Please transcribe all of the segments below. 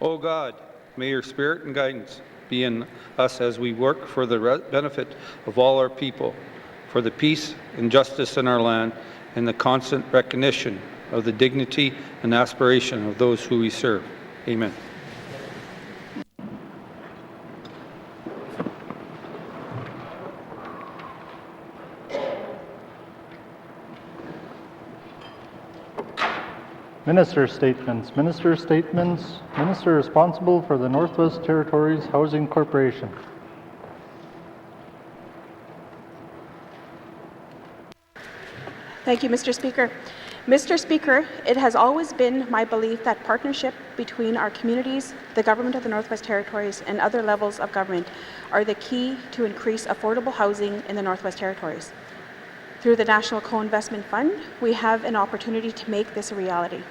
O God, may your spirit and guidance be in us as we work for the benefit of all our people, for the peace and justice in our land, and the constant recognition of the dignity and aspiration of those who we serve. Amen. Minister statements. Minister statements. Minister responsible for the Northwest Territories Housing Corporation. Thank you, Mr. Speaker. Mr. Speaker, it has always been my belief that partnership between our communities, the Government of the Northwest Territories, and other levels of government are the key to increase affordable housing in the Northwest Territories. Through the National Co-Investment Fund, we have an opportunity to make this a reality.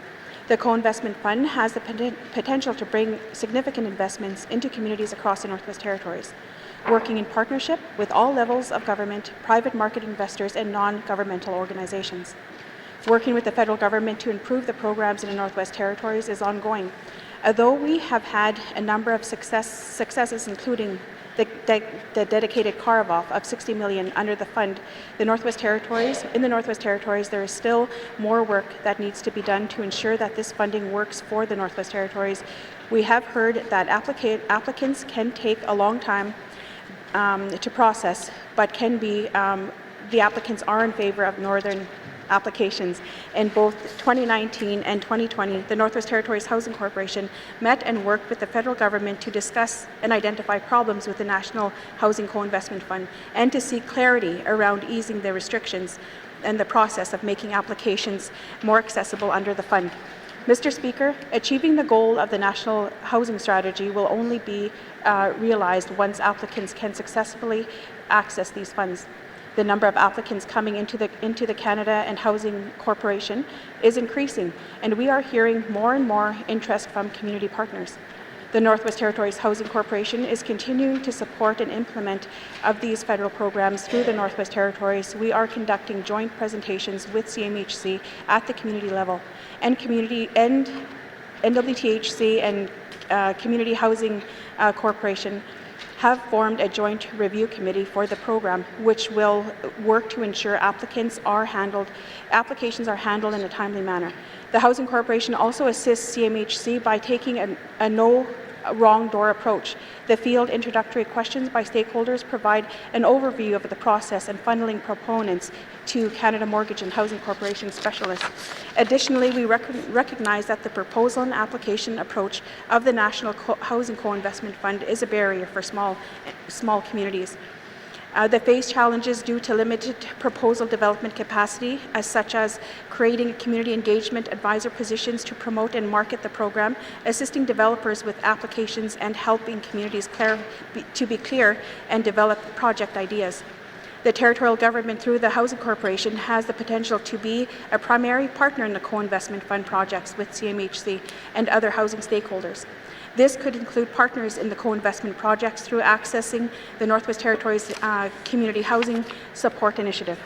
The Co-Investment Fund has the potential to bring significant investments into communities across the Northwest Territories, working in partnership with all levels of government, private market investors, and non-governmental organizations. Working with the federal government to improve the programs in the Northwest Territories is ongoing. Although we have had a number of successes, including the dedicated carve-off of $60 million under the fund, in the Northwest Territories, there is still more work that needs to be done to ensure that this funding works for the Northwest Territories. We have heard that applicants can take a long time to process, but the applicants are in favor of northern applications. In both 2019 and 2020, the Northwest Territories Housing Corporation met and worked with the federal government to discuss and identify problems with the National Housing Co-Investment Fund and to seek clarity around easing the restrictions and the process of making applications more accessible under the fund. Mr. Speaker, achieving the goal of the National Housing Strategy will only be realized once applicants can successfully access these funds. The number of applicants coming into the Canada and Housing Corporation is increasing, and we are hearing more and more interest from community partners. The Northwest Territories Housing Corporation is continuing to support and implement of these federal programs through the Northwest Territories. We are conducting joint presentations with CMHC at the community level, and N.W.T and Community Housing Corporation have formed a joint review committee for the program, which will work to ensure applications are handled in a timely manner. The Housing Corporation also assists CMHC by taking a no wrong door approach. The field introductory questions by stakeholders provide an overview of the process and funneling proponents to Canada Mortgage and Housing Corporation specialists. Additionally, we recognize that the proposal and application approach of the National Housing Co-Investment Fund is a barrier for small communities. They face challenges due to limited proposal development capacity, such as creating community engagement advisor positions to promote and market the program, assisting developers with applications, and helping communities to be clear and develop project ideas. The territorial government, through the Housing Corporation, has the potential to be a primary partner in the co-investment fund projects with CMHC and other housing stakeholders. This could include partners in the co-investment projects through accessing the Northwest Territories Community Housing Support Initiative.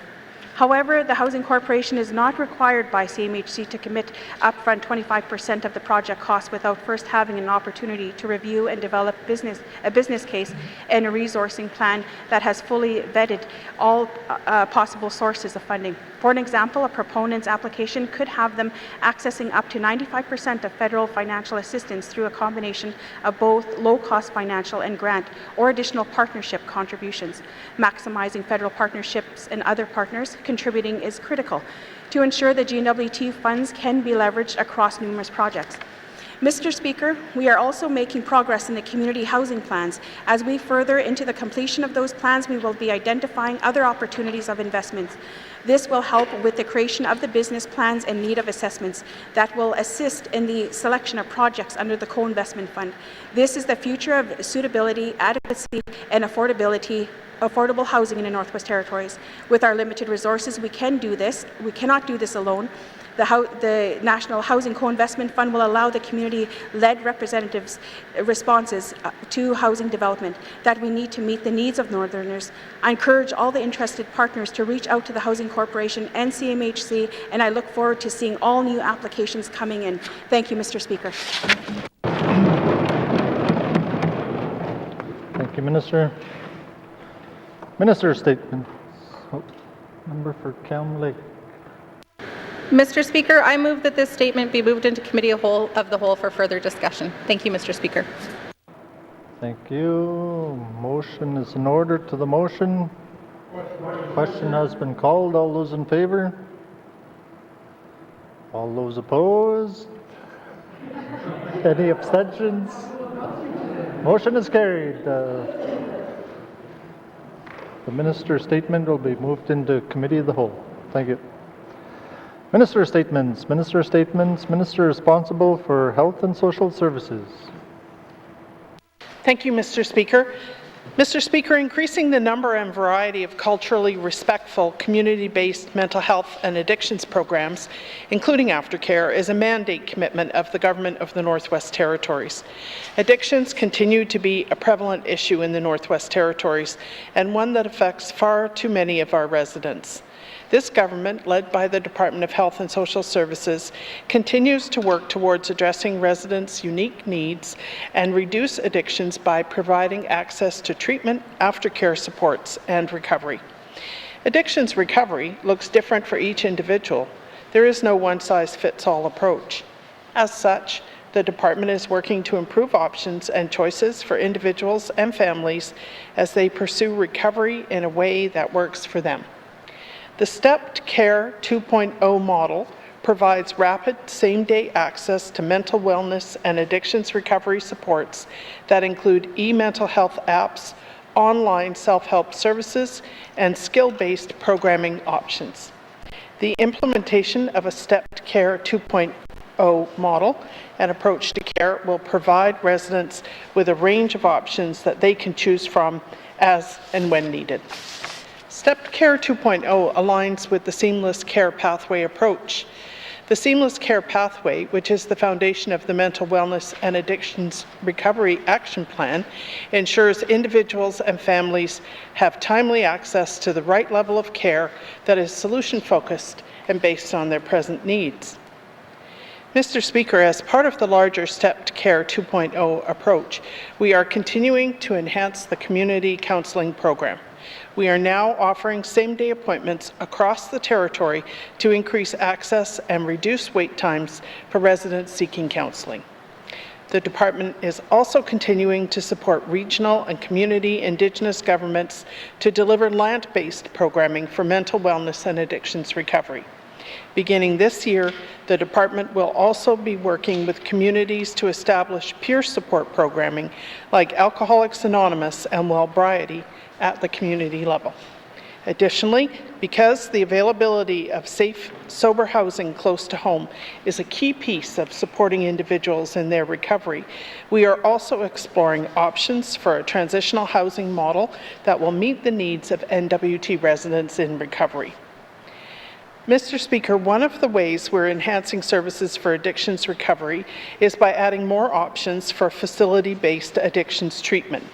However, the Housing Corporation is not required by CMHC to commit upfront 25% of the project cost without first having an opportunity to review and develop a business case and a resourcing plan that has fully vetted all possible sources of funding. For an example, a proponent's application could have them accessing up to 95% of federal financial assistance through a combination of both low-cost financial and grant or additional partnership contributions. Maximizing federal partnerships and other partners contributing is critical to ensure the N.W.T funds can be leveraged across numerous projects. Mr. Speaker, we are also making progress in the community housing plans. As we further into the completion of those plans, we will be identifying other opportunities of investments. This will help with the creation of the business plans and need of assessments that will assist in the selection of projects under the co-investment fund. This is the future of suitability, adequacy, and affordable housing in the Northwest Territories. With our limited resources, we can do this. We cannot do this alone. The National Housing Co-Investment Fund will allow the community-led representatives' responses to housing development that we need to meet the needs of Northerners. I encourage all the interested partners to reach out to the Housing Corporation and CMHC, and I look forward to seeing all new applications coming in. Thank you, Mr. Speaker. you, Minister. Minister's statement. Oh, member for Kelm Lake. Mr. Speaker, I move that this statement be moved into Committee of the Whole for further discussion. Thank you, Mr. Speaker. Thank you. Motion is in order to the motion. Question has been called. All those in favor? All those opposed? Any abstentions? Motion is carried. The minister's statement will be moved into Committee of the Whole. Thank you. Minister statements. Minister statements. Minister responsible for Health and Social Services. Thank you, Mr. Speaker. Mr. Speaker, increasing the number and variety of culturally respectful, community-based mental health and addictions programs, including aftercare, is a mandate commitment of the Government of the Northwest Territories. Addictions continue to be a prevalent issue in the Northwest Territories and one that affects far too many of our residents. This government, led by the Department of Health and Social Services, continues to work towards addressing residents' unique needs and reduce addictions by providing access to treatment, aftercare supports, and recovery. Addictions recovery looks different for each individual. There is no one-size-fits-all approach. As such, the department is working to improve options and choices for individuals and families as they pursue recovery in a way that works for them. The Stepped Care 2.0 model provides rapid same-day access to mental wellness and addictions recovery supports that include e-mental health apps, online self-help services, and skill-based programming options. The implementation of a Stepped Care 2.0 model and approach to care will provide residents with a range of options that they can choose from as and when needed. Stepped Care 2.0 aligns with the Seamless Care Pathway approach. The Seamless Care Pathway, which is the foundation of the Mental Wellness and Addictions Recovery Action Plan, ensures individuals and families have timely access to the right level of care that is solution-focused and based on their present needs. Mr. Speaker, as part of the larger Stepped Care 2.0 approach, we are continuing to enhance the community counselling program. We are now offering same-day appointments across the territory to increase access and reduce wait times for residents seeking counselling. The department is also continuing to support regional and community Indigenous governments to deliver land-based programming for mental wellness and addictions recovery. Beginning this year, the department will also be working with communities to establish peer support programming like Alcoholics Anonymous and Wellbriety at the community level. Additionally, because the availability of safe, sober housing close to home is a key piece of supporting individuals in their recovery, we are also exploring options for a transitional housing model that will meet the needs of N.W.T residents in recovery. Mr. Speaker, one of the ways we're enhancing services for addictions recovery is by adding more options for facility-based addictions treatment.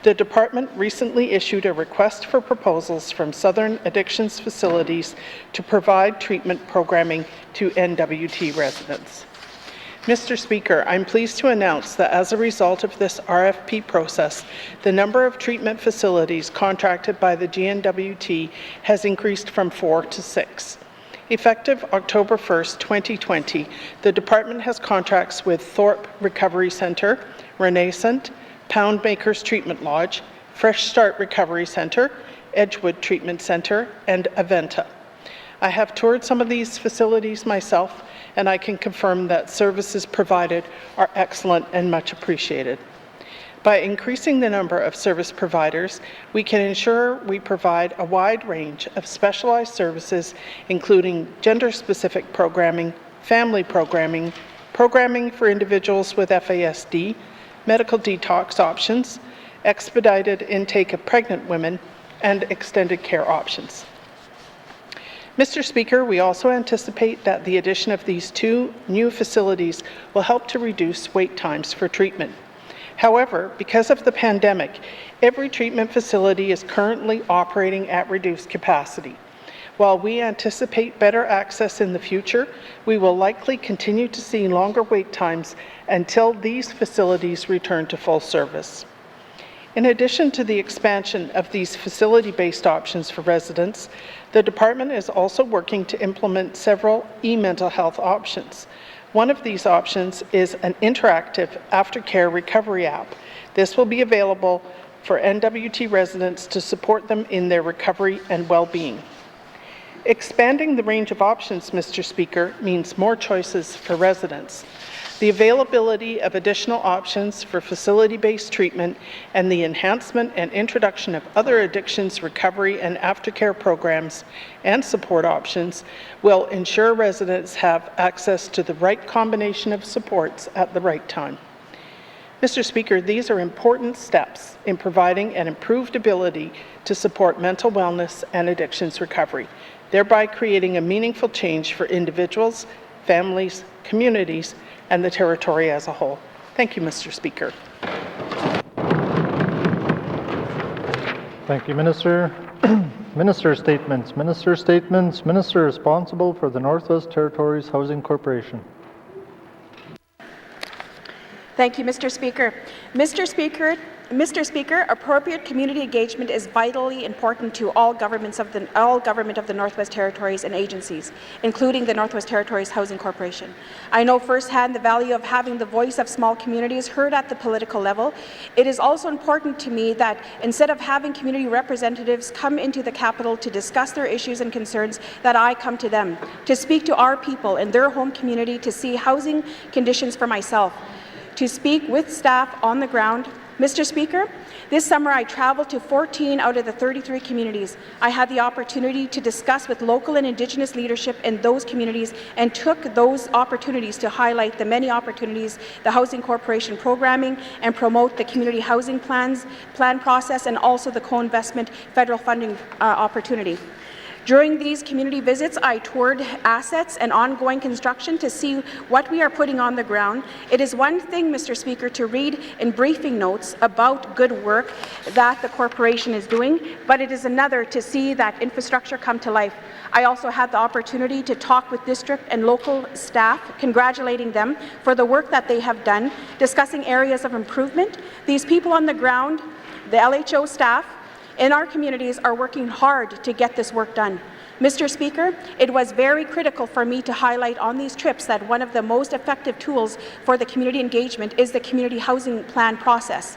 The department recently issued a request for proposals from Southern Addictions facilities to provide treatment programming to N.W.T residents. Mr. Speaker, I'm pleased to announce that as a result of this RFP process, the number of treatment facilities contracted by the GNWT has increased from 4 to 6. Effective October 1st, 2020, the department has contracts with Thorpe Recovery Centre, Renaissance, Poundmakers Treatment Lodge, Fresh Start Recovery Centre, Edgewood Treatment Centre, and Aventa. I have toured some of these facilities myself, and I can confirm that services provided are excellent and much appreciated. By increasing the number of service providers, we can ensure we provide a wide range of specialized services, including gender-specific programming, family programming, programming for individuals with FASD, medical detox options, expedited intake of pregnant women, and extended care options. Mr. Speaker, we also anticipate that the addition of these 2 new facilities will help to reduce wait times for treatment. However, because of the pandemic, every treatment facility is currently operating at reduced capacity. While we anticipate better access in the future, we will likely continue to see longer wait times until these facilities return to full service. In addition to the expansion of these facility-based options for residents, the department is also working to implement several e-mental health options. One of these options is an interactive aftercare recovery app. This will be available for N.W.T residents to support them in their recovery and well-being. Expanding the range of options, Mr. Speaker, means more choices for residents. The availability of additional options for facility-based treatment and the enhancement and introduction of other addictions recovery and aftercare programs and support options will ensure residents have access to the right combination of supports at the right time. Mr. Speaker, these are important steps in providing an improved ability to support mental wellness and addictions recovery, thereby creating a meaningful change for individuals, families, communities, and the territory as a whole. Thank you, Mr. Speaker. Thank you, Minister. Minister statements. Minister statements. Minister responsible for the Northwest Territories Housing Corporation. Thank you, Mr. Speaker. Mr. Speaker, appropriate community engagement is vitally important to all government of the Northwest Territories and agencies, including the Northwest Territories Housing Corporation. I know firsthand the value of having the voice of small communities heard at the political level. It is also important to me that instead of having community representatives come into the capital to discuss their issues and concerns, that I come to them, to speak to our people in their home community, to see housing conditions for myself, to speak with staff on the ground. Mr. Speaker, this summer I traveled to 14 out of the 33 communities. I had the opportunity to discuss with local and Indigenous leadership in those communities and took those opportunities to highlight the many opportunities the Housing Corporation programming and promote the community housing plan process and also the co-investment federal funding opportunity. During these community visits, I toured assets and ongoing construction to see what we are putting on the ground. It is one thing, Mr. Speaker, to read in briefing notes about good work that the corporation is doing, but it is another to see that infrastructure come to life. I also had the opportunity to talk with district and local staff, congratulating them for the work that they have done, discussing areas of improvement. These people on the ground, the LHO staff, in our communities are working hard to get this work done. Mr. Speaker, it was very critical for me to highlight on these trips that one of the most effective tools for the community engagement is the community housing plan process.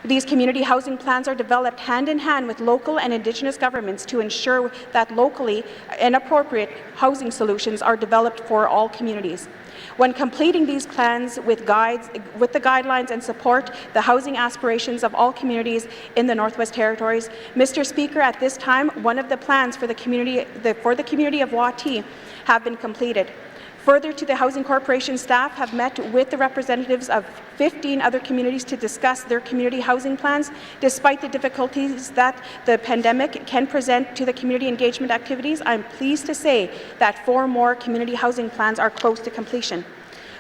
These community housing plans are developed hand in hand with local and Indigenous governments to ensure that locally and appropriate housing solutions are developed for all communities. When completing these plans with the guidelines and support the housing aspirations of all communities in the Northwest Territories, Mr. Speaker, at this time, one of the plans for the community of N.W.T have been completed. Further to the Housing Corporation staff have met with the representatives of 15 other communities to discuss their community housing plans. Despite the difficulties that the pandemic can present to the community engagement activities, I'm pleased to say that 4 more community housing plans are close to completion.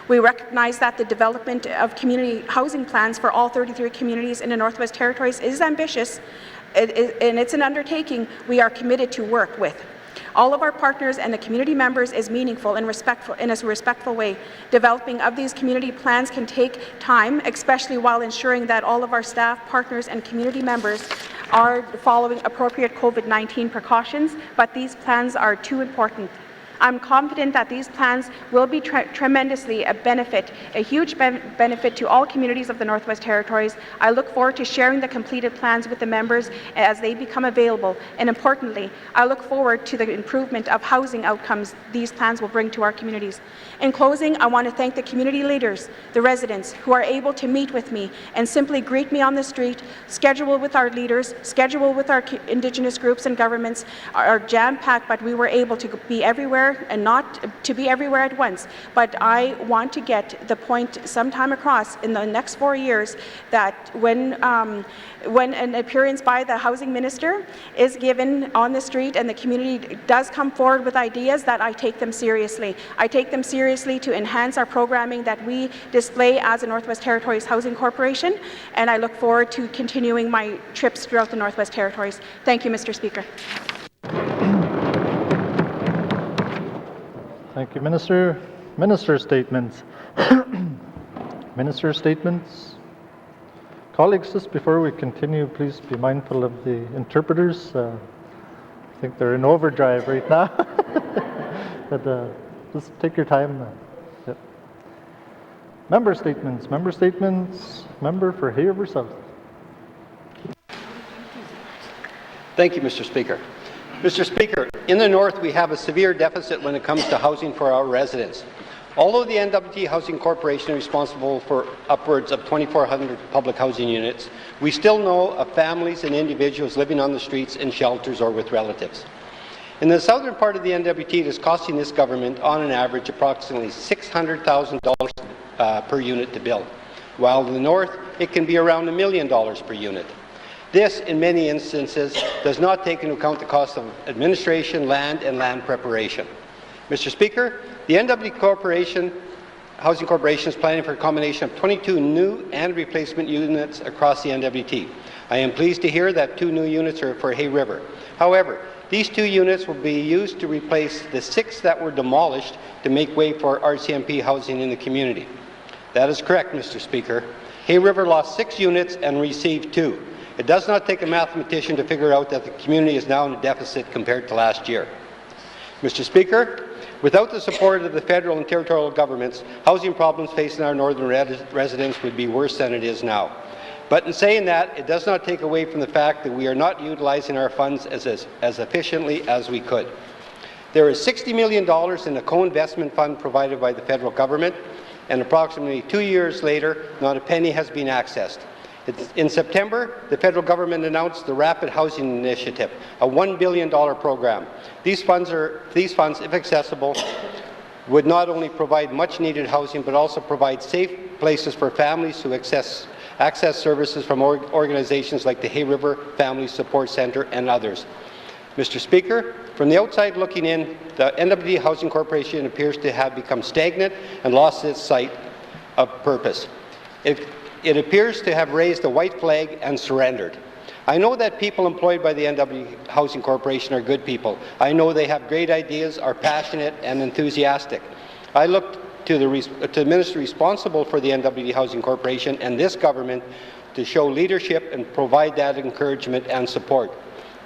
We recognize that the development of community housing plans for all 33 communities in the Northwest Territories is ambitious, and it's an undertaking we are committed to work with. All of our partners and the community members is meaningful and in a respectful way. Developing of these community plans can take time, especially while ensuring that all of our staff, partners, and community members are following appropriate COVID-19 precautions, but these plans are too important. I'm confident that these plans will be tremendously a huge benefit to all communities of the Northwest Territories. I look forward to sharing the completed plans with the members as they become available, and importantly, I look forward to the improvement of housing outcomes these plans will bring to our communities. In closing, I want to thank the community leaders, the residents who are able to meet with me and simply greet me on the street, schedule with our leaders, schedule with our Indigenous groups and governments are jam-packed, but we were able to be everywhere and not to be everywhere at once. But I want to get the point sometime across in the next 4 years that when an appearance by the housing minister is given on the street and the community does come forward with ideas, that I take them seriously. I take them seriously to enhance our programming that we display as a Northwest Territories Housing Corporation, and I look forward to continuing my trips throughout the Northwest Territories. Thank you, Mr. Speaker. Thank you, Minister. Minister statements. Minister statements. Colleagues, just before we continue, please be mindful of the interpreters. I think they're in overdrive right now. But just take your time. Yep. Member statements. Member for Hay River South. Thank you, Mr. Speaker. Mr. Speaker, in the North, we have a severe deficit when it comes to housing for our residents. Although the N.W.T. Housing Corporation is responsible for upwards of 2,400 public housing units, we still know of families and individuals living on the streets in shelters or with relatives. In the southern part of the N.W.T., it is costing this government, on an average, approximately $600,000 per unit to build, while in the north, it can be around $1 million per unit. This, in many instances, does not take into account the cost of administration, land, and land preparation. Mr. Speaker, the N.W.T. Housing Corporation is planning for a combination of 22 new and replacement units across the N.W.T. I am pleased to hear that 2 new units are for Hay River. However, these 2 units will be used to replace the 6 that were demolished to make way for RCMP housing in the community. That is correct, Mr. Speaker. Hay River lost 6 units and received 2. It does not take a mathematician to figure out that the community is now in a deficit compared to last year. Mr. Speaker, without the support of the federal and territorial governments, housing problems facing our northern residents would be worse than it is now. But in saying that, it does not take away from the fact that we are not utilizing our funds as efficiently as we could. There is $60 million in a co-investment fund provided by the federal government, and approximately 2 years later, not a penny has been accessed. In September, the federal government announced the Rapid Housing Initiative, a $1 billion program. These funds, if accessible, would not only provide much-needed housing, but also provide safe places for families who access services from organizations like the Hay River Family Support Centre and others. Mr. Speaker, from the outside looking in, the N.W.T. Housing Corporation appears to have become stagnant and lost its sight of purpose. It appears to have raised a white flag and surrendered. I know that people employed by the N.W.T. Housing Corporation are good people. I know they have great ideas, are passionate and enthusiastic. I look to the minister responsible for the N.W.T. Housing Corporation and this government to show leadership and provide that encouragement and support.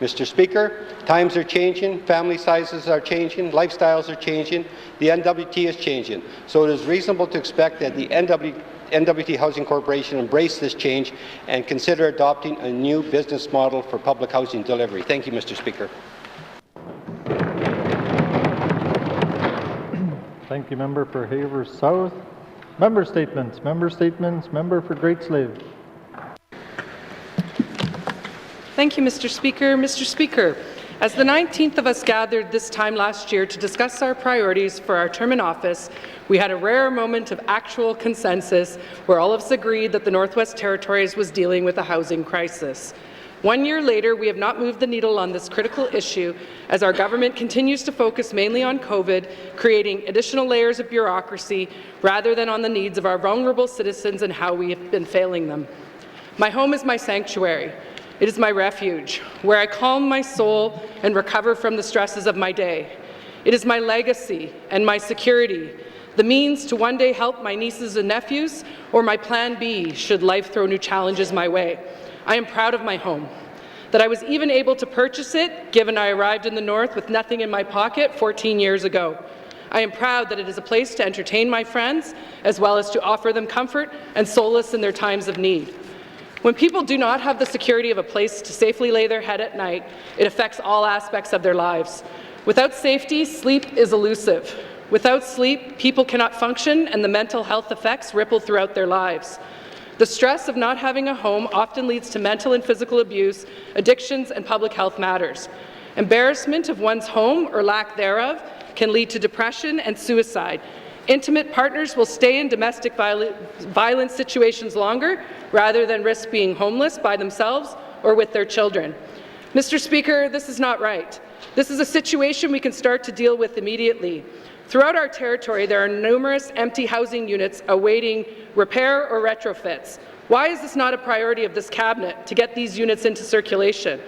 Mr. Speaker, times are changing, family sizes are changing, lifestyles are changing, the N.W.T. is changing. So it is reasonable to expect that the N.W.T. Housing Corporation embrace this change and consider adopting a new business model for public housing delivery. Thank you, Mr. Speaker. Thank you, member for Hay River South. Member statements. Member for Great Slave. Thank you, Mr. Speaker. Mr. Speaker, as the 19th of us gathered this time last year to discuss our priorities for our term in office, we had a rare moment of actual consensus where all of us agreed that the Northwest Territories was dealing with a housing crisis. 1 year later, we have not moved the needle on this critical issue as our government continues to focus mainly on COVID, creating additional layers of bureaucracy rather than on the needs of our vulnerable citizens and how we have been failing them. My home is my sanctuary. It is my refuge, where I calm my soul and recover from the stresses of my day. It is my legacy and my security, the means to one day help my nieces and nephews, or my plan B should life throw new challenges my way. I am proud of my home, that I was even able to purchase it, given I arrived in the North with nothing in my pocket 14 years ago. I am proud that it is a place to entertain my friends, as well as to offer them comfort and solace in their times of need. When people do not have the security of a place to safely lay their head at night, it affects all aspects of their lives. Without safety, sleep is elusive. Without sleep, people cannot function, and the mental health effects ripple throughout their lives. The stress of not having a home often leads to mental and physical abuse, addictions, and public health matters. Embarrassment of one's home or lack thereof can lead to depression and suicide. Intimate partners will stay in domestic violence situations longer rather than risk being homeless by themselves or with their children. Mr. Speaker, this is not right. This is a situation we can start to deal with immediately. Throughout our territory, there are numerous empty housing units awaiting repair or retrofits. Why is this not a priority of this cabinet to get these units into circulation?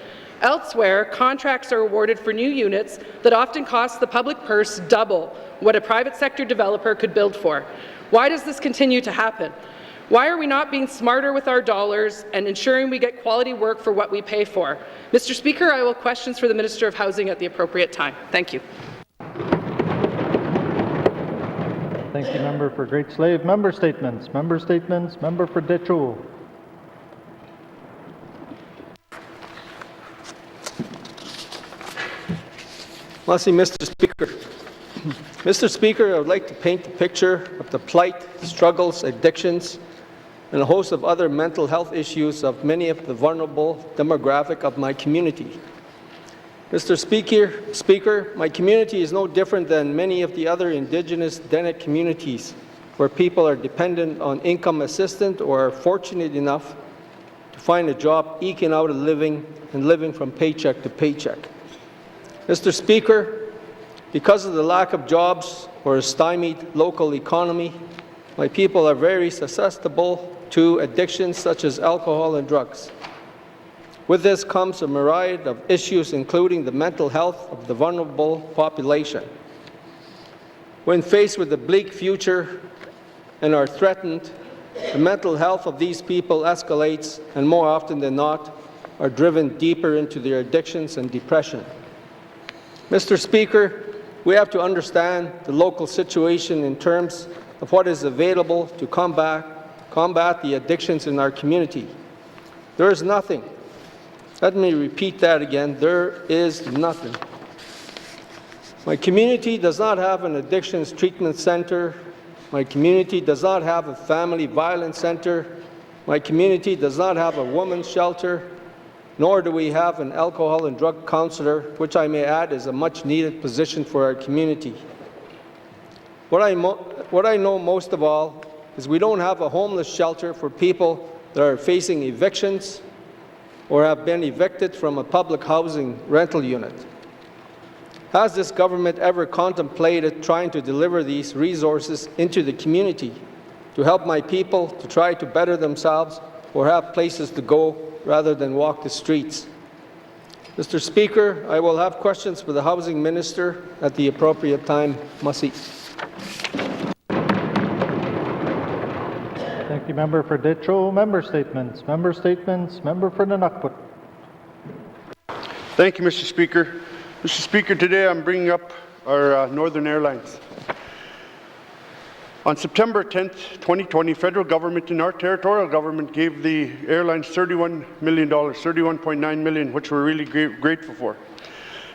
Elsewhere, contracts are awarded for new units that often cost the public purse double what a private sector developer could build for. Why does this continue to happen? Why are we not being smarter with our dollars and ensuring we get quality work for what we pay for? Mr. Speaker, I will have questions for the Minister of Housing at the appropriate time. Thank you. Thank you, member for Great Slave. Member statements. Member statements. Member for Detroit. Merci, Mr. Speaker. Mr. Speaker, I would like to paint a picture of the plight, struggles, addictions, and a host of other mental health issues of many of the vulnerable demographic of my community. Mr. Speaker, my community is no different than many of the other Indigenous Dene communities where people are dependent on income assistance or are fortunate enough to find a job eking out a living and living from paycheck to paycheck. Mr. Speaker, because of the lack of jobs or a stymied local economy, my people are very susceptible to addictions such as alcohol and drugs. With this comes a myriad of issues, including the mental health of the vulnerable population. When faced with a bleak future and are threatened, the mental health of these people escalates and more often than not are driven deeper into their addictions and depression. Mr. Speaker, we have to understand the local situation in terms of what is available to combat the addictions in our community. There is nothing. Let me repeat that again. There is nothing. My community does not have an addictions treatment center. My community does not have a family violence center. My community does not have a women's shelter, nor do we have an alcohol and drug counselor, which I may add is a much-needed position for our community. What I know most of all is we don't have a homeless shelter for people that are facing evictions or have been evicted from a public housing rental unit. Has this government ever contemplated trying to deliver these resources into the community to help my people to try to better themselves or have places to go rather than walk the streets? Mr. Speaker, I will have questions for the Housing Minister at the appropriate time. Merci. Thank you, member for Detroit. Member statements. Member statements. Member for N.W.T. Thank you, Mr. Speaker. Mr. Speaker, today I'm bringing up our Northern Airlines. On September 10th, 2020, federal government and our territorial government gave the airlines $31 million, $31.9 million, which we're really grateful for.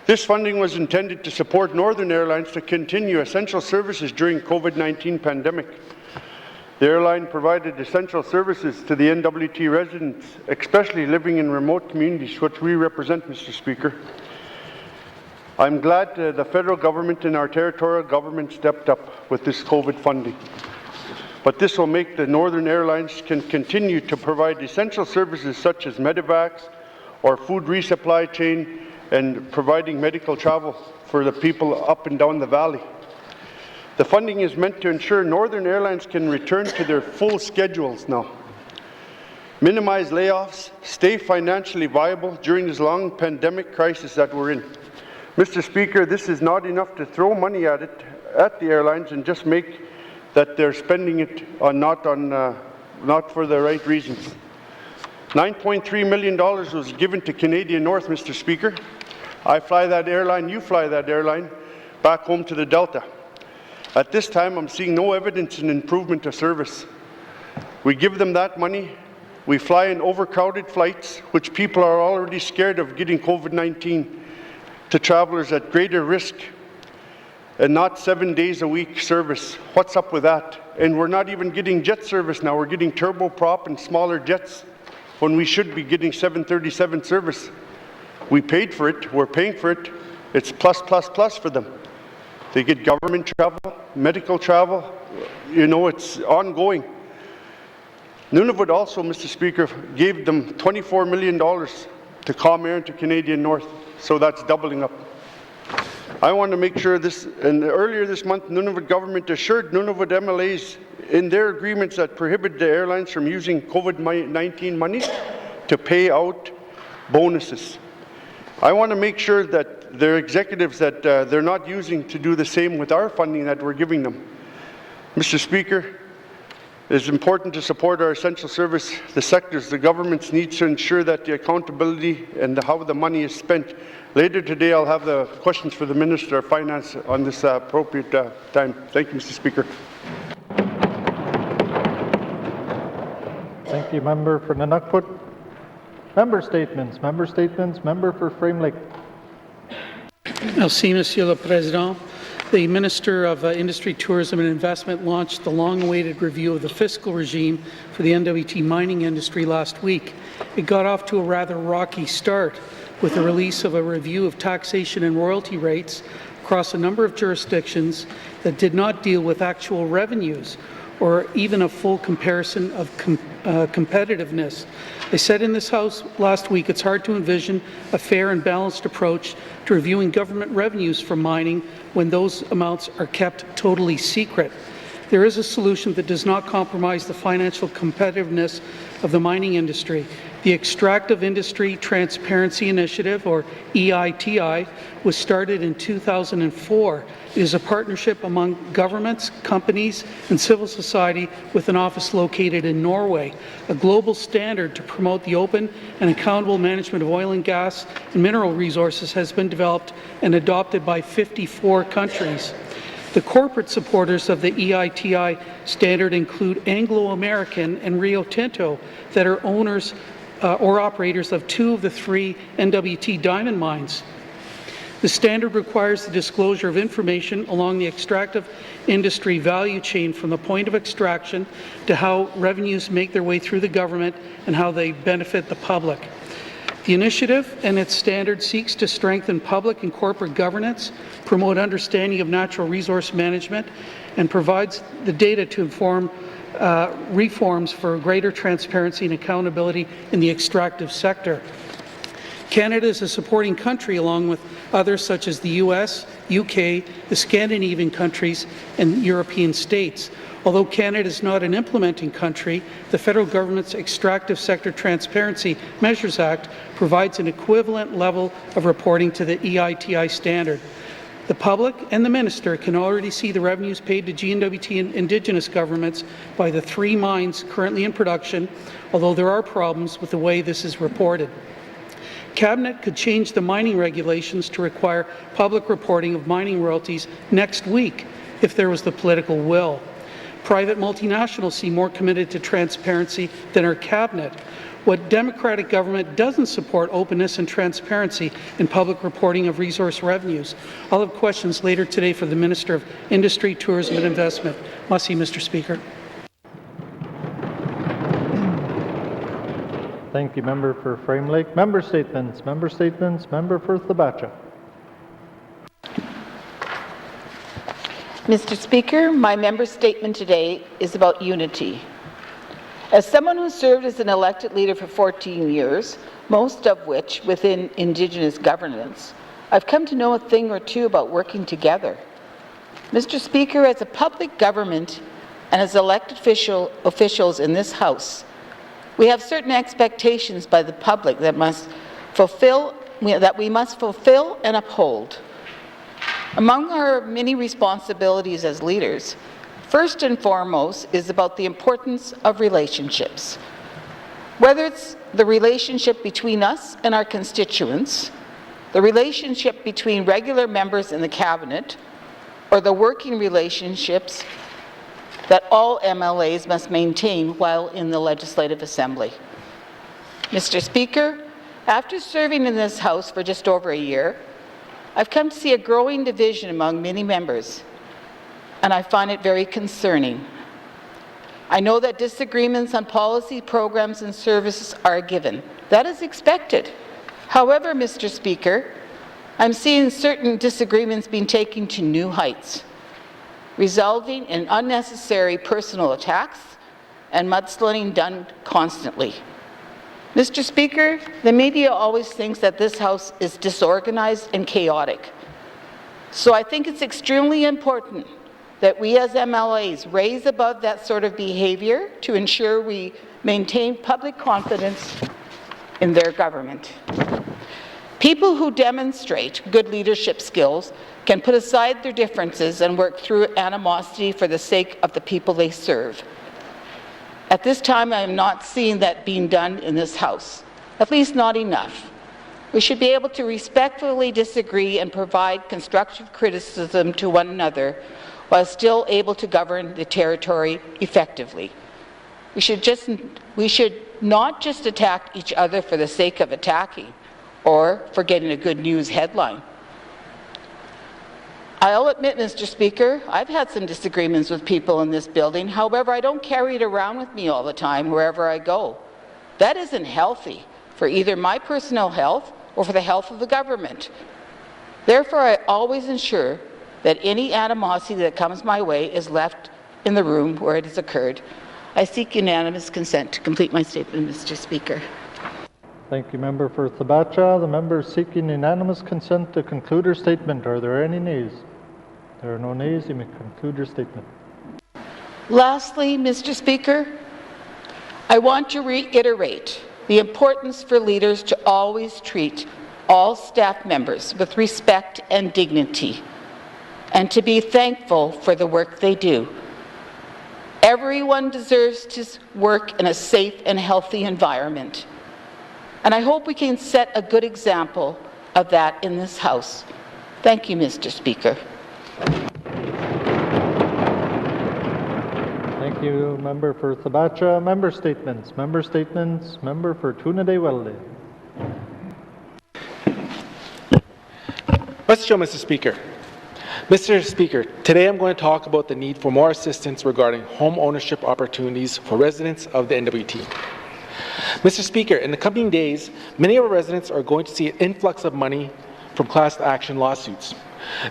This funding was intended to support Northern Airlines to continue essential services during COVID-19 pandemic. The airline provided essential services to the N.W.T residents, especially living in remote communities, which we represent, Mr. Speaker. I'm glad the federal government and our territorial government stepped up with this COVID funding. But this will make the Northern Airlines can continue to provide essential services such as medevacs or food resupply chain and providing medical travel for the people up and down the valley. The funding is meant to ensure Northern Airlines can return to their full schedules now, minimize layoffs, stay financially viable during this long pandemic crisis that we're in. Mr. Speaker, this is not enough to throw money at the airlines and just make that they're spending it not for the right reasons. $9.3 million was given to Canadian North, Mr. Speaker. I fly that airline, you fly that airline, back home to the Delta. At this time, I'm seeing no evidence in improvement of service. We give them that money, we fly in overcrowded flights, which people are already scared of getting COVID-19, to travelers at greater risk, and not 7 days a week service. What's up with that? And we're not even getting jet service now. We're getting turboprop and smaller jets when we should be getting 737 service. We paid for it. We're paying for it. It's plus, plus, plus for them. They get government travel, medical travel. You know, it's ongoing. Nunavut also, Mr. Speaker, gave them $24 million to Calm Air and to Canadian North. So that's doubling up. I want to make sure this, and earlier this month, Nunavut government assured Nunavut MLAs in their agreements that prohibit the airlines from using COVID-19 money to pay out bonuses. I want to make sure that their executives that they're not using to do the same with our funding that we're giving them. Mr. Speaker, It is important to support our essential service, the sectors. The government needs to ensure that the accountability and how the money is spent. Later today, I'll have the questions for the Minister of Finance on this appropriate time. Thank you, Mr. Speaker. Thank you, Member for N.W.T. Member statements. Member for Frame Lake. Merci, Monsieur le Président. The Minister of Industry, Tourism and Investment launched the long-awaited review of the fiscal regime for the N.W.T. mining industry last week. It got off to a rather rocky start with the release of a review of taxation and royalty rates across a number of jurisdictions that did not deal with actual revenues or even a full comparison of competitiveness. I said in this House last week it's hard to envision a fair and balanced approach to reviewing government revenues from mining when those amounts are kept totally secret. There is a solution that does not compromise the financial competitiveness of the mining industry. The Extractive Industry Transparency Initiative, or EITI, was started in 2004. It is a partnership among governments, companies, and civil society with an office located in Norway. A global standard to promote the open and accountable management of oil and gas and mineral resources has been developed and adopted by 54 countries. The corporate supporters of the EITI standard include Anglo American and Rio Tinto, that are owners or operators of 2 of the 3 N.W.T. diamond mines. The standard requires the disclosure of information along the extractive industry value chain from the point of extraction to how revenues make their way through the government and how they benefit the public. The initiative and its standard seeks to strengthen public and corporate governance, promote understanding of natural resource management, and provides the data to inform reforms for greater transparency and accountability in the extractive sector. Canada is a supporting country along with others such as the US, UK, the Scandinavian countries, and European states. Although Canada is not an implementing country, the federal government's Extractive Sector Transparency Measures Act provides an equivalent level of reporting to the EITI standard. The public and the Minister can already see the revenues paid to G&W.T. and Indigenous governments by the 3 mines currently in production, although there are problems with the way this is reported. Cabinet could change the mining regulations to require public reporting of mining royalties next week if there was the political will. Private multinationals seem more committed to transparency than our Cabinet. What Democratic government doesn't support openness and transparency in public reporting of resource revenues. I'll have questions later today for the Minister of Industry, Tourism and Investment. Merci, Mr. Speaker. Thank you, Member for Frame Lake. Member statements. Member for Thabacha. Mr. Speaker, my member statement today is about unity. As someone who served as an elected leader for 14 years, most of which within Indigenous governance, I've come to know a thing or two about working together. Mr. Speaker, as a public government and as elected officials in this House, we have certain expectations by the public that we must fulfill and uphold. Among our many responsibilities as leaders, first and foremost is about the importance of relationships. Whether it's the relationship between us and our constituents, the relationship between regular members in the Cabinet, or the working relationships that all MLAs must maintain while in the Legislative Assembly. Mr. Speaker, after serving in this House for just over a year, I've come to see a growing division among many members, and I find it very concerning. I know that disagreements on policy, programs, and services are a given. That is expected. However, Mr. Speaker, I'm seeing certain disagreements being taken to new heights, resulting in unnecessary personal attacks and mudslinging done constantly. Mr. Speaker, the media always thinks that this House is disorganized and chaotic. So I think it's extremely important that we as MLAs raise above that sort of behavior to ensure we maintain public confidence in their government. People who demonstrate good leadership skills can put aside their differences and work through animosity for the sake of the people they serve. At this time, I am not seeing that being done in this House, at least not enough. We should be able to respectfully disagree and provide constructive criticism to one another while still able to govern the territory effectively. We should not just attack each other for the sake of attacking or for getting a good news headline. I'll admit, Mr. Speaker, I've had some disagreements with people in this building. However, I don't carry it around with me all the time wherever I go. That isn't healthy for either my personal health or for the health of the government. Therefore, I always ensure that any animosity that comes my way is left in the room where it has occurred. I seek unanimous consent to complete my statement, Mr. Speaker. Thank you, Member for Thabacha. The member is seeking unanimous consent to conclude her statement. Are there any nays? There are no nays. You may conclude your statement. Lastly, Mr. Speaker, I want to reiterate the importance for leaders to always treat all staff members with respect and dignity, and to be thankful for the work they do. Everyone deserves to work in a safe and healthy environment. And I hope we can set a good example of that in this House. Thank you, Mr. Speaker. Thank you, Member for Thabacha. Member statements. Member statements. Member for N.W.T. Mr. Speaker. Mr. Speaker, today I'm going to talk about the need for more assistance regarding home ownership opportunities for residents of the N.W.T. Mr. Speaker, in the coming days, many of our residents are going to see an influx of money from class action lawsuits.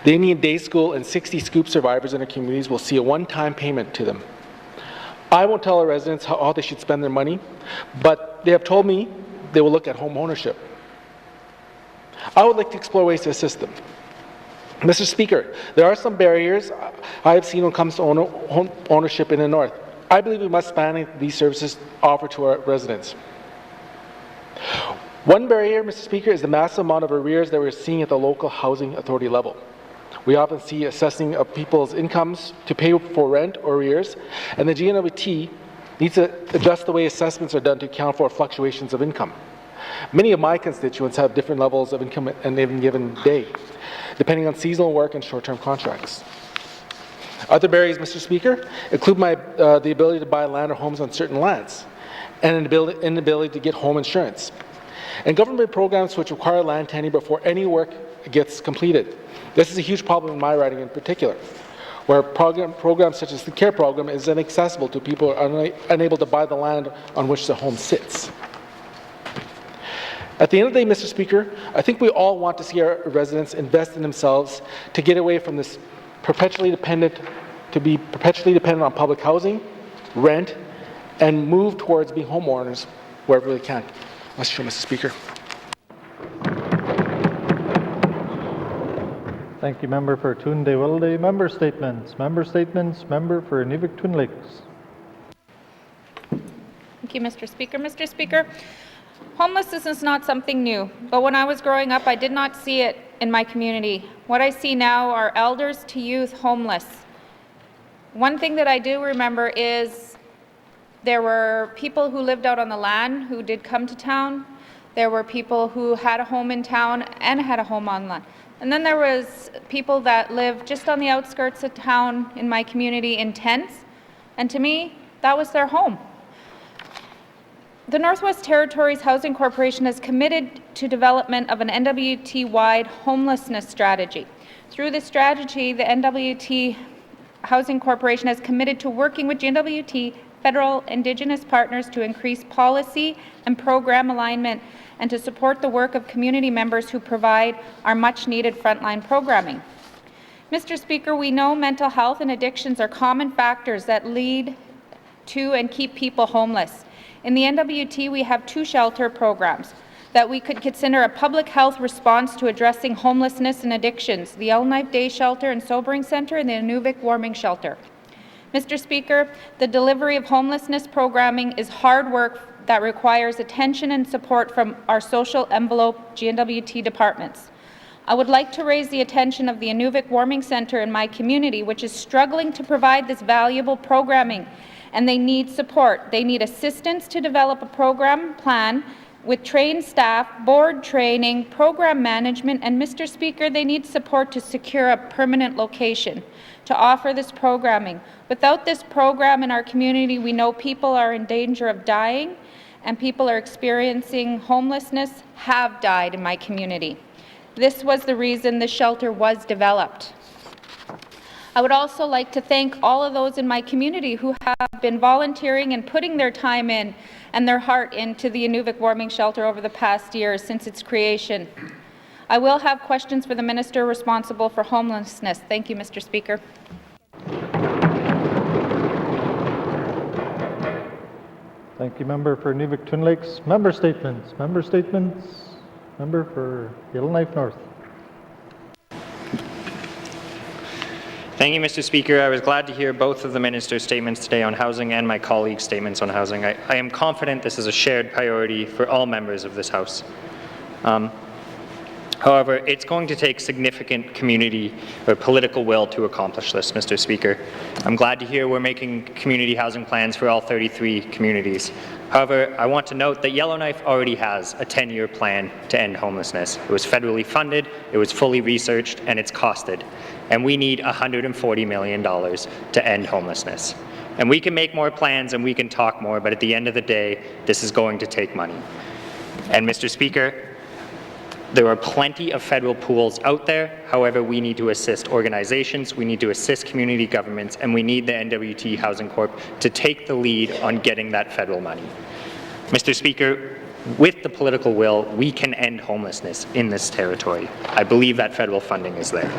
The Indian Day School and 60 Scoop survivors in our communities will see a one-time payment to them. I won't tell our residents how they should spend their money, but they have told me they will look at home ownership. I would like to explore ways to assist them. Mr. Speaker, there are some barriers I have seen when it comes to home ownership in the North. I believe we must expand these services offered to our residents. One barrier, Mr. Speaker, is the massive amount of arrears that we're seeing at the local housing authority level. We often see assessing of people's incomes to pay for rent or arrears, and the N.W.T needs to adjust the way assessments are done to account for fluctuations of income. Many of my constituents have different levels of income in any given day, depending on seasonal work and short-term contracts. Other barriers, Mr. Speaker, include the ability to buy land or homes on certain lands, and an inability to get home insurance, and government programs which require land tenure before any work gets completed. This is a huge problem in my riding in particular, where programs such as the CARE program is inaccessible to people who are unable to buy the land on which the home sits. At the end of the day, Mr. Speaker, I think we all want to see our residents invest in themselves to get away from this perpetually dependent on public housing, rent, and move towards being homeowners wherever they can. Mr. Speaker. Thank you, Member for N.W.T. Member statements. Member statements. Member for Inuvik Twin Lakes. Thank you, Mr. Speaker. Mr. Speaker, homelessness is not something new, but when I was growing up, I did not see it in my community. What I see now are elders to youth homeless. One thing that I do remember is there were people who lived out on the land who did come to town. There were people who had a home in town and had a home on land. And then there was people that lived just on the outskirts of town in my community in tents. And to me, that was their home. The Northwest Territories Housing Corporation is committed to development of an N.W.T-wide homelessness strategy. Through this strategy, the N.W.T Housing Corporation is committed to working with N.W.T federal Indigenous partners to increase policy and program alignment and to support the work of community members who provide our much-needed frontline programming. Mr. Speaker, we know mental health and addictions are common factors that lead to and keep people homeless. In the N.W.T, we have 2 shelter programs that we could consider a public health response to addressing homelessness and addictions, the Yellowknife Day Shelter and Sobering Centre and the Inuvik Warming Shelter. Mr. Speaker, the delivery of homelessness programming is hard work that requires attention and support from our social envelope N.W.T departments. I would like to raise the attention of the Inuvik Warming Centre in my community, which is struggling to provide this valuable programming, and they need support. They need assistance to develop a program plan with trained staff, board training, program management, and Mr. Speaker, they need support to secure a permanent location to offer this programming. Without this program in our community, we know people are in danger of dying, and people are experiencing homelessness, have died in my community. This was the reason the shelter was developed. I would also like to thank all of those in my community who have been volunteering and putting their time in and their heart into the Inuvik Warming Shelter over the past year since its creation. I will have questions for the Minister responsible for homelessness. Thank you, Mr. Speaker. Thank you, Member for Inuvik Twin Lakes. Member statements. Member statements. Member for Yellowknife North. Thank you, Mr. Speaker. I was glad to hear both of the Minister's statements today on housing and my colleagues' statements on housing. I am confident this is a shared priority for all members of this House. However, it's going to take significant community or political will to accomplish this, Mr. Speaker. I'm glad to hear we're making community housing plans for all 33 communities. However, I want to note that Yellowknife already has a 10-year plan to end homelessness. It was federally funded, it was fully researched, and it's costed. And we need $140 million to end homelessness. And we can make more plans and we can talk more, but at the end of the day, this is going to take money. And Mr. Speaker, there are plenty of federal pools out there. However, we need to assist organizations, we need to assist community governments, and we need the N.W.T. Housing Corp to take the lead on getting that federal money. Mr. Speaker, with the political will, we can end homelessness in this territory. I believe that federal funding is there.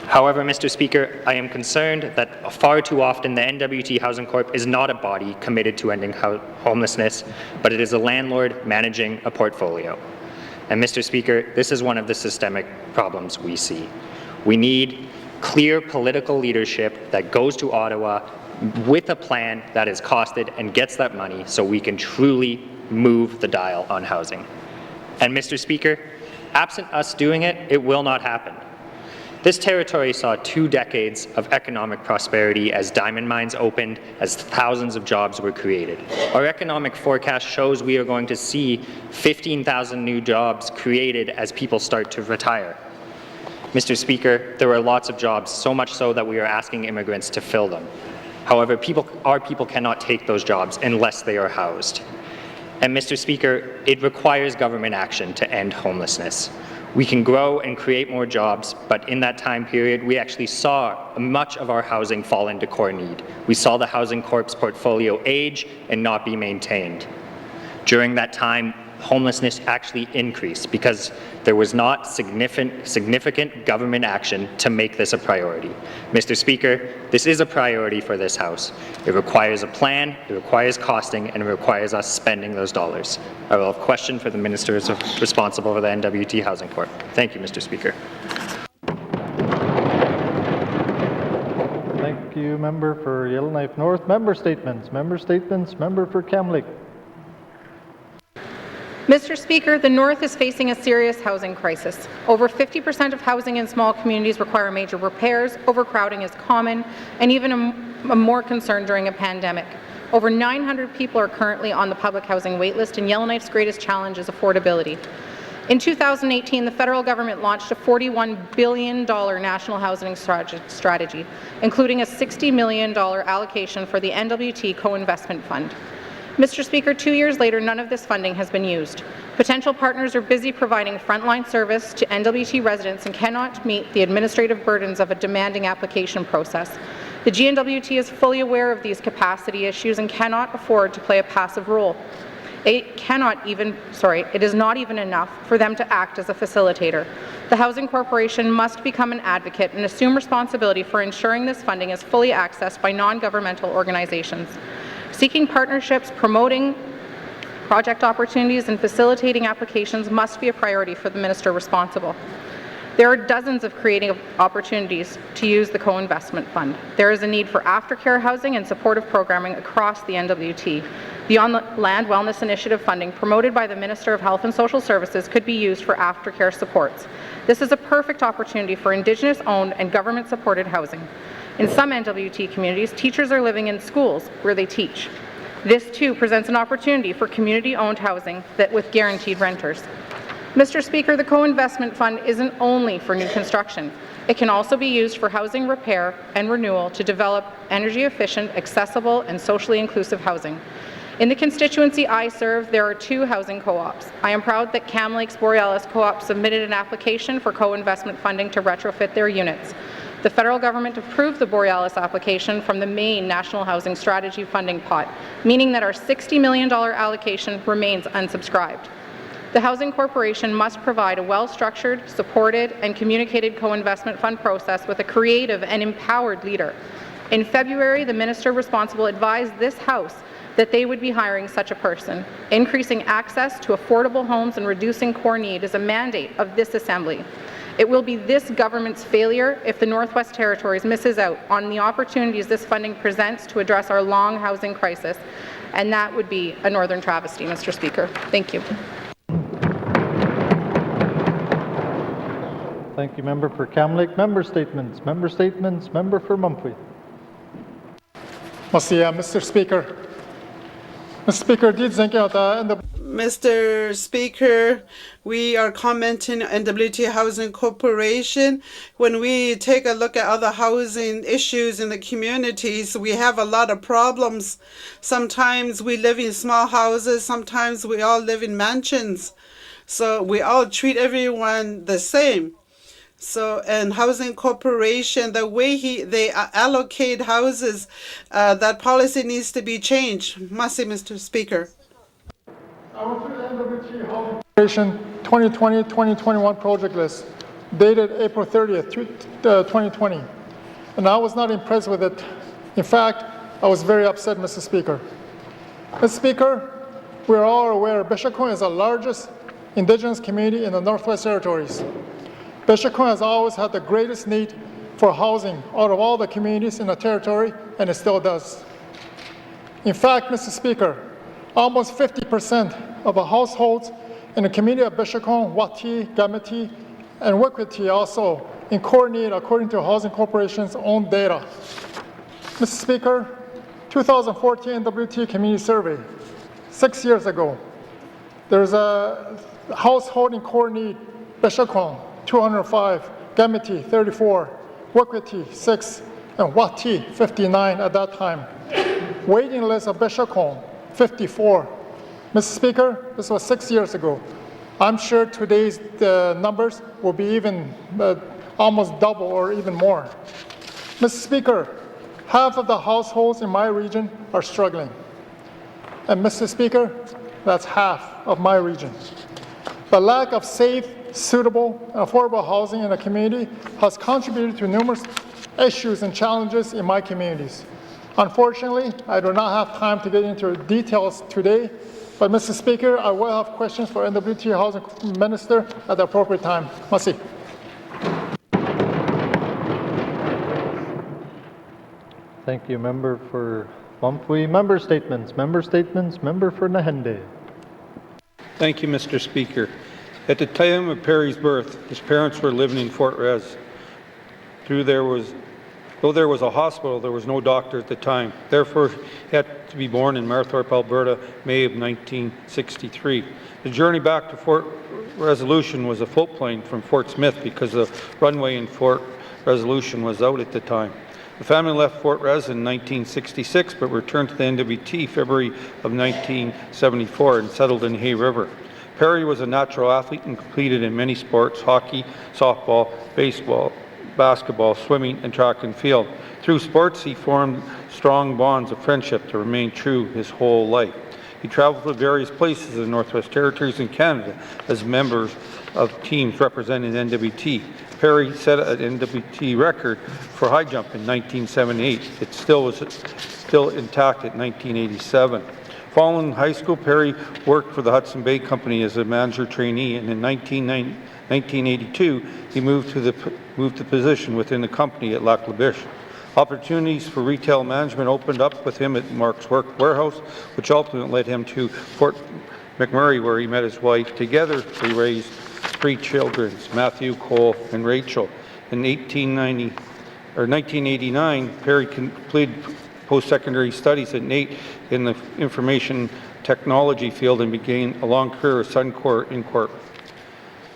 However, Mr. Speaker, I am concerned that far too often the N.W.T. Housing Corp is not a body committed to ending homelessness, but it is a landlord managing a portfolio. And Mr. Speaker, this is one of the systemic problems we see. We need clear political leadership that goes to Ottawa with a plan that is costed and gets that money so we can truly move the dial on housing. And Mr. Speaker, absent us doing it, it will not happen. This territory saw 2 decades of economic prosperity as diamond mines opened, as thousands of jobs were created. Our economic forecast shows we are going to see 15,000 new jobs created as people start to retire. Mr. Speaker, there are lots of jobs, so much so that we are asking immigrants to fill them. However, our people cannot take those jobs unless they are housed. And Mr. Speaker, it requires government action to end homelessness. We can grow and create more jobs, but in that time period, we actually saw much of our housing fall into core need. We saw the Housing Corp's portfolio age and not be maintained. During that time, homelessness actually increased because there was not significant government action to make this a priority. Mr. Speaker, this is a priority for this House. It requires a plan, it requires costing, and it requires us spending those dollars. I will have a question for the ministers responsible for the N.W.T. Housing Corp. Thank you, Mr. Speaker. Thank you, Member for Yellowknife North. Member statements. Member statements. Member for Kamloops. Mr. Speaker, the North is facing a serious housing crisis. Over 50% of housing in small communities require major repairs, overcrowding is common, and even a more concern during a pandemic. Over 900 people are currently on the public housing waitlist, and Yellowknife's greatest challenge is affordability. In 2018, the federal government launched a $41 billion national housing strategy, including a $60 million allocation for the N.W.T. co-investment fund. Mr. Speaker, 2 years later, none of this funding has been used. Potential partners are busy providing frontline service to N.W.T. residents and cannot meet the administrative burdens of a demanding application process. The GNWT is fully aware of these capacity issues and cannot afford to play a passive role. It is not even enough for them to act as a facilitator. The Housing Corporation must become an advocate and assume responsibility for ensuring this funding is fully accessed by non-governmental organizations. Seeking partnerships, promoting project opportunities, and facilitating applications must be a priority for the minister responsible. There are dozens of creative opportunities to use the co-investment fund. There is a need for aftercare housing and supportive programming across the N.W.T. The On-Land Wellness Initiative funding promoted by the Minister of Health and Social Services could be used for aftercare supports. This is a perfect opportunity for Indigenous-owned and government-supported housing. In some N.W.T. communities, teachers are living in schools where they teach. This too presents an opportunity for community-owned housing with guaranteed renters. Mr. Speaker, the co-investment fund isn't only for new construction. It can also be used for housing repair and renewal to develop energy-efficient, accessible, and socially inclusive housing. In the constituency I serve, there are 2 housing co-ops. I am proud that Cam Lakes Borealis Co-op submitted an application for co-investment funding to retrofit their units. The federal government approved the Borealis application from the main National Housing Strategy funding pot, meaning that our $60 million allocation remains unsubscribed. The Housing Corporation must provide a well-structured, supported, and communicated co-investment fund process with a creative and empowered leader. In February, the minister responsible advised this House that they would be hiring such a person. Increasing access to affordable homes and reducing core need is a mandate of this Assembly. It will be this government's failure if the Northwest Territories misses out on the opportunities this funding presents to address our long housing crisis, and that would be a northern travesty, Mr. Speaker. Thank you. Thank you, member for Cam Lake. Member statements. Member statements. Member for Mumphy. Mr. Speaker. Mr. Speaker, we are commenting on N.W.T. Housing Corporation. When we take a look at other housing issues in the communities, we have a lot of problems. Sometimes we live in small houses, sometimes we all live in mansions. So we all treat everyone the same. So, and Housing Corporation, the way they allocate houses, that policy needs to be changed. Mr. Speaker. N.W.T. Housing Corporation 2020-2021 project list, dated April 30th, 2020. And I was not impressed with it. In fact, I was very upset, Mr. Speaker. Mr. Speaker, we are all aware Bishopcon is the largest Indigenous community in the Northwest Territories. Bishopcon has always had the greatest need for housing out of all the communities in the territory, and it still does. In fact, Mr. Speaker, almost 50% of the households in the community of Bishopcon, N.W.T, N.W.T, and YELLOWKNIFE also in core need according to Housing Corporation's own data. Mr. Speaker, 2014 N.W.T community survey, 6 years ago, there's a household in core need, Bishopcon, 205, N.W.T 34, YELLOWKNIFE 6, and N.W.T 59 at that time. Waiting list of Bishopcon 54. Mr. Speaker, this was 6 years ago. I'm sure today's numbers will be even almost double or even more. Mr. Speaker, half of the households in my region are struggling. And Mr. Speaker, that's half of my region. The lack of safe, suitable, and affordable housing in the community has contributed to numerous issues and challenges in my communities. Unfortunately, I do not have time to get into details today, but Mr. Speaker, I will have questions for N.W.T. Housing Minister at the appropriate time. Merci. Thank you, member for Mumphy. Member statements. Member statements. Member for Nahende. Thank you, Mr. Speaker. At the time of Perry's birth, his parents were living in Fort Res. Though there was a hospital, there was no doctor at the time. Therefore, he had to be born in Marthorpe, Alberta, May of 1963. The journey back to Fort Resolution was a float plane from Fort Smith because the runway in Fort Resolution was out at the time. The family left Fort Res in 1966, but returned to the N.W.T. February of 1974 and settled in Hay River. Perry was a natural athlete and competed in many sports: hockey, softball, baseball, basketball, swimming, and track and field. Through sports, he formed strong bonds of friendship to remain true his whole life. He traveled to various places in the Northwest Territories and Canada as members of teams representing the N.W.T. Perry set an N.W.T. record for high jump in 1978. It still intact at 1987. Following high school, Perry worked for the Hudson Bay Company as a manager trainee, and in 1982, he moved to position within the company at Lac La Biche. Opportunities for retail management opened up with him at Mark's Warehouse, which ultimately led him to Fort McMurray, where he met his wife. Together, they raised 3 children, Matthew, Cole, and Rachel. In 1989, Perry completed post-secondary studies at N.W.T in the information technology field and began a long career at Suncor Incorp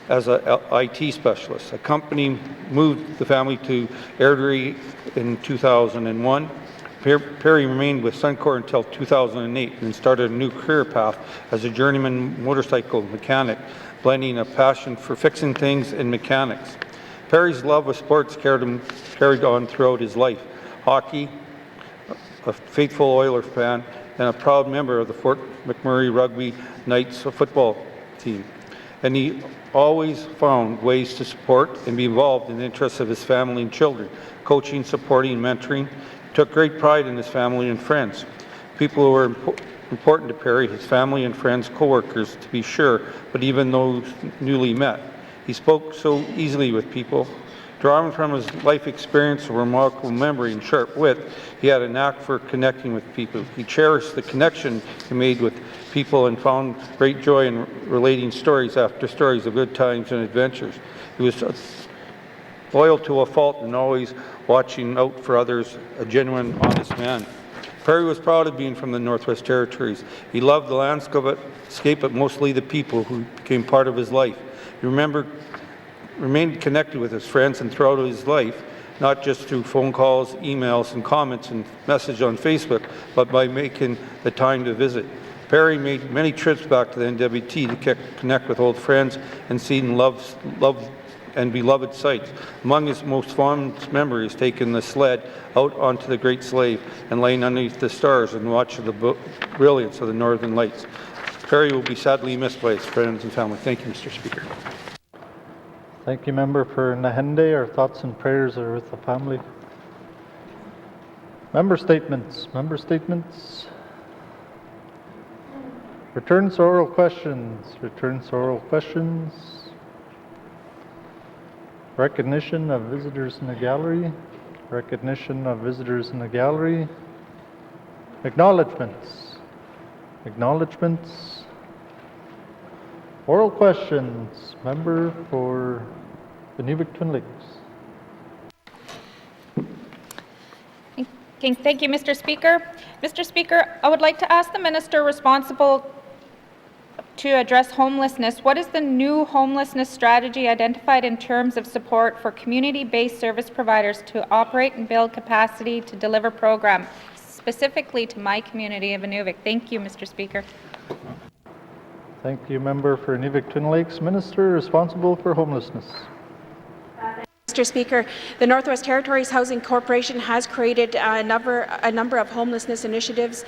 as an IT specialist. A company moved the family to Airdrie in 2001. Perry remained with Suncor until 2008 and started a new career path as a journeyman motorcycle mechanic, blending a passion for fixing things and mechanics. Perry's love of sports carried on throughout his life. Hockey, a faithful Oilers fan, and a proud member of the Fort McMurray Rugby Knights football team. And he always found ways to support and be involved in the interests of his family and children, coaching, supporting, mentoring. He took great pride in his family and friends. People who were important to Perry, his family and friends, co-workers to be sure, but even those newly met. He spoke so easily with people. Drawing from his life experience, a remarkable memory, and sharp wit, he had a knack for connecting with people. He cherished the connection he made with people and found great joy in relating stories after stories of good times and adventures. He was loyal to a fault and always watching out for others, a genuine, honest man. Perry was proud of being from the Northwest Territories. He loved the landscape, but mostly the people who became part of his life. He remained connected with his friends and throughout his life, not just through phone calls, emails, and comments and messages on Facebook, but by making the time to visit. Perry made many trips back to the N.W.T to connect with old friends and see loved and beloved sights. Among his most fond memories, taking the sled out onto the Great Slave and laying underneath the stars and watching the brilliance of the Northern Lights. Perry will be sadly missed by his friends and family. Thank you, Mr. Speaker. Thank you, Member for Nahende. Our thoughts and prayers are with the family. Member statements. Member statements. Returns to oral questions. Returns to oral questions. Recognition of visitors in the gallery. Recognition of visitors in the gallery. Acknowledgements. Acknowledgements. Oral questions. Member for the Inuvik Twin Lakes. Thank you, Mr. Speaker. Mr. Speaker, I would like to ask the minister responsible to address homelessness. What is the new homelessness strategy identified in terms of support for community-based service providers to operate and build capacity to deliver programs, specifically to my community of Inuvik? Thank you, Mr. Speaker. Thank you, Member for Inuvik Twin Lakes. Minister responsible for homelessness. Mr. Speaker, the Northwest Territories Housing Corporation has created a number of homelessness initiatives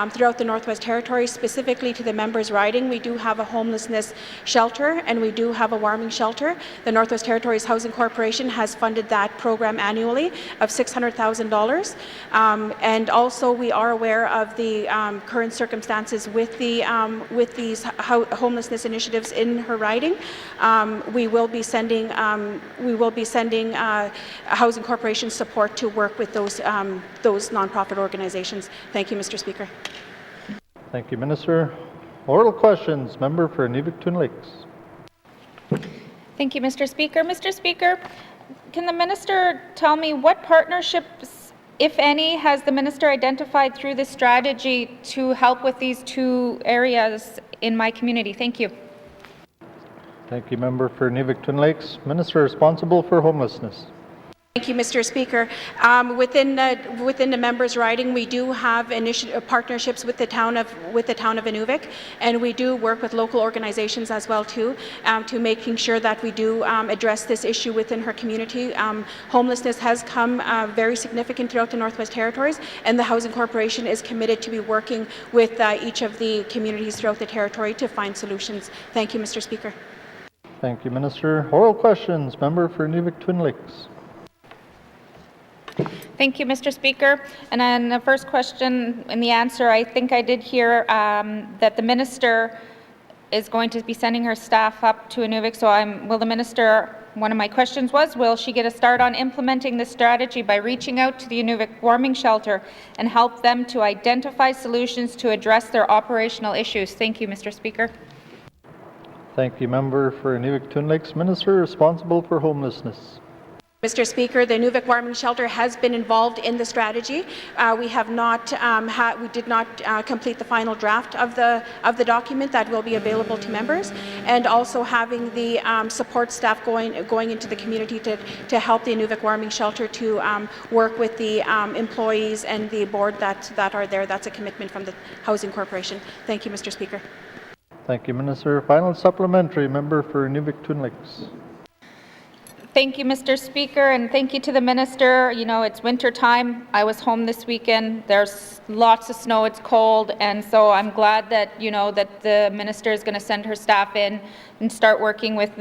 throughout the Northwest Territories. Specifically to the members' riding, we do have a homelessness shelter and we do have a warming shelter. The Northwest Territories Housing Corporation has funded that program annually of $600,000. And also we are aware of the current circumstances with these homelessness initiatives in her riding. We will be sending Housing Corporation support to work with those nonprofit organizations. Thank you, Mr. Speaker. Thank you, Minister. Oral questions. Member for Inuvik Twin Lakes. Thank you, Mr. Speaker. Mr. Speaker, can the minister tell me what partnerships, if any, has the minister identified through this strategy to help with these two areas in my community? Thank you. Thank you, Member for Inuvik Twin Lakes. Minister responsible for homelessness. Thank you, Mr. Speaker. Within the members' riding, we do have partnerships with the town of Inuvik, and we do work with local organizations as well too, to making sure that we do address this issue within her community. Homelessness has come very significant throughout the Northwest Territories, and the Housing Corporation is committed to be working with each of the communities throughout the territory to find solutions. Thank you, Mr. Speaker. Thank you, Minister. Oral questions. Member for Inuvik Twin Lakes. Thank you, Mr. Speaker. And on the first question in the answer, I think I did hear that the minister is going to be sending her staff up to Inuvik, so will the minister, one of my questions was, will she get a start on implementing this strategy by reaching out to the Inuvik warming shelter and help them to identify solutions to address their operational issues? Thank you, Mr. Speaker. Thank you, member for Inuvik-Twin Lakes. Minister responsible for homelessness. Mr. Speaker, the Inuvik Warming Shelter has been involved in the strategy. We have not, we did not complete the final draft of the document that will be available to members, and also having the support staff going into the community to help the Inuvik Warming Shelter to work with the employees and the board that are there. That's a commitment from the Housing Corporation. Thank you, Mr. Speaker. Thank you, Minister. Final supplementary, member for Inuvik-Twin Lakes. Thank you, Mr. Speaker, and thank you to the minister. You know, it's winter time. I was home this weekend. There's lots of snow. It's cold, and so I'm glad that that the minister is going to send her staff in and start working with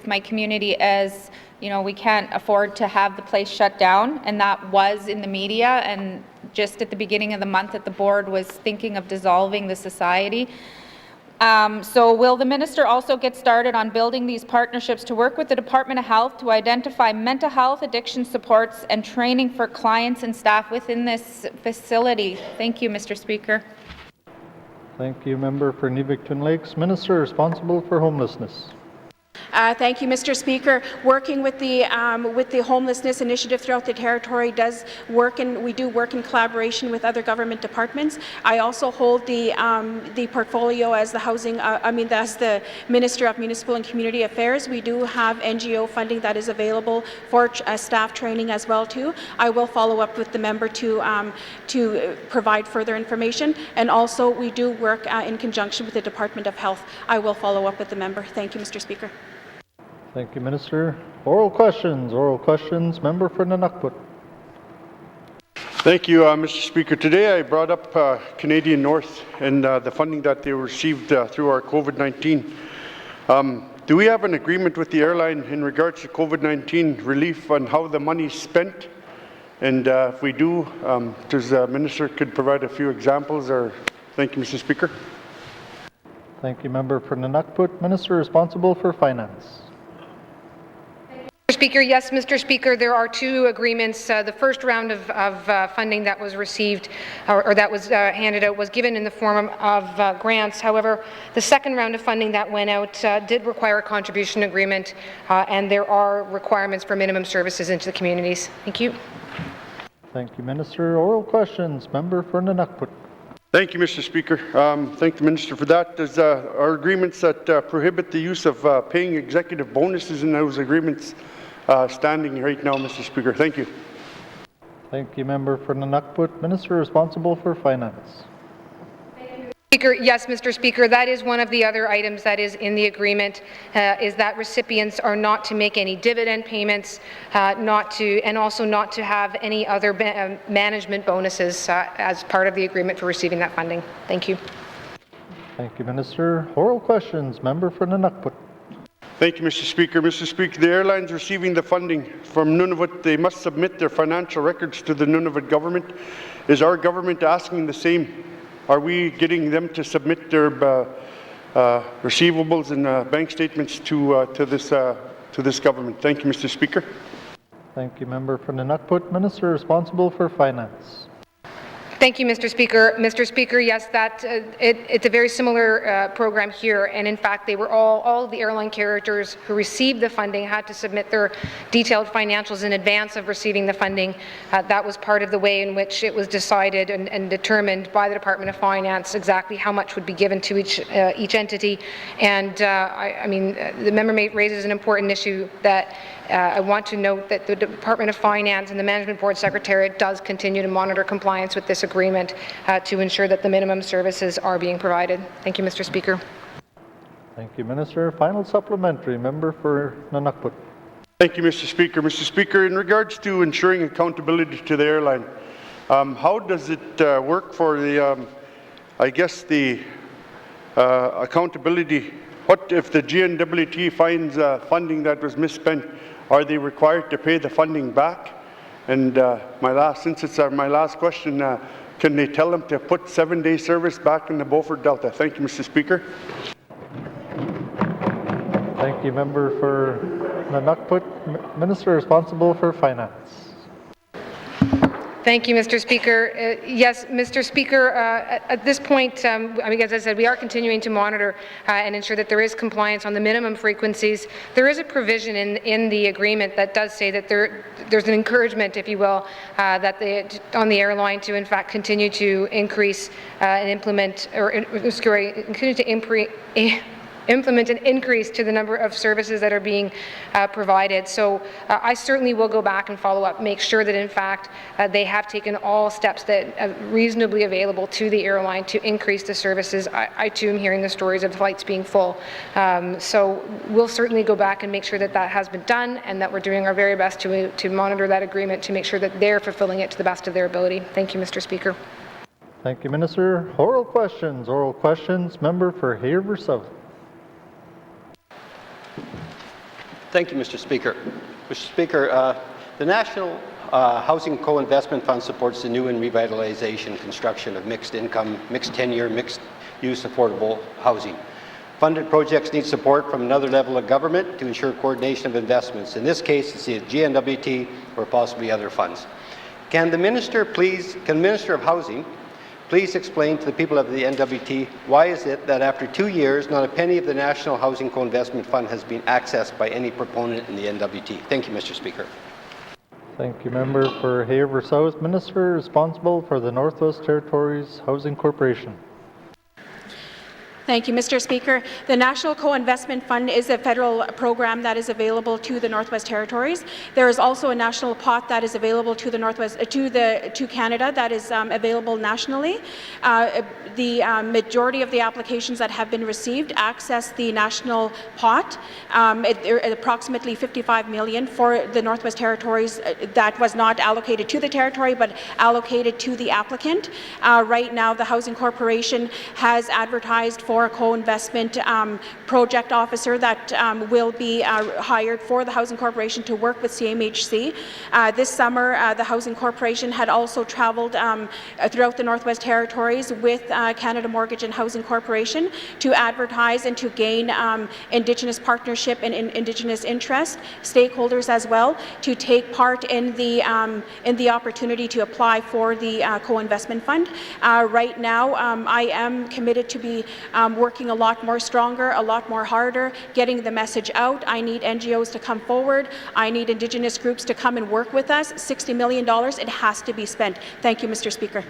my community, as we can't afford to have the place shut down, and that was in the media. And just at the beginning of the month, that the board was thinking of dissolving the society. So will the minister also get started on building these partnerships to work with the Department of Health to identify mental health addiction supports and training for clients and staff within this facility? Thank you, Mr. Speaker. Thank you, member for Inuvik-Twin Lakes. Minister responsible for homelessness. Thank you, Mr. Speaker. Working with the homelessness initiative throughout the territory does work, and we do work in collaboration with other government departments. I also hold the portfolio as the as the Minister of Municipal and Community Affairs. We do have NGO funding that is available for staff training as well too. I will follow up with the member to provide further information, and also we do work in conjunction with the Department of Health. I will follow up with the member. Thank you, Mr. Speaker. Thank you, Minister. Oral questions. Member for N.W.T. Thank you, Mr. Speaker. Today I brought up Canadian North and the funding that they received through our COVID-19. Do we have an agreement with the airline in regards to COVID-19 relief on how the money is spent? And if we do, does the Minister could provide a few examples? Or thank you, Mr. Speaker. Thank you, member for N.W.T. Minister responsible for finance. Mr. Speaker, yes, Mr. Speaker, there are two agreements. The first round of funding that was received or that was handed out was given in the form of grants. However, the second round of funding that went out did require a contribution agreement, and there are requirements for minimum services into the communities. Thank you. Thank you, Minister. Oral questions. Member for N.W.T. Thank you, Mr. Speaker. Thank the Minister for that. Does our agreements that prohibit the use of paying executive bonuses in those agreements standing right now, Mr. Speaker? Thank you. Thank you, member for N.W.T. Minister responsible for finance. Speaker, yes, Mr. Speaker, that is one of the other items that is in the agreement, is that recipients are not to make any dividend payments, and also not to have any other management bonuses as part of the agreement for receiving that funding. Thank you. Thank you, Minister. Oral questions. Member for N.W.T. Thank you, Mr. Speaker. Mr. Speaker, the airlines receiving the funding from Nunavut, they must submit their financial records to the Nunavut government. Is our government asking the same? Are we getting them to submit their receivables and bank statements to this government? Thank you, Mr. Speaker. Thank you, member for N.W.T. Minister responsible for finance. Thank you, Mr. Speaker. Mr. Speaker, yes, it's a very similar program here, and in fact, they were all of the airline carriers who received the funding had to submit their detailed financials in advance of receiving the funding. That was part of the way in which it was decided and determined by the Department of Finance exactly how much would be given to each entity. And I mean, the member raises an important issue that I want to note that the Department of Finance and the Management Board Secretariat does continue to monitor compliance with this agreement to ensure that the minimum services are being provided. Thank you, Mr. Speaker. Thank you, Minister. Final supplementary, member for N.W.T. Thank you, Mr. Speaker. Mr. Speaker, in regards to ensuring accountability to the airline, how does it work for the, I guess, the accountability? What if the N.W.T finds funding that was misspent? Are they required to pay the funding back? And since it's my last question, can they tell them to put 7-day service back in the Beaufort Delta? Thank you, Mr. Speaker. Thank you, member for N.W.T, Minister responsible for Finance. Thank you, Mr. Speaker. Yes, Mr. Speaker, at this point, as I said, we are continuing to monitor and ensure that there is compliance on the minimum frequencies. There is a provision in the agreement that does say that there's an encouragement, if you will, that on the airline to in fact continue to increase and implement, or continue to implement an increase to the number of services that are being provided. So I certainly will go back and follow up, make sure that in fact they have taken all steps that are reasonably available to the airline to increase the services. I too am hearing the stories of flights being full. So we'll certainly go back and make sure that that has been done and that we're doing our very best to monitor that agreement to make sure that they're fulfilling it to the best of their ability. Thank you, Mr. Speaker. Thank you, Minister. Oral questions. Oral questions. Member for Haver South. Thank you, Mr. Speaker. Mr. Speaker, the National Housing Co-Investment Fund supports the new and revitalization construction of mixed income, mixed tenure, mixed use affordable housing. Funded projects need support from another level of government to ensure coordination of investments. In this case, it's the N.W.T or possibly other funds. Can the Minister of Housing please explain to the people of the N.W.T why is it that after 2 years, not a penny of the National Housing Co-Investment Fund has been accessed by any proponent in the N.W.T? Thank you, Mr. Speaker. Thank you, member for Haver South. Minister responsible for the Northwest Territories Housing Corporation. Thank you, Mr. Speaker. The National Co-Investment Fund is a federal program that is available to the Northwest Territories. There is also a national pot that is available to the Northwest, to Canada, that is available nationally. The majority of the applications that have been received access the national pot. Approximately $55 million for the Northwest Territories that was not allocated to the territory, but allocated to the applicant. Right now, the Housing Corporation has advertised for a co-investment project officer that will be hired for the Housing Corporation to work with CMHC. This summer, the Housing Corporation had also travelled throughout the Northwest Territories with Canada Mortgage and Housing Corporation to advertise and to gain Indigenous partnership and Indigenous interest, stakeholders as well, to take part in the opportunity to apply for the co-investment fund. Right now, I am committed to be working a lot more stronger, a lot more harder, getting the message out. I need NGOs to come forward. I need Indigenous groups to come and work with us. $60 million, it has to be spent. Thank you, Mr. Speaker.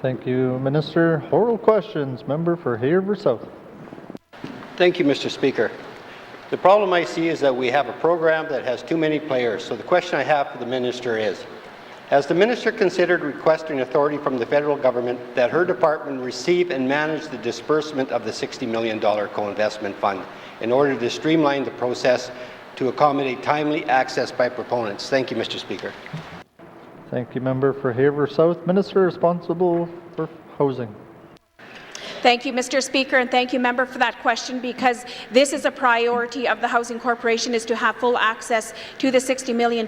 Thank you, Minister. Oral questions. Member for Haver South. Thank you, Mr. Speaker. The problem I see is that we have a program that has too many players. So the question I have for the Minister is, has the Minister considered requesting authority from the federal government that her department receive and manage the disbursement of the $60 million co-investment fund in order to streamline the process to accommodate timely access by proponents? Thank you, Mr. Speaker. Thank you, member for Haver South. Minister responsible for housing. Thank you, Mr. Speaker, and thank you, member, for that question, because this is a priority of the Housing Corporation, is to have full access to the $60 million.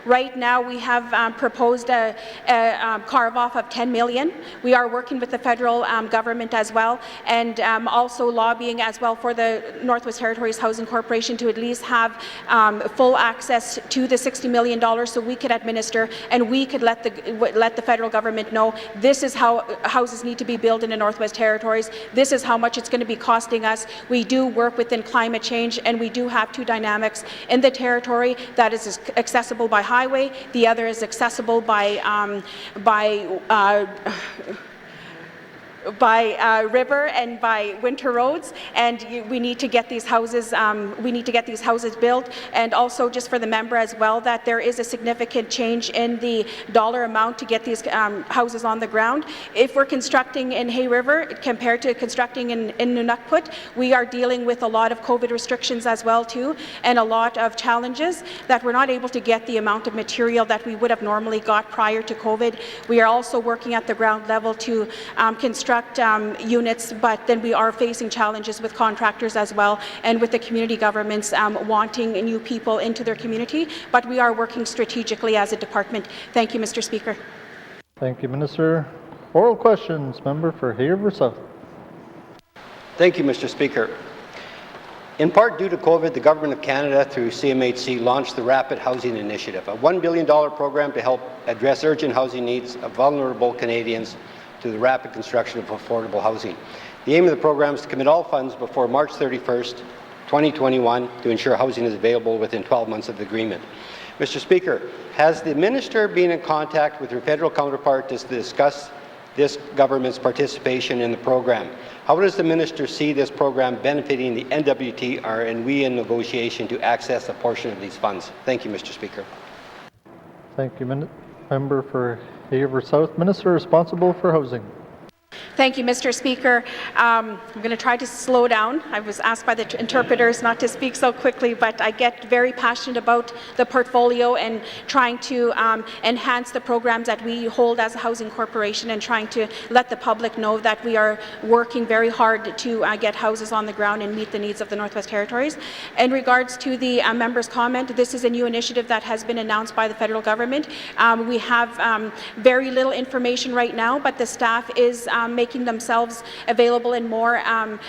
Right now, we have proposed a carve-off of $10 million. We are working with the federal government as well, and also lobbying as well for the Northwest Territories Housing Corporation to at least have full access to the $60 million so we could administer and we could let the federal government know this is how houses need to be built in the Northwest Territories. This is how much it's going to be costing us. We do work within climate change, and we do have two dynamics in the territory that is accessible by highway. The other is accessible by river and by winter roads, and we need to get these houses. Built, and also just for the member as well, that there is a significant change in the dollar amount to get these houses on the ground. If we're constructing in Hay River compared to constructing in N.W.T, we are dealing with a lot of COVID restrictions as well too, and a lot of challenges that we're not able to get the amount of material that we would have normally got prior to COVID. We are also working at the ground level to construct units, but then we are facing challenges with contractors as well, and with the community governments wanting new people into their community, but we are working strategically as a department. Thank you, Mr. Speaker. Thank you, Minister. Oral questions. Member for Haver South. Thank you, Mr. Speaker. In part due to COVID, the Government of Canada, through CMHC, launched the Rapid Housing Initiative, a $1 billion program to help address urgent housing needs of vulnerable Canadians to the rapid construction of affordable housing. The aim of the program is to commit all funds before March 31st, 2021 to ensure housing is available within 12 months of the agreement. Mr. Speaker, has the Minister been in contact with her federal counterpart to discuss this government's participation in the program? How does the Minister see this program benefiting the N.W.T, and we in negotiation to access a portion of these funds? Thank you, Mr. Speaker. Thank you, Member for Haver South. Minister responsible for housing. Thank you, Mr. Speaker. I'm going to try to slow down. I was asked by the interpreters not to speak so quickly, but I get very passionate about the portfolio and trying to enhance the programs that we hold as a housing corporation and trying to let the public know that we are working very hard to get houses on the ground and meet the needs of the Northwest Territories. In regards to the member's comment, this is a new initiative that has been announced by the federal government. We have very little information right now, but the staff is making themselves available and more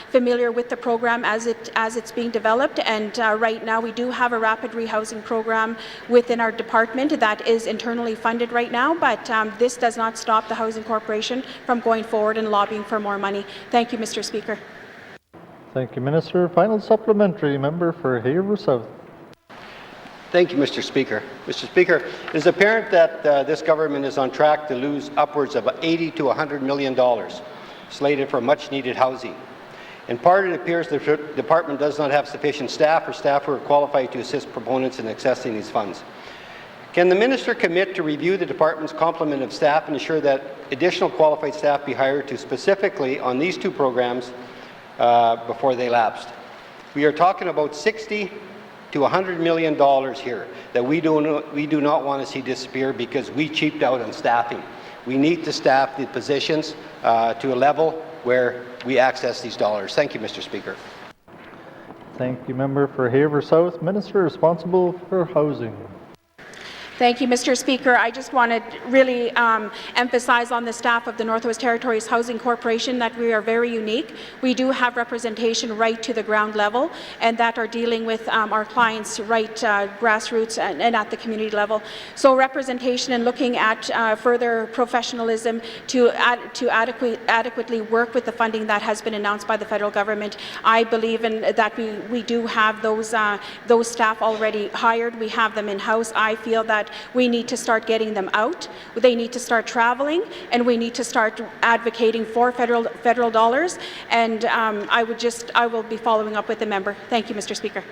familiar with the program as it's being developed. And right now we do have a rapid rehousing program within our department that is internally funded right now, but this does not stop the Housing Corporation from going forward and lobbying for more money. Thank you, Mr. Speaker. Thank you, Minister. Final supplementary, member for Haver South. Thank you, Mr. Speaker. Mr. Speaker, it is apparent that this government is on track to lose upwards of $80 to $100 million slated for much-needed housing. In part, it appears the department does not have sufficient staff or staff who are qualified to assist proponents in accessing these funds. Can the Minister commit to review the department's complement of staff and ensure that additional qualified staff be hired to specifically on these two programs before they lapsed? We are talking about $60 to $100 million here that we do not want to see disappear because we cheaped out on staffing. We need to staff the positions to a level where we access these dollars. Thank you, Mr. Speaker. Thank you, member for Haver South. Minister responsible for housing. Thank you, Mr. Speaker. I just want to really emphasize on the staff of the Northwest Territories Housing Corporation that we are very unique. We do have representation right to the ground level and that are dealing with our clients right grassroots and at the community level. So representation and looking at further professionalism to adequately work with the funding that has been announced by the federal government. I believe in that we do have those staff already hired. We have them in-house. I feel that we need to start getting them out. They need to start traveling, and we need to start advocating for federal dollars. And I will be following up with the member. Thank you, Mr. Speaker.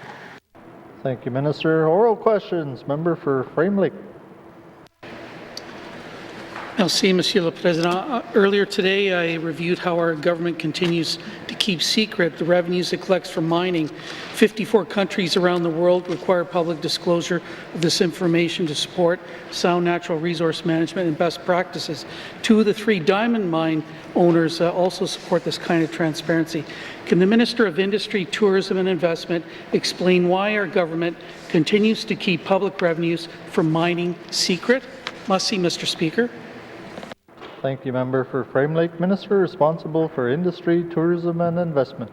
Thank you, Minister. Oral questions. Member for Frame Lake. Merci, Monsieur le Président. Earlier today, I reviewed how our government continues to keep secret the revenues it collects from mining. 54 countries around the world require public disclosure of this information to support sound natural resource management and best practices. 2 of the 3 diamond mine owners also support this kind of transparency. Can the Minister of Industry, Tourism and Investment explain why our government continues to keep public revenues from mining secret? Merci, Mr. Speaker. Thank you, member for Frame Lake. Minister responsible for Industry, Tourism and Investment.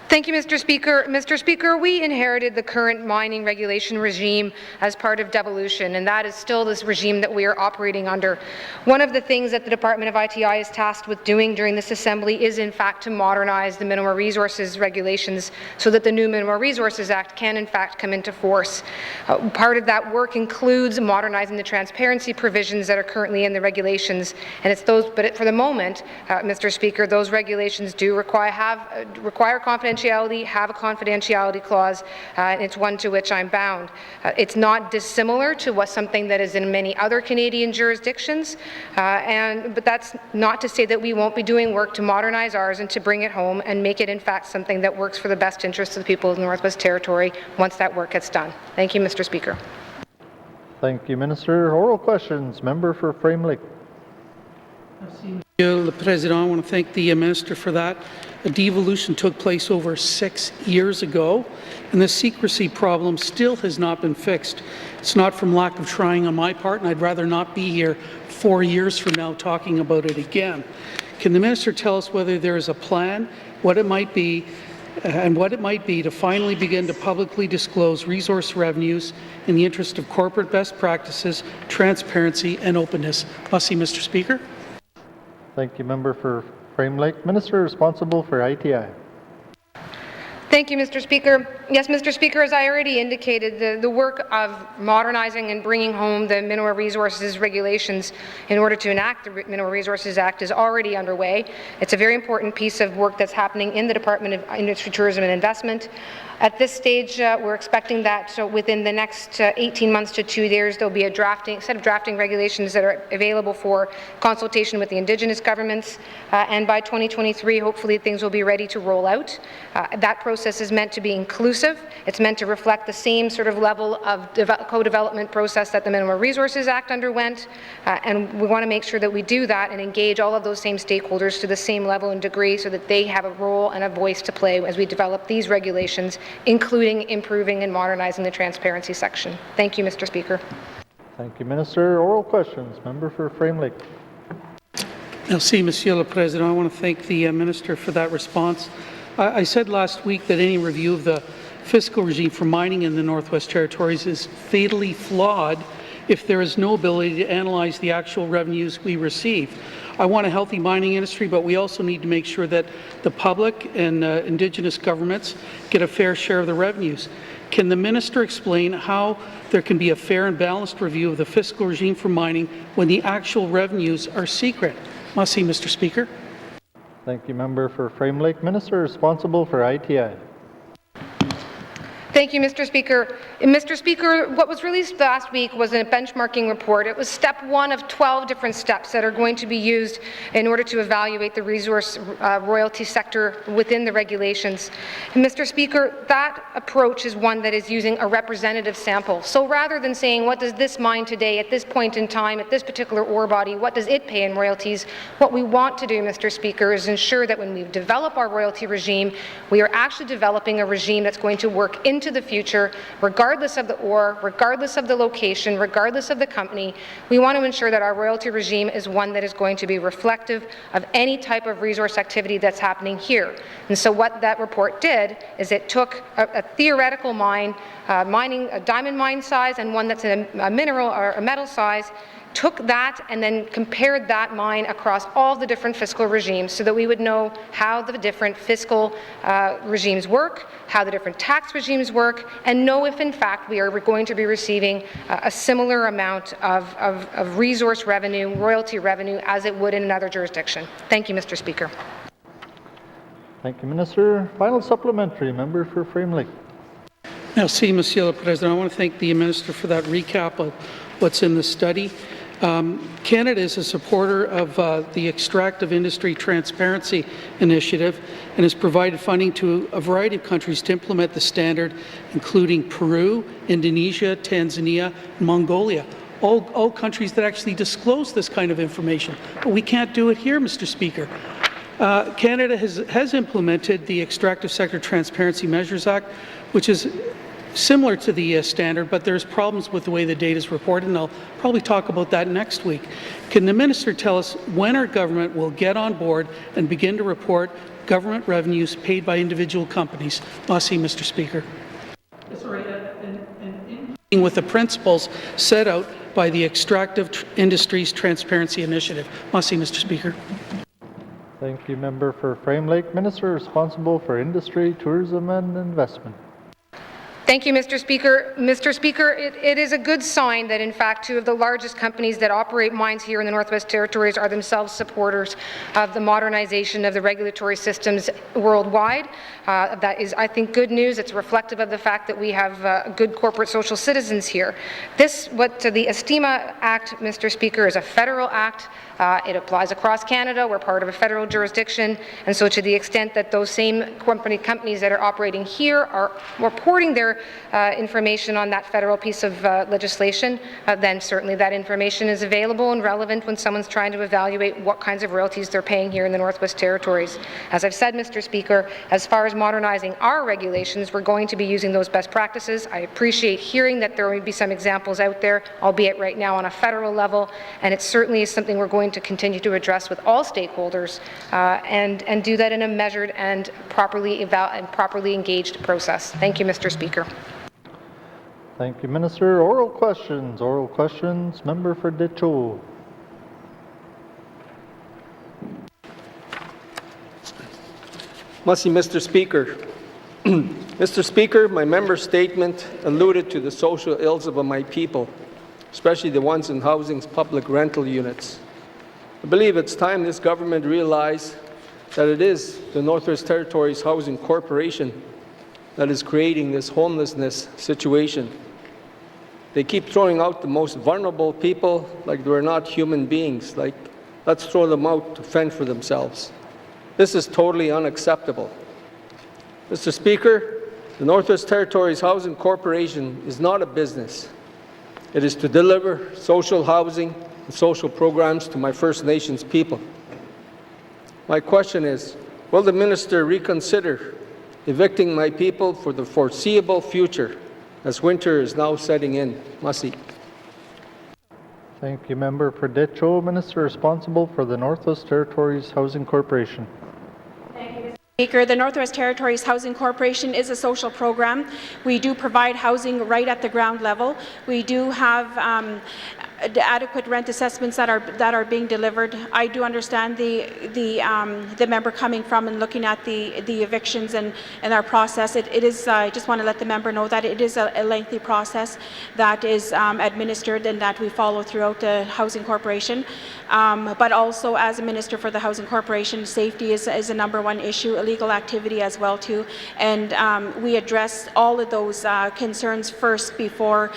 Thank you, Mr. Speaker. Mr. Speaker, we inherited the current mining regulation regime as part of devolution, and that is still this regime that we are operating under. One of the things that the Department of ITI is tasked with doing during this assembly is, in fact, to modernize the Mineral Resources regulations so that the new Mineral Resources Act can, in fact, come into force. Part of that work includes modernizing the transparency provisions that are currently in the regulations, and it's those. But for the moment, Mr. Speaker, those regulations do require confidentiality. Have a confidentiality clause, and it's one to which I'm bound. It's not dissimilar to something that is in many other Canadian jurisdictions, but that's not to say that we won't be doing work to modernize ours and to bring it home and make it, in fact, something that works for the best interests of the people of the Northwest Territory once that work gets done. Thank you, Mr. Speaker. Thank you, Minister. Oral questions. Member for Frame Lake. Monsieur le Président, I want to thank the Minister for that. A devolution took place over 6 years ago, and the secrecy problem still has not been fixed. It's not from lack of trying on my part, and I'd rather not be here 4 years from now talking about it again. Can the minister tell us whether there is a plan, what it might be, and what it might be to finally begin to publicly disclose resource revenues in the interest of corporate best practices, transparency and openness? Mr. Speaker. Thank you, member for Frame Lake. Minister responsible for ITI. Thank you, Mr. Speaker. Yes, Mr. Speaker, as I already indicated, the work of modernizing and bringing home the mineral resources regulations in order to enact the Mineral Resources Act is already underway. It's a very important piece of work that's happening in the Department of Industry, Tourism and Investment. At this stage, we're expecting that within the next 18 months to 2 years, there'll be a set of drafting regulations that are available for consultation with the Indigenous governments, and by 2023, hopefully things will be ready to roll out. That process is meant to be inclusive. It's meant to reflect the same sort of level of co-development process that the Mineral Resources Act underwent, and we want to make sure that we do that and engage all of those same stakeholders to the same level and degree so that they have a role and a voice to play as we develop these regulations, including improving and modernizing the transparency section. Thank you, Mr. Speaker. Thank you, Minister. Oral questions. Member for Frame Lake. Merci, Monsieur le Président. I want to thank the Minister for that response. I said last week that any review of the fiscal regime for mining in the Northwest Territories is fatally flawed if there is no ability to analyze the actual revenues we receive. I want a healthy mining industry, but we also need to make sure that the public and Indigenous governments get a fair share of the revenues. Can the minister explain how there can be a fair and balanced review of the fiscal regime for mining when the actual revenues are secret? Merci, Mr. Speaker. Thank you, member for Frame Lake. Minister responsible for ITI. Thank you, Mr. Speaker. Mr. Speaker, what was released last week was a benchmarking report. It was step 1 of 12 different steps that are going to be used in order to evaluate the resource royalty sector within the regulations. And Mr. Speaker, that approach is one that is using a representative sample. So rather than saying, what does this mine today, at this point in time, at this particular ore body, what does it pay in royalties, what we want to do, Mr. Speaker, is ensure that when we develop our royalty regime, we are actually developing a regime that's going to work into the future, regardless of the ore, regardless of the location, regardless of the company. We want to ensure that our royalty regime is one that is going to be reflective of any type of resource activity that's happening here. And so what that report did is it took a theoretical mine, mining a diamond mine size and one that's a mineral or a metal size, took that and then compared that mine across all the different fiscal regimes so that we would know how the different fiscal regimes work, how the different tax regimes work, and know if in fact we are going to be receiving a similar amount of resource revenue, royalty revenue, as it would in another jurisdiction. Thank you, Mr. Speaker. Thank you, Minister. Final supplementary, member for Frame Lake. Merci, Monsieur le Président. I want to thank the Minister for that recap of what's in the study. Canada is a supporter of the Extractive Industry Transparency Initiative and has provided funding to a variety of countries to implement the standard, including Peru, Indonesia, Tanzania, and Mongolia. All countries that actually disclose this kind of information. But we can't do it here, Mr. Speaker. Canada has implemented the Extractive Sector Transparency Measures Act, which is similar to the standard, but there's problems with the way the data is reported, and I'll probably talk about that next week. Can the minister tell us when our government will get on board and begin to report government revenues paid by individual companies? Merci, Mr. Speaker. Sorry, and with the principles set out by the Extractive Industries Transparency Initiative. Merci, Mr. Speaker. Thank you, member for Frame Lake. Minister responsible for industry, tourism and investment. Thank you, Mr. Speaker. Mr. Speaker, it is a good sign that, in fact, 2 of the largest companies that operate mines here in the Northwest Territories are themselves supporters of the modernization of the regulatory systems worldwide. That is, I think, good news. It's reflective of the fact that we have good corporate social citizens here. The ESTIMA Act, Mr. Speaker, is a federal act. It applies across Canada. We're part of a federal jurisdiction, and so to the extent that those same companies that are operating here are reporting their share information on that federal piece of legislation, then certainly that information is available and relevant when someone's trying to evaluate what kinds of royalties they're paying here in the Northwest Territories. As I've said, Mr. Speaker, as far as modernizing our regulations, we're going to be using those best practices. I appreciate hearing that there may be some examples out there, albeit right now on a federal level, and it certainly is something we're going to continue to address with all stakeholders and do that in a measured and properly engaged process. Thank you, Mr. Speaker. Thank you, Minister. Oral questions. Oral questions. Member for Ditcho. Mr. Speaker. Mr. Speaker, my member's statement alluded to the social ills of my people, especially the ones in housing's public rental units. I believe it's time this government realize that it is the Northwest Territories Housing Corporation that is creating this homelessness situation. They keep throwing out the most vulnerable people like they're not human beings, like let's throw them out to fend for themselves. This is totally unacceptable. Mr. Speaker, the Northwest Territories Housing Corporation is not a business. It is to deliver social housing and social programs to my First Nations people. My question is, will the minister reconsider evicting my people for the foreseeable future as winter is now setting in? Masi. Thank you, Member for Ditcho. Minister responsible for the Northwest Territories Housing Corporation. Speaker, the Northwest Territories Housing Corporation is a social program. We do provide housing right at the ground level. We do have adequate rent assessments that are being delivered. I do understand the member coming from and looking at the evictions and our process. It is. I just want to let the member know that it is a lengthy process that is administered and that we follow throughout the Housing Corporation. But also, as a minister for the Housing Corporation, safety is a #1 issue, illegal activity as well too, and we address all of those concerns first before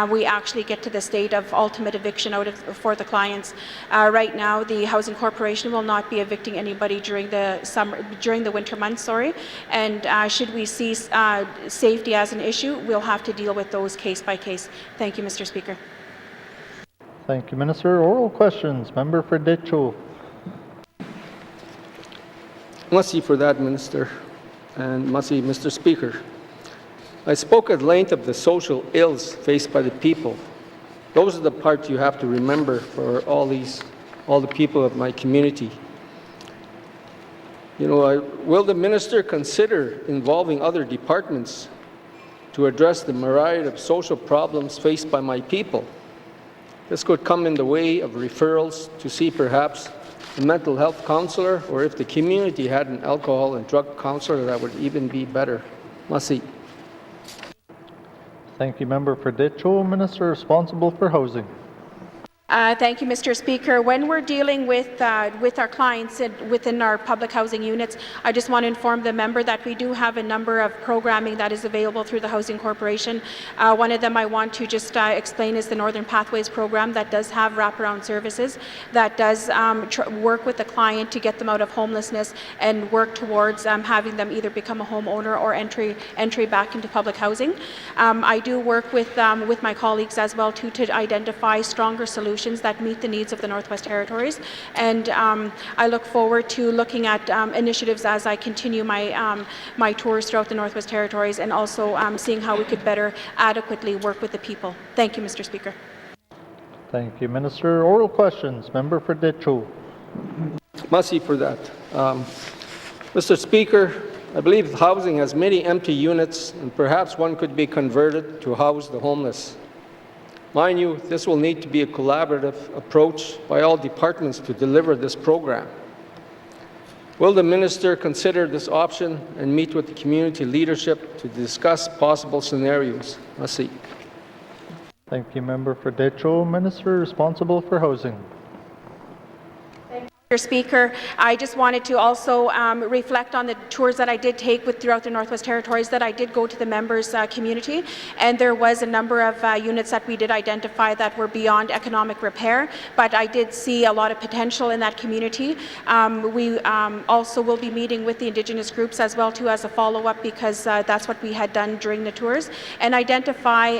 we actually get to the state of ultimate eviction for the clients. Right now, the Housing Corporation will not be evicting anybody during the winter months. And should we see safety as an issue, we'll have to deal with those case by case. Thank you, Mr. Speaker. Thank you, Minister. Oral questions. Member for Ditcho. Masi for that, Minister, and Masi, Mr. Speaker. I spoke at length of the social ills faced by the people. Those are the parts you have to remember for all the people of my community. You know, will the minister consider involving other departments to address the myriad of social problems faced by my people? This could come in the way of referrals to see perhaps a mental health counselor, or if the community had an alcohol and drug counselor, that would even be better. Masi. Thank you, Member for Ditcho. Minister responsible for housing. Thank you, Mr. Speaker. When we're dealing with our clients within our public housing units, I just want to inform the member that we do have a number of programming that is available through the Housing Corporation. One of them I want to just explain is the Northern Pathways program that does have wraparound services, that does work with the client to get them out of homelessness and work towards having them either become a homeowner or entry back into public housing. I do work with my colleagues as well too to identify stronger solutions that meet the needs of the Northwest Territories, and I look forward to looking at initiatives as I continue my tours throughout the Northwest Territories, and also seeing how we could better adequately work with the people. Thank you, Mr. Speaker. Thank you, Minister. Oral questions. Member for Ditcho. Masi for that. Mr. Speaker, I believe housing has many empty units, and perhaps one could be converted to house the homeless. Mind you, this will need to be a collaborative approach by all departments to deliver this program. Will the minister consider this option and meet with the community leadership to discuss possible scenarios? Masi. Thank you, Member for Ditcho. Minister responsible for housing. Mr. Speaker, I just wanted to also reflect on the tours that I did take throughout the Northwest Territories, that I did go to the members' community, and there was a number of units that we did identify that were beyond economic repair, but I did see a lot of potential in that community. We also will be meeting with the Indigenous groups as well too as a follow-up, because that's what we had done during the tours, and identify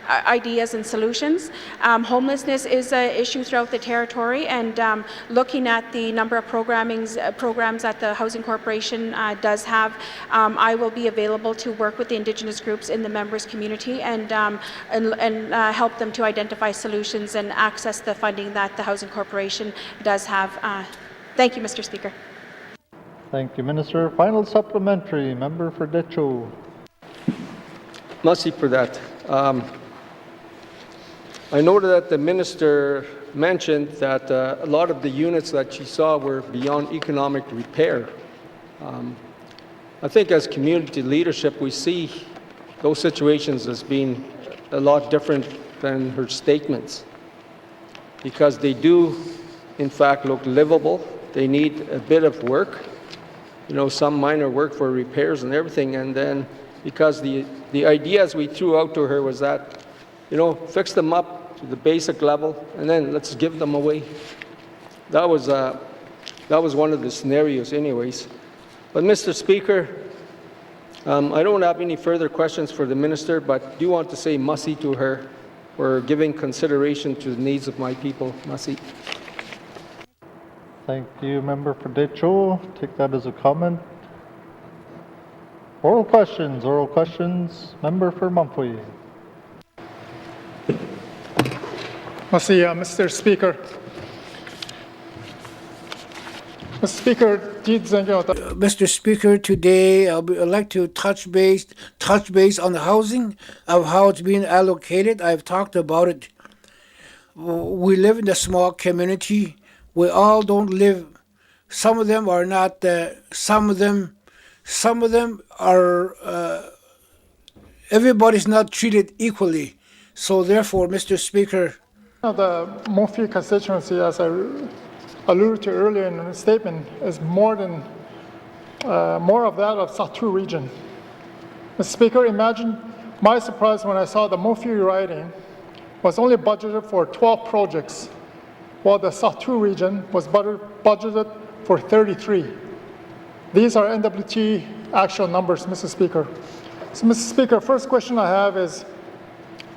ideas and solutions. Homelessness is an issue throughout the territory, and looking at the number of programs that the Housing Corporation does have, I will be available to work with the Indigenous groups in the members' community and help them to identify solutions and access the funding that the Housing Corporation does have. Thank you, Mr. Speaker. Thank you, Minister. Final supplementary, member for Decho. Merci for that. I noted that the Minister mentioned that a lot of the units that she saw were beyond economic repair. I think as community leadership, we see those situations as being a lot different than her statements, because they do, in fact, look livable. They need a bit of work, some minor work for repairs and everything, and then because the ideas we threw out to her was that, fix them up to the basic level, and then let's give them away. That was one of the scenarios anyways. But Mr. Speaker, I don't have any further questions for the Minister, but do want to say merci to her for giving consideration to the needs of my people. Merci. Thank you, member for Decho. Take that as a comment. Oral questions. Member for Mumfui. Mr. Speaker. Mr. Speaker, today I'd like to touch base on the housing, of how it's being allocated. I've talked about it. We live in a small community. We all don't live. Some of them are not. Some of them are. Everybody's not treated equally. So therefore, Mr. Speaker. The Murphy constituency, as I alluded to earlier in the statement, is more of that of Sahtu region. Mr. Speaker, imagine my surprise when I saw the Murphy riding was only budgeted for 12 projects, while the Sahtu region was budgeted for 33. These are N.W.T actual numbers, Mr. Speaker. So, Mr. Speaker, first question I have is,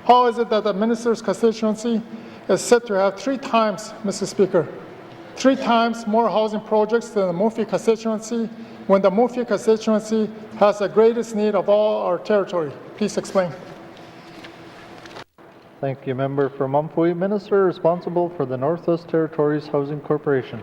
how is it that the minister's constituency is set to have 3 times, Mr. Speaker, 3 times more housing projects than the Murphy constituency, when the Murphy constituency has the greatest need of all our territory? Please explain. Thank you, member for Mumfui. Minister responsible for the Northwest Territories Housing Corporation.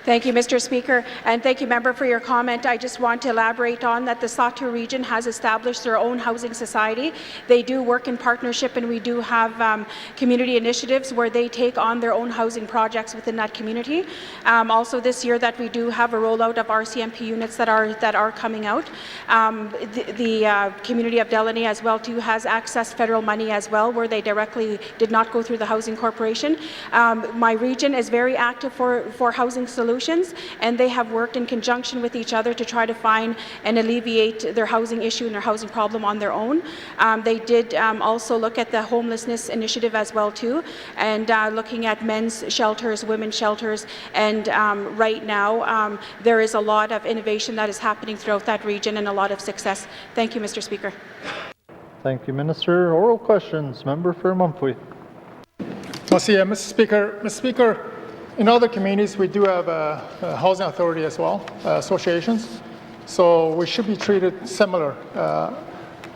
Thank you, Mr. Speaker, and thank you, member, for your comment. I just want to elaborate on that the Sahtu region has established their own housing society. They do work in partnership, and we do have community initiatives where they take on their own housing projects within that community. Also this year that we do have a rollout of RCMP units that are coming out. The community of Delaney as well too has accessed federal money as well, where they directly did not go through the Housing Corporation. My region is very active for housing solutions, and they have worked in conjunction with each other to try to find and alleviate their housing issue and their housing problem on their own. They did also look at the homelessness initiative as well too, and looking at men's shelters, women's shelters, and right now there is a lot of innovation that is happening throughout that region and a lot of success. Thank you, Mr. Speaker. Thank you, Minister. Oral questions. Member for Mumfui. Mr. Speaker. Mr. Speaker, in other communities, we do have a housing authority as well, associations, so we should be treated similar.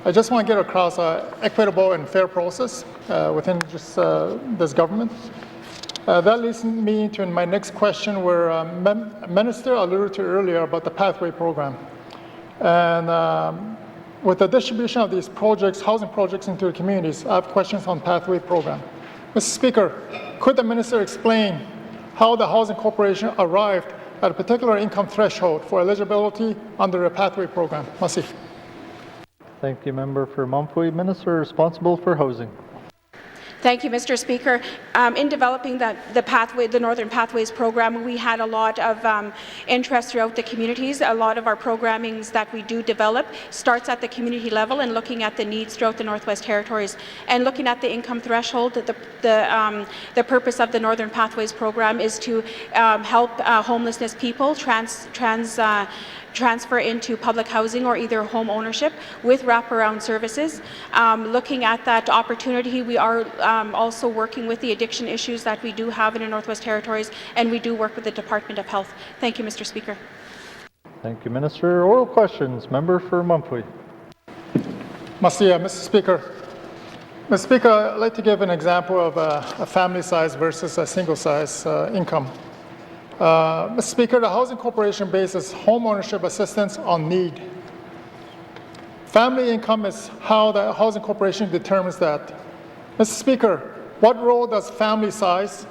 I just want to get across an equitable and fair process within just this government. That leads me to my next question, where Minister alluded to earlier about the Pathway program. And with the distribution of these projects, housing projects into the communities, I have questions on Pathway program. Mr. Speaker, could the Minister explain how the Housing Corporation arrived at a particular income threshold for eligibility under a Pathway program? Merci. Thank you, member for Mumfui. Minister responsible for housing. Thank you, Mr. Speaker. In developing the Northern Pathways program, we had a lot of interest throughout the communities. A lot of our programming that we do develop starts at the community level and looking at the needs throughout the Northwest Territories and looking at the income threshold. The purpose of the Northern Pathways program is to help homelessness people transfer into public housing or either home ownership with wraparound services. Looking at that opportunity, we are also working with the addiction issues that we do have in the Northwest Territories, and we do work with the Department of Health. Thank you, Mr. Speaker. Thank you, Minister. Oral questions. Member for Mumfree. Mr. Speaker. Mr. Speaker, I'd like to give an example of a family size versus a single size income. Mr. Speaker, the Housing Corporation bases home ownership assistance on need. Family income is how the Housing Corporation determines that. Mr. Speaker, what role does family size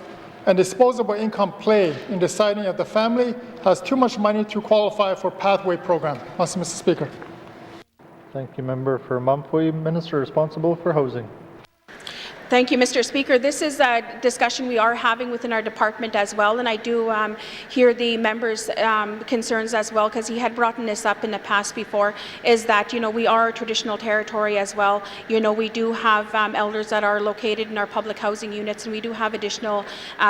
and disposable income play in deciding if the family has too much money to qualify for pathway program? Mr. Speaker. Thank you, Member for Mumfree. Minister responsible for housing. Thank you, Mr. Speaker. This is a discussion we are having within our department as well, and I do hear the member's concerns as well, because he had brought this up in the past before, is that, we are a traditional territory as well. We do have elders that are located in our public housing units, and we do have additional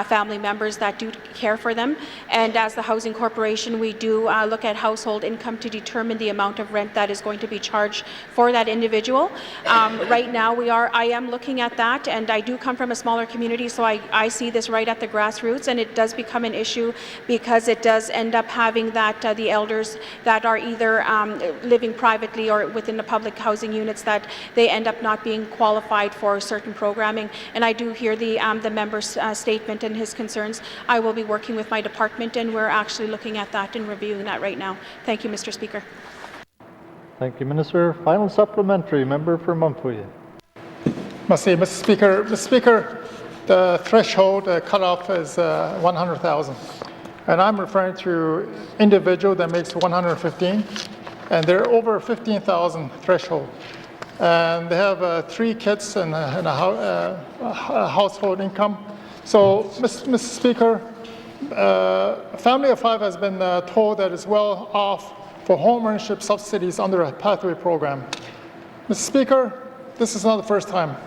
family members that do care for them. And as the Housing Corporation, we do look at household income to determine the amount of rent that is going to be charged for that individual. Right now, I am looking at that. And I do come from a smaller community, so I see this right at the grassroots, and it does become an issue because it does end up having that the elders that are either living privately or within the public housing units, that they end up not being qualified for certain programming. And I do hear the member's statement and his concerns. I will be working with my department, and we're actually looking at that and reviewing that right now. Thank you, Mr. Speaker. Thank you, Minister. Final supplementary, Member for Mumfree. Mr. Speaker, the threshold cutoff is 100,000, and I'm referring to individual that makes 115, and they're over 15,000 threshold, and they have 3 kids and a household income. So, Mr. Speaker, a family of 5 has been told that it's well off for home ownership subsidies under a pathway program. Mr. Speaker, this is not the first time.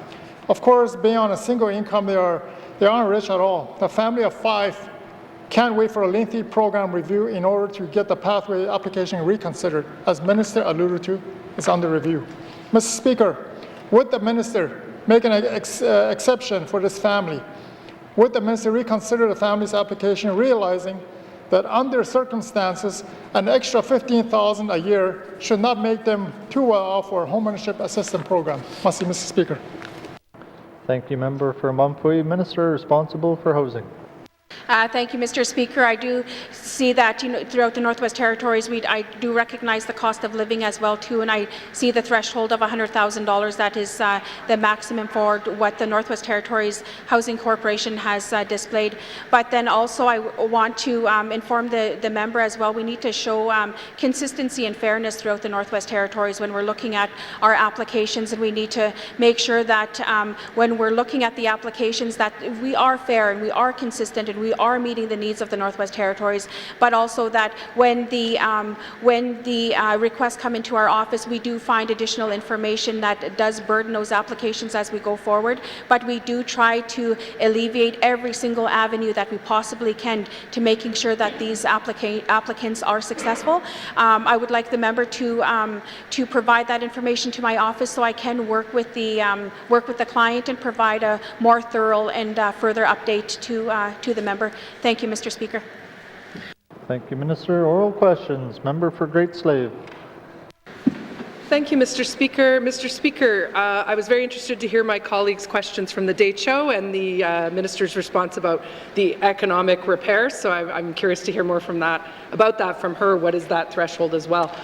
Of course, being on a single income, they aren't rich at all. The family of 5 can't wait for a lengthy program review in order to get the pathway application reconsidered. As Minister alluded to, it's under review. Mr. Speaker, would the Minister make an exception for this family? Would the Minister reconsider the family's application, realizing that under circumstances, an extra $15,000 a year should not make them too well off for a home ownership assistance program? Mr. Speaker. Thank you, Member for Mumfree. Minister responsible for housing. Thank you, Mr. Speaker. I do see that throughout the Northwest Territories, I do recognize the cost of living as well too, and I see the threshold of $100,000. That is the maximum for what the Northwest Territories Housing Corporation has displayed. But then also I want to inform the member as well. We need to show consistency and fairness throughout the Northwest Territories when we're looking at our applications, and we need to make sure that when we're looking at the applications that we are fair and we are consistent and we are meeting the needs of the Northwest Territories, but also that when the requests come into our office, we do find additional information that does burden those applications as we go forward, but we do try to alleviate every single avenue that we possibly can to making sure that these applicants are successful. I would like the member to provide that information to my office so I can work with the client and provide a more thorough and further update to the member. Thank you, Mr. Speaker. Thank you, Minister. Oral questions. Member for Great Slave. Thank you, Mr. Speaker. Mr. Speaker, I was very interested to hear my colleagues' questions from the date show and the Minister's response about the economic repair, so I'm curious to hear more about that from her. What is that threshold as well?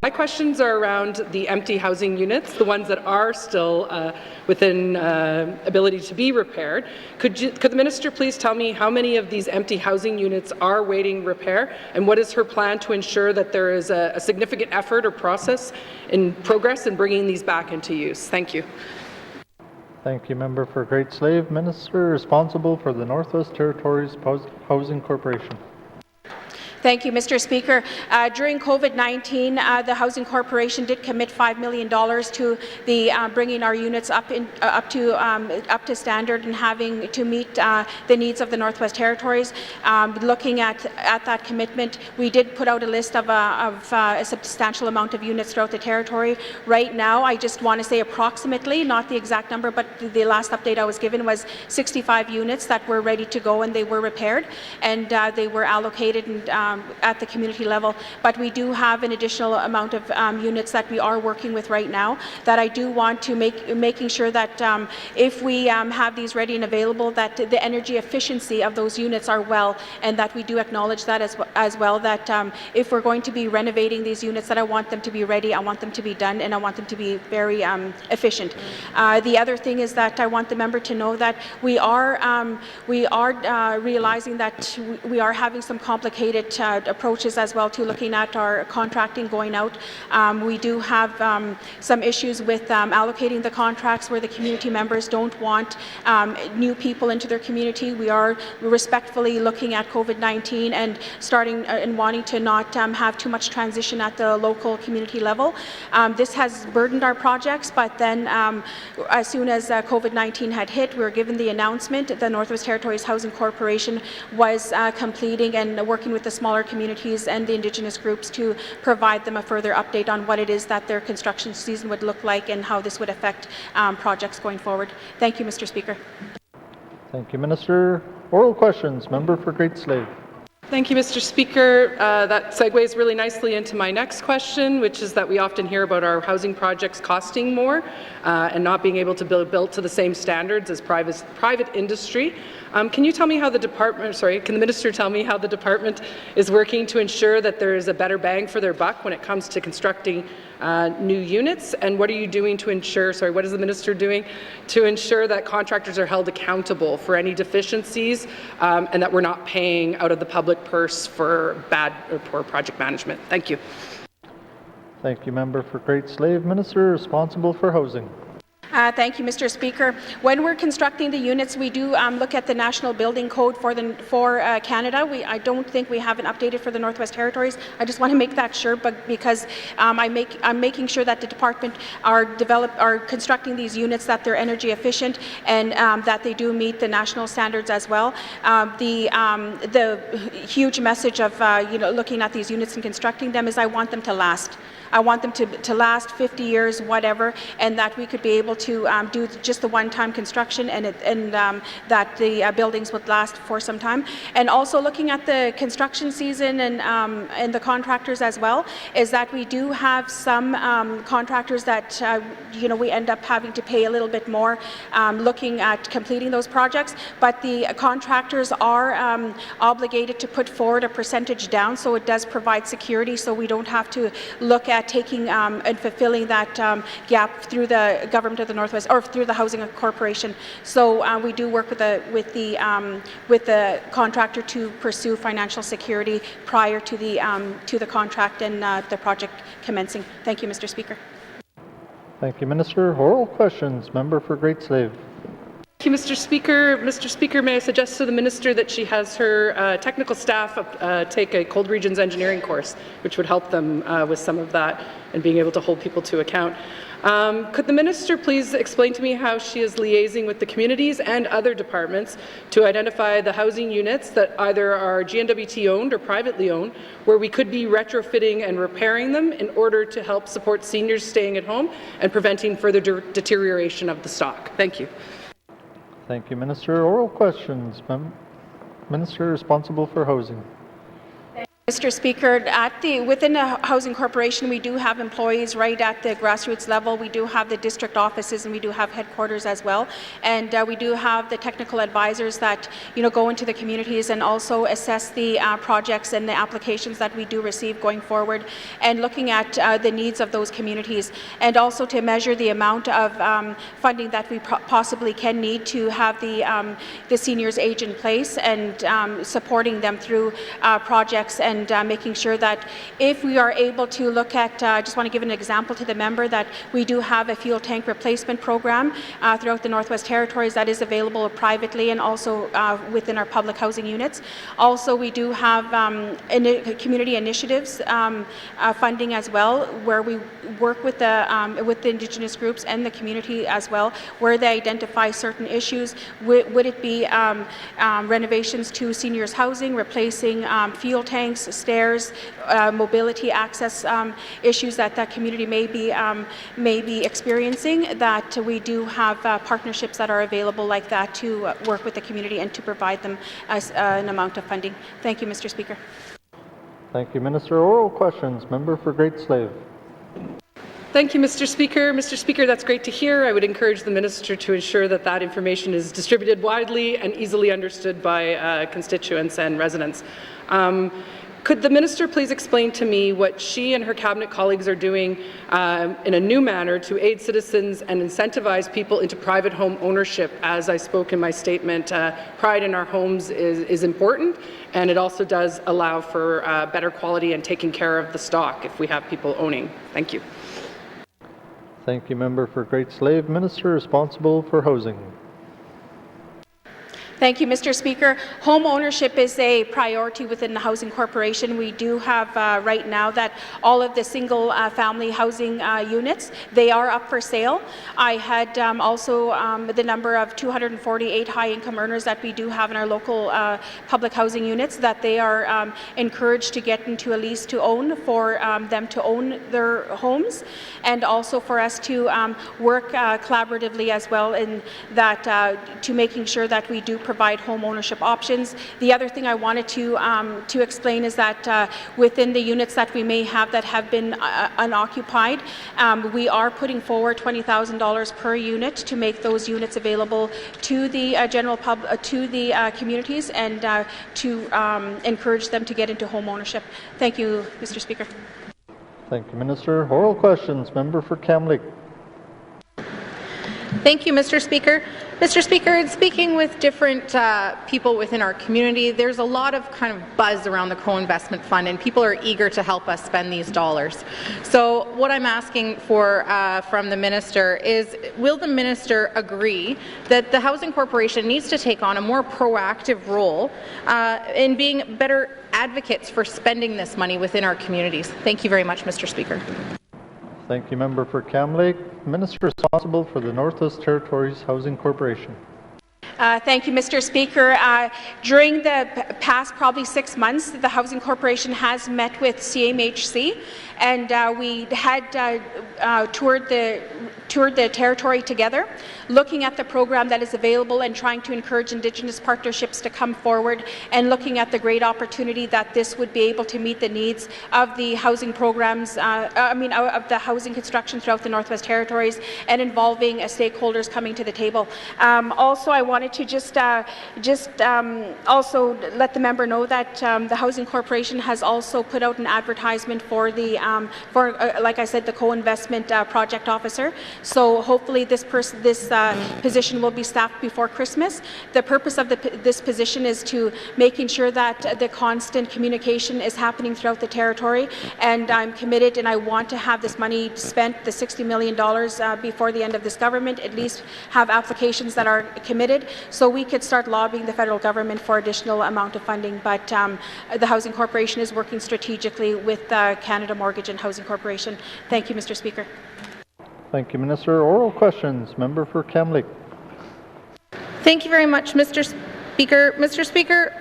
My questions are around the empty housing units, the ones that are still within ability to be repaired. Could the Minister please tell me how many of these empty housing units are waiting repair, and what is her plan to ensure that there is a significant effort or process in progress in bringing these back into use? Thank you. Thank you, Member for Great Slave. Minister responsible for the Northwest Territories Housing Corporation. Thank you, Mr. Speaker. During COVID-19, the Housing Corporation did commit $5 million to the bringing our units up to standard and having to meet the needs of the Northwest Territories. Looking at that commitment, we did put out a list of a substantial amount of units throughout the territory. Right now, I just want to say approximately, not the exact number, but the last update I was given was 65 units that were ready to go and they were repaired and they were allocated and at the community level, but we do have an additional amount of units that we are working with right now that I do want to making sure that if we have these ready and available, that the energy efficiency of those units are well, and that we do acknowledge that as well, that if we're going to be renovating these units, that I want them to be ready, I want them to be done, and I want them to be very efficient. The other thing is that I want the member to know that we are realizing that we are having some complicated approaches as well to looking at our contracting going out. We do have some issues with allocating the contracts where the community members don't want new people into their community. We are respectfully looking at COVID-19 and starting and wanting to not have too much transition at the local community level. This has burdened our projects, but then as soon as COVID-19 had hit, we were given the announcement. The Northwest Territories Housing Corporation was completing and working with the smaller communities and the Indigenous groups to provide them a further update on what it is that their construction season would look like and how this would affect projects going forward. Thank you, Mr. Speaker. Thank you, Minister. Oral questions. Member for Great Slave. Thank you, Mr. Speaker. That segues really nicely into my next question, which is that we often hear about our housing projects costing more and not being able to built to the same standards as private industry. Can you tell me how the department, can the minister tell me how the department is working to ensure that there is a better bang for their buck when it comes to constructing new units? And what are you doing to ensure, what is the minister doing to ensure that contractors are held accountable for any deficiencies and that we're not paying out of the public purse for bad or poor project management? Thank you. Thank you, Member for Great Slave. Minister responsible for housing. Thank you, Mr. Speaker. When we're constructing the units, we do look at the National Building Code for Canada. I don't think we have an updated for the Northwest Territories. I just want to make that sure, but because I'm making sure that the department are constructing these units, that they're energy efficient and that they do meet the national standards as well. The huge message of looking at these units and constructing them is I want them to last. I want them to last 50 years, whatever, and that we could be able to do just the one-time construction and that the buildings would last for some time. And also looking at the construction season and the contractors as well, is that we do have some contractors that we end up having to pay a little bit more looking at completing those projects, but the contractors are obligated to put forward a percentage down, so it does provide security, so we don't have to look at taking and fulfilling that gap through the government of the Northwest or through the Housing Corporation. So we do work with the contractor to pursue financial security prior to the contract and the project commencing. Thank you, Mr. Speaker. Thank you, Minister. Oral questions. Member for Great Slave. Thank you, Mr. Speaker. Mr. Speaker, may I suggest to the minister that she has her technical staff take a Cold Regions engineering course, which would help them with some of that and being able to hold people to account. Could the minister please explain to me how she is liaising with the communities and other departments to identify the housing units that either are GNWT owned or privately owned, where we could be retrofitting and repairing them in order to help support seniors staying at home and preventing further deterioration of the stock? Thank you. Thank you, Minister. Oral questions. Minister responsible for housing. Mr. Speaker, within the Housing Corporation, we do have employees right at the grassroots level. We do have the district offices and we do have headquarters as well. And we do have the technical advisors that go into the communities and also assess the projects and the applications that we do receive going forward, and looking at the needs of those communities, and also to measure the amount of funding that we possibly can need to have the seniors age in place, and supporting them through projects and and making sure that if we are able to look at, I just want to give an example to the member that we do have a fuel tank replacement program throughout the Northwest Territories that is available privately and also within our public housing units. Also, we do have community initiatives funding as well, where we work with the Indigenous groups and the community as well, where they identify certain issues. Would it be renovations to seniors housing, replacing fuel tanks, stairs, mobility access issues that that community may be experiencing, that we do have partnerships that are available like that to work with the community and to provide them as an amount of funding. Thank you, Mr. Speaker. Thank you, Minister. Oral questions. Member for Great Slave. Thank you, Mr. Speaker. Mr. Speaker, that's great to hear. I would encourage the Minister to ensure that that information is distributed widely and easily understood by constituents and residents. Could the Minister please explain to me what she and her Cabinet colleagues are doing in a new manner to aid citizens and incentivize people into private home ownership? As I spoke in my statement, pride in our homes is important, and it also does allow for better quality and taking care of the stock if we have people owning. Thank you. Thank you, Member for Great Slave. Minister responsible for housing. Thank you, Mr. Speaker. Home ownership is a priority within the Housing Corporation. We do have right now that all of the single family housing units, they are up for sale. I had also the number of 248 high-income earners that we do have in our local public housing units, that they are encouraged to get into a lease to own for them to own their homes, and also for us to work collaboratively as well in that to making sure that we do provide home ownership options. The other thing I wanted to explain is that within the units that we may have that have been unoccupied, we are putting forward $20,000 per unit to make those units available to the general public, to the communities, and to encourage them to get into home ownership. Thank you, Mr. Speaker. Thank you, Minister. Oral questions. Member for Kamloops. Thank you, Mr. Speaker. Mr. Speaker, in speaking with different people within our community, there's a lot of kind of buzz around the co-investment fund, and people are eager to help us spend these dollars. So what I'm asking for from the Minister is, will the Minister agree that the Housing Corporation needs to take on a more proactive role in being better advocates for spending this money within our communities? Thank you very much, Mr. Speaker. Thank you, Member for Kamloops. Minister responsible for the Northwest Territories Housing Corporation. Thank you, Mr. Speaker. During the past probably 6 months, the Housing Corporation has met with CMHC, and we had toured the territory together, looking at the program that is available and trying to encourage Indigenous partnerships to come forward, and looking at the great opportunity that this would be able to meet the needs of the housing programs, of the housing construction throughout the Northwest Territories, and involving stakeholders coming to the table. Also, I wanted to just also let the member know that the Housing Corporation has also put out an advertisement for the like I said, the co-investment project officer. So hopefully this position will be staffed before Christmas. The purpose of this position is to making sure that the constant communication is happening throughout the territory, and I'm committed, and I want to have this money spent, the $60 million, before the end of this government, at least have applications that are committed, so we could start lobbying the federal government for additional amount of funding. But the Housing Corporation is working strategically with Canada Mortgage and Housing Corporation. Thank you, Mr. Speaker. Thank you, Minister. Oral questions. Member for Kamloops. Thank you very much, Mr. Speaker. Mr. Speaker,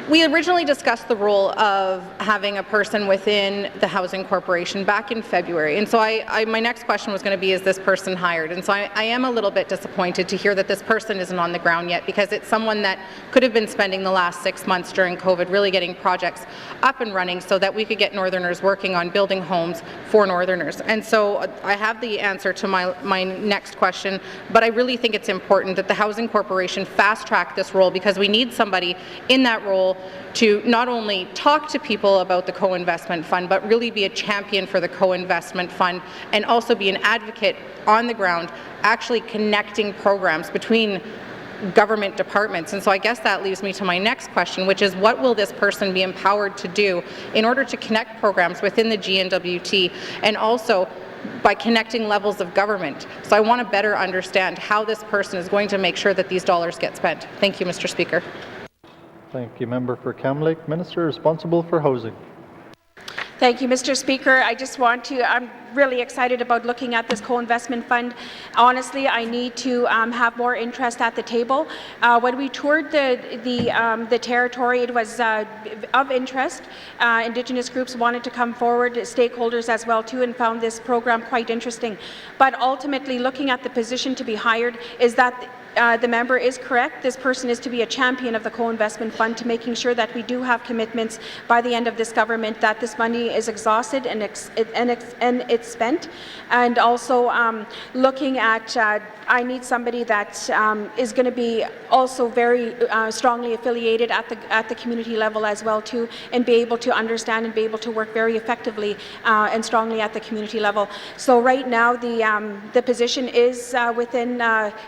we originally discussed the role of having a person within the Housing Corporation back in February, and so my next question was going to be, is this person hired? And so I am a little bit disappointed to hear that this person isn't on the ground yet, because it's someone that could have been spending the last 6 months during COVID really getting projects up and running so that we could get Northerners working on building homes for Northerners. And so I have the answer to my next question, but I really think it's important that the Housing Corporation fast-track this role, because we need somebody in that role to not only talk to people about the co-investment fund, but really be a champion for the co-investment fund, and also be an advocate on the ground, actually connecting programs between government departments. And so I guess that leads me to my next question, which is what will this person be empowered to do in order to connect programs within the N.W.T. and also by connecting levels of government? So I want to better understand how this person is going to make sure that these dollars get spent. Thank you, Mr. Speaker. Thank you, Member for Camlake. Minister responsible for housing. Thank you, Mr. Speaker. I'm really excited about looking at this co-investment fund. Honestly, I need to have more interest at the table. When we toured the territory, it was of interest. Indigenous groups wanted to come forward, stakeholders as well too, and found this program quite interesting. But ultimately, looking at the position to be hired, is that the member is correct. This person is to be a champion of the co-investment fund, to making sure that we do have commitments by the end of this government that this money is exhausted and it's spent. And also looking at, I need somebody that is going to be also very strongly affiliated at the community level as well too, and be able to understand and be able to work very effectively and strongly at the community level. So right now the position is within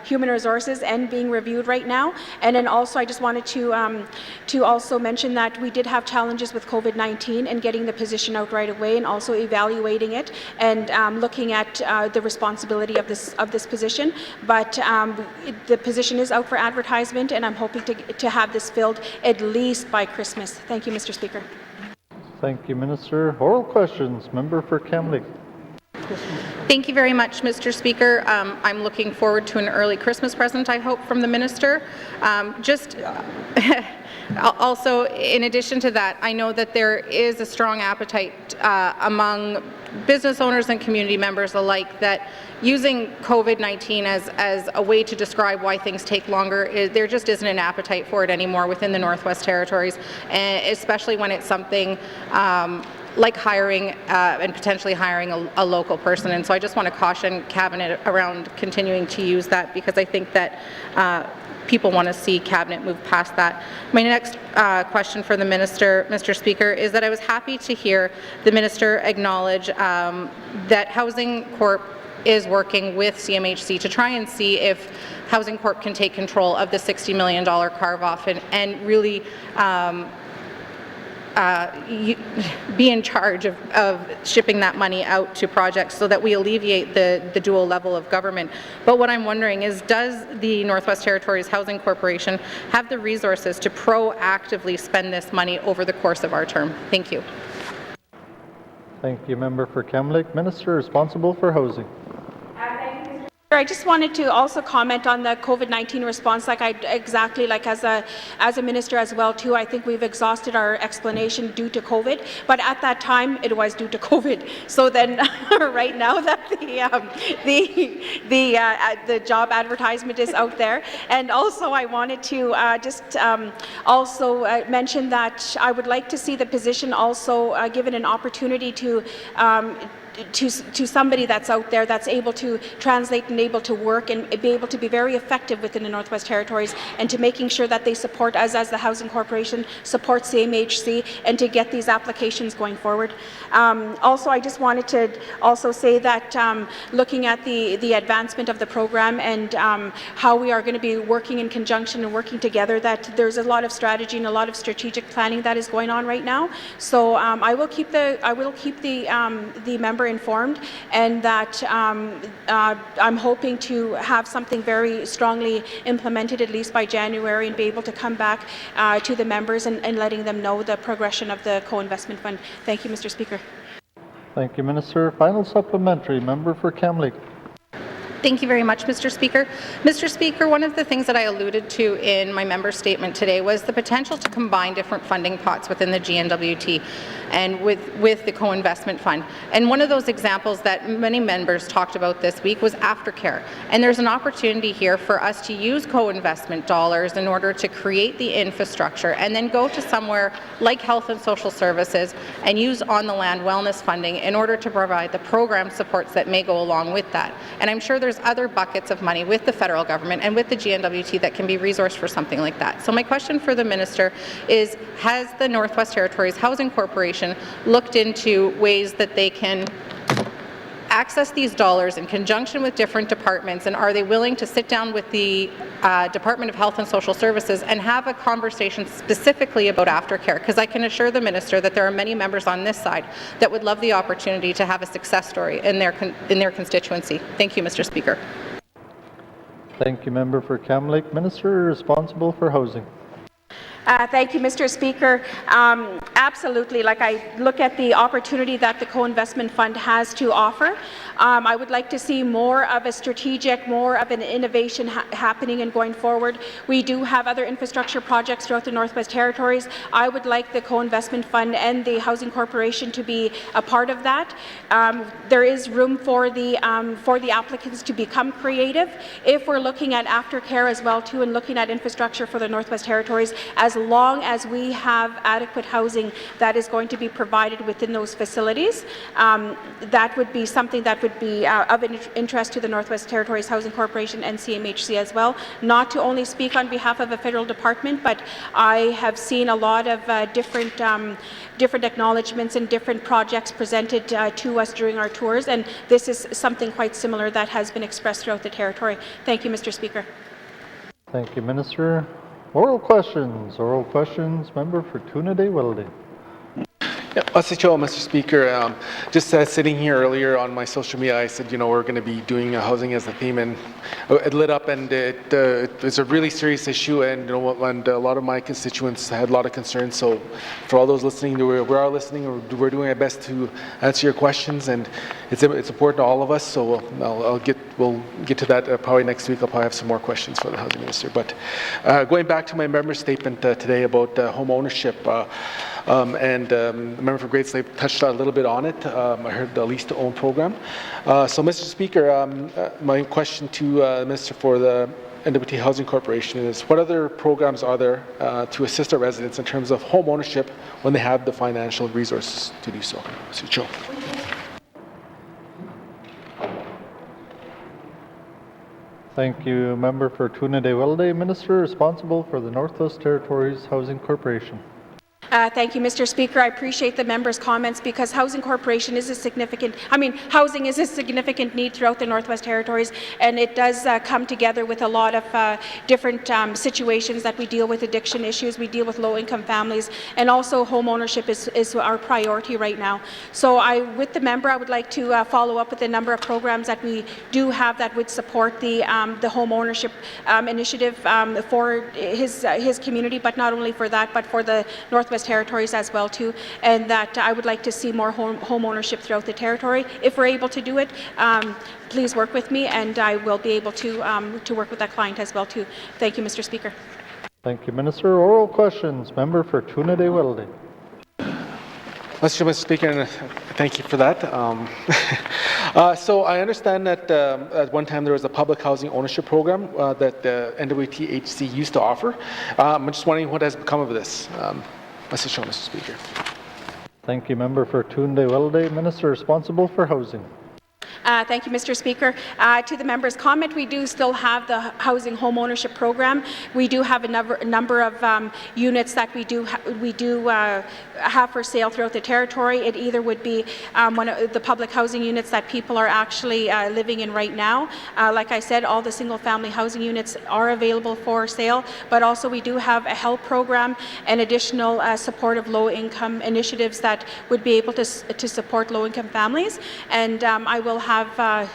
Human Resources and being reviewed right now. And then also I just wanted to also mention that we did have challenges with COVID-19 and getting the position out right away, and also evaluating it and looking at the responsibility of this position. But the position is out for advertisement, and I'm hoping to have this filled at least by Christmas. Thank you, Mr. Speaker. Thank you, Minister. Oral questions. Member for Camlake. Thank you very much, Mr. Speaker. I'm looking forward to an early Christmas present, I hope, from the minister. Also, in addition to that, I know that there is a strong appetite among business owners and community members alike that using COVID-19 as a way to describe why things take longer, there just isn't an appetite for it anymore within the Northwest Territories, and especially when it's something like hiring and potentially hiring a local person. And so I just want to caution Cabinet around continuing to use that, because I think that people want to see Cabinet move past that. My next question for the Minister, Mr. Speaker, is that I was happy to hear the Minister acknowledge that Housing Corp is working with CMHC to try and see if Housing Corp can take control of the $60 million carve-off and really be in charge of shipping that money out to projects so that we alleviate the dual level of government. But what I'm wondering is, does the Northwest Territories Housing Corporation have the resources to proactively spend this money over the course of our term? Thank you. Thank you, Member for Camlake. Minister responsible for housing. I just wanted to also comment on the COVID-19 response, exactly like as a minister as well too. I think we've exhausted our explanation due to COVID, but at that time it was due to COVID. So then, right now that the job advertisement is out there, and also I wanted to also mention that I would like to see the position also given an opportunity to somebody that's out there that's able to translate and able to work and be able to be very effective within the Northwest Territories, and to making sure that they support us as the Housing Corporation, support CMHC, and to get these applications going forward. Also, I just wanted to also say that looking at the advancement of the program and how we are going to be working in conjunction and working together, that there's a lot of strategy and a lot of strategic planning that is going on right now. So I will keep the member informed, and that I'm hoping to have something very strongly implemented at least by January, and be able to come back to the members and letting them know the progression of the co-investment fund. Thank you, Mr. Speaker. Thank you, Minister. Final supplementary, Member for Camlake. Thank you very much, Mr. Speaker. Mr. Speaker, one of the things that I alluded to in my member statement today was the potential to combine different funding pots within the N.W.T. and with the co-investment fund. And one of those examples that many members talked about this week was aftercare. And there's an opportunity here for us to use co-investment dollars in order to create the infrastructure, and then go to somewhere like health and social services and use on-the-land wellness funding in order to provide the program supports that may go along with that. And I'm sure there's other buckets of money with the federal government and with the N.W.T. that can be resourced for something like that. So my question for the minister is, has the Northwest Territories Housing Corporation looked into ways that they can access these dollars in conjunction with different departments, and are they willing to sit down with the Department of Health and Social Services and have a conversation specifically about aftercare? Because I can assure the Minister that there are many members on this side that would love the opportunity to have a success story in their constituency. Thank you, Mr. Speaker. Thank you, Member for Cam Lake. Minister responsible for housing. Thank you, Mr. Speaker. Absolutely. Like, I look at the opportunity that the co-investment fund has to offer. I would like to see more of a strategic, more of an innovation happening and going forward. We do have other infrastructure projects throughout the Northwest Territories. I would like the co-investment fund and the Housing Corporation to be a part of that. There is room for the applicants to become creative. If we're looking at aftercare as well too, and looking at infrastructure for the Northwest Territories, as long as we have adequate housing that is going to be provided within those facilities, that would be something that would be of interest to the Northwest Territories Housing Corporation and CMHC as well. Not to only speak on behalf of a federal department, but I have seen a lot of different acknowledgements and different projects presented to us during our tours, and this is something quite similar that has been expressed throughout the territory. Thank you, Mr. Speaker. Thank you, Minister. Oral questions. Oral questions. Member for Tuna-Day-Willoughby. Mr. Speaker, just sitting here earlier on my social media, I said, we're going to be doing housing as a theme, and it lit up, and it's a really serious issue, and and a lot of my constituents had a lot of concerns. So, for all those listening, we are listening, we're doing our best to answer your questions, and it's important to all of us. So we'll get to that probably next week. I'll probably have some more questions for the housing minister. But going back to my member statement today about home ownership. The member for Great Slave touched a little bit on it. I heard the Lease to Own program. So, Mr. Speaker, my question to the Minister for the N.W.T Housing Corporation is, what other programs are there to assist our residents in terms of home ownership when they have the financial resources to do so? Mr. Cho. Thank you, Member for Tuna-Day-Willoughby. Minister responsible for the Northwest Territories Housing Corporation. Thank you, Mr. Speaker. I appreciate the member's comments, because housing corporation is housing is a significant need throughout the Northwest Territories, and it does come together with a lot of different situations that we deal with: addiction issues, we deal with low-income families, and also home ownership is our priority right now. So with the member, I would like to follow up with a number of programs that we do have that would support the home ownership initiative for his community, but not only for that, but for the Northwest Territories as well too, and that I would like to see more home ownership throughout the territory. If we're able to do it, please work with me, and I will be able to work with that client as well too. Thank you, Mr. Speaker. Thank you, Minister. Oral questions. Member for Tuna-Day-Willoughby. Mr. Speaker, and thank you for that. So I understand that at one time there was a public housing ownership program that the N.W.T HC used to offer. I'm just wondering what has become of this. Mr. Speaker. Thank you, Member for Tuna-Day-Willoughby. Minister responsible for housing. Thank you, Mr. Speaker. To the member's comment, we do still have the housing home ownership program. We do have a number of units that we do have for sale throughout the territory. It either would be one of the public housing units that people are actually living in right now. Like I said, all the single-family housing units are available for sale, but also we do have a HELP program and additional supportive low-income initiatives that would be able to support low-income families. And I will have